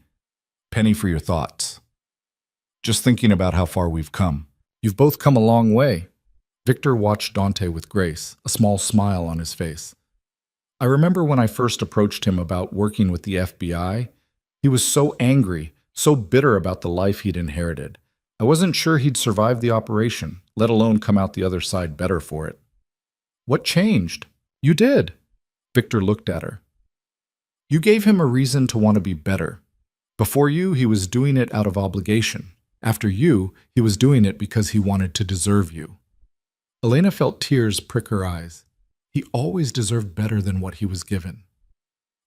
"Penny for your thoughts. Just thinking about how far we've come. You've both come a long way." Victor watched Dante with Grace, a small smile on his face. "I remember when I first approached him about working with the FBI. He was so angry, so bitter about the life he'd inherited. I wasn't sure he'd survive the operation, let alone come out the other side better for it." "What changed?" "You did." Victor looked at her. "You gave him a reason to want to be better. Before you, he was doing it out of obligation. After you, he was doing it because he wanted to deserve you." Elena felt tears prick her eyes. He always deserved better than what he was given.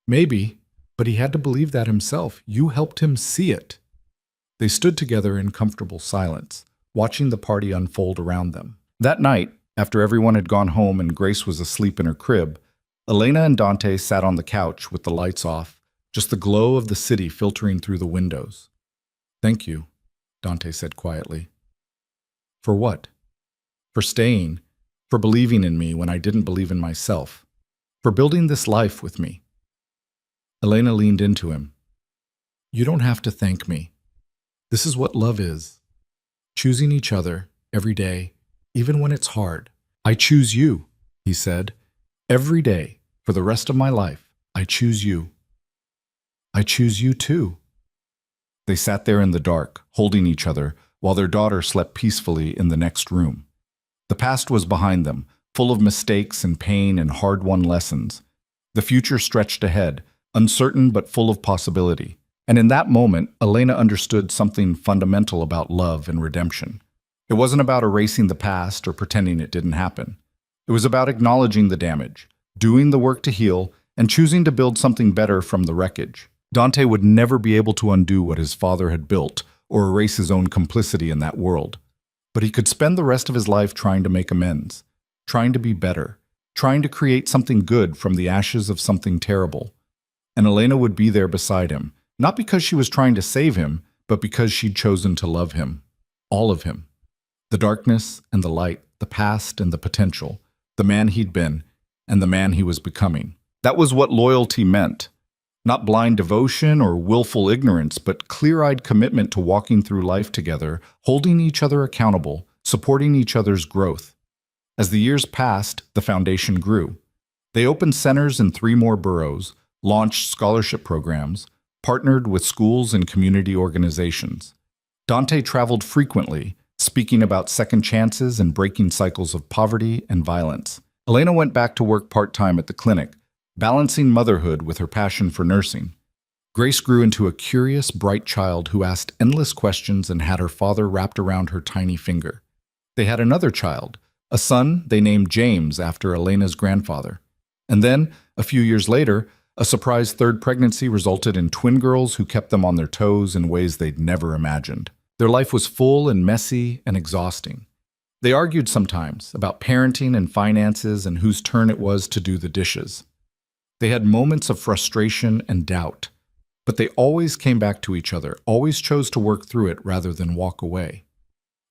"Maybe, but he had to believe that himself. You helped him see it." They stood together in comfortable silence, watching the party unfold around them. That night, after everyone had gone home and Grace was asleep in her crib, Elena and Dante sat on the couch with the lights off, just the glow of the city filtering through the windows. "Thank you," Dante said quietly. "For what?" "For staying, for believing in me when I didn't believe in myself, for building this life with me." Elena leaned into him. "You don't have to thank me. This is what love is. Choosing each other every day, even when it's hard. I choose you," he said. "Every day, for the rest of my life, I choose you." "I choose you too." They sat there in the dark, holding each other, while their daughter slept peacefully in the next room. The past was behind them, full of mistakes and pain and hard-won lessons. The future stretched ahead, uncertain but full of possibility. And in that moment, Elena understood something fundamental about love and redemption. It wasn't about erasing the past or pretending it didn't happen. It was about acknowledging the damage, doing the work to heal, and choosing to build something better from the wreckage. Dante would never be able to undo what his father had built or erase his own complicity in that world. But he could spend the rest of his life trying to make amends, trying to be better, trying to create something good from the ashes of something terrible. And Elena would be there beside him, not because she was trying to save him, but because she'd chosen to love him. All of him. The darkness and the light, the past and the potential, the man he'd been, and the man he was becoming. That was what loyalty meant. Not blind devotion or willful ignorance, but clear-eyed commitment to walking through life together, holding each other accountable, supporting each other's growth. As the years passed, the foundation grew. They opened centers in 3 more boroughs, launched scholarship programs, partnered with schools and community organizations. Dante traveled frequently, speaking about second chances and breaking cycles of poverty and violence. Elena went back to work part-time at the clinic, balancing motherhood with her passion for nursing. Grace grew into a curious, bright child who asked endless questions and had her father wrapped around her tiny finger. They had another child, a son they named James after Elena's grandfather. And then, a few years later, a surprise third pregnancy resulted in twin girls who kept them on their toes in ways they'd never imagined. Their life was full and messy and exhausting. They argued sometimes about parenting and finances and whose turn it was to do the dishes. They had moments of frustration and doubt, but they always came back to each other, always chose to work through it rather than walk away.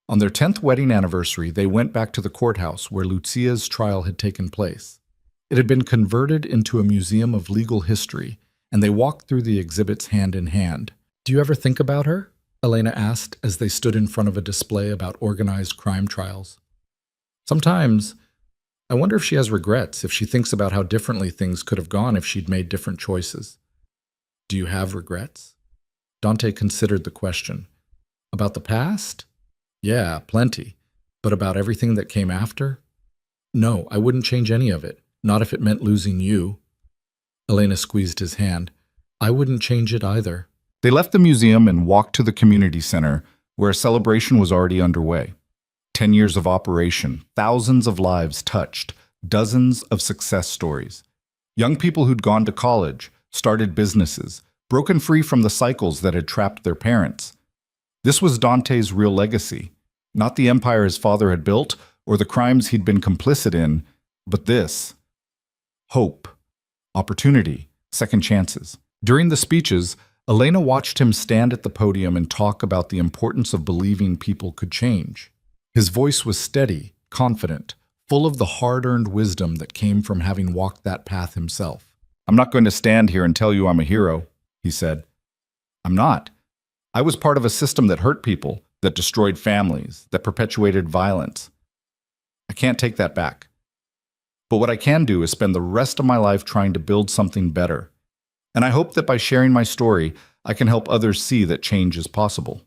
On their 10th wedding anniversary, they went back to the courthouse where Lucia's trial had taken place. It had been converted into a museum of legal history, and they walked through the exhibits hand in hand. "Do you ever think about her?" Elena asked as they stood in front of a display about organized crime trials. "Sometimes. I wonder if she has regrets, if she thinks about how differently things could have gone if she'd made different choices. Do you have regrets? Dante considered the question. About the past? Yeah, plenty. But about everything that came after? No, I wouldn't change any of it. Not if it meant losing you. Elena squeezed his hand. I wouldn't change it either. They left the museum and walked to the community center, where a celebration was already underway. 10 years of operation, thousands of lives touched, dozens of success stories. Young people who'd gone to college, started businesses, broken free from the cycles that had trapped their parents. This was Dante's real legacy, not the empire his father had built or the crimes he'd been complicit in, but this. Hope, opportunity, second chances. During the speeches, Elena watched him stand at the podium and talk about the importance of believing people could change. His voice was steady, confident, full of the hard-earned wisdom that came from having walked that path himself. I'm not going to stand here and tell you I'm a hero, he said. I'm not. I was part of a system that hurt people, that destroyed families, that perpetuated violence. I can't take that back. But what I can do is spend the rest of my life trying to build something better. And I hope that by sharing my story, I can help others see that change is possible.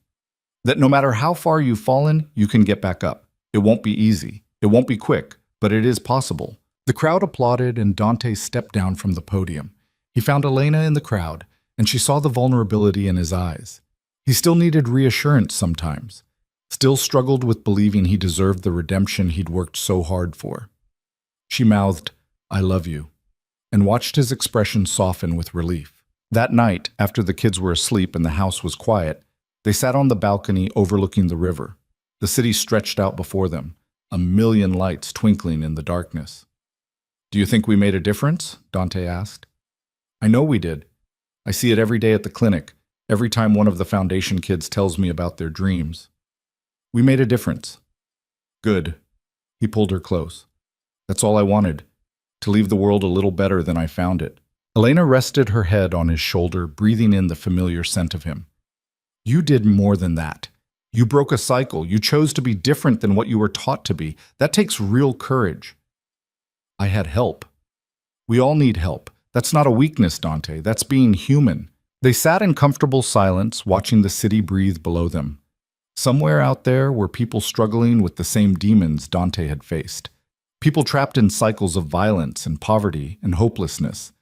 That no matter how far you've fallen, you can get back up. It won't be easy. It won't be quick, but it is possible. The crowd applauded and Dante stepped down from the podium. He found Elena in the crowd, and she saw the vulnerability in his eyes. He still needed reassurance sometimes, still struggled with believing he deserved the redemption he'd worked so hard for. She mouthed, I love you, and watched his expression soften with relief. That night, after the kids were asleep and the house was quiet, they sat on the balcony overlooking the river. The city stretched out before them, a million lights twinkling in the darkness. Do you think we made a difference? Dante asked. I know we did. I see it every day at the clinic, every time one of the foundation kids tells me about their dreams. We made a difference. Good. He pulled her close. That's all I wanted, to leave the world a little better than I found it. Elena rested her head on his shoulder, breathing in the familiar scent of him. You did more than that. You broke a cycle. You chose to be different than what you were taught to be. That takes real courage. I had help. We all need help. That's not a weakness, Dante. That's being human. They sat in comfortable silence, watching the city breathe below them. Somewhere out there were people struggling with the same demons Dante had faced. People trapped in cycles of violence and poverty and hopelessness.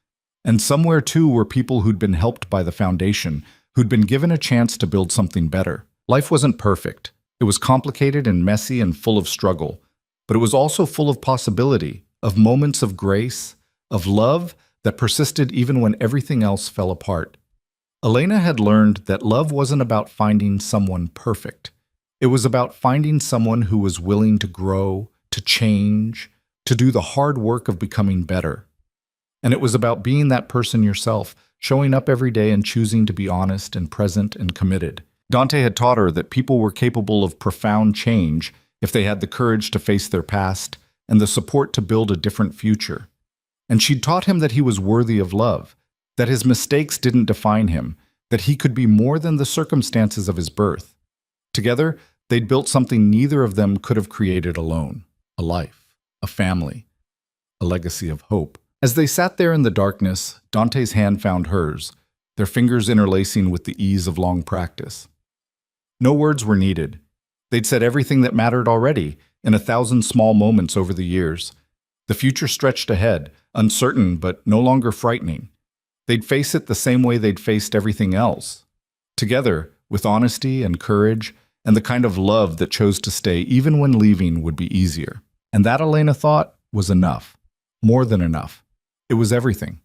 And somewhere, too, were people who'd been helped by the foundation, who'd been given a chance to build something better. Life wasn't perfect. It was complicated and messy and full of struggle. But it was also full of possibility, of moments of grace, of love that persisted even when everything else fell apart. Elena had learned that love wasn't about finding someone perfect. It was about finding someone who was willing to grow, to change, to do the hard work of becoming better. And it was about being that person yourself, showing up every day and choosing to be honest and present and committed. Dante had taught her that people were capable of profound change if they had the courage to face their past and the support to build a different future. And she'd taught him that he was worthy of love, that his mistakes didn't define him, that he could be more than the circumstances of his birth. Together, they'd built something neither of them could have created alone. A life, a family, a legacy of hope. As they sat there in the darkness, Dante's hand found hers, their fingers interlacing with the ease of long practice. No words were needed. They'd said everything that mattered already, in 1,000 small moments over the years. The future stretched ahead, uncertain but no longer frightening. They'd face it the same way they'd faced everything else. Together, with honesty and courage, and the kind of love that chose to stay even when leaving would be easier. And that, Elena thought, was enough. More than enough. It was everything.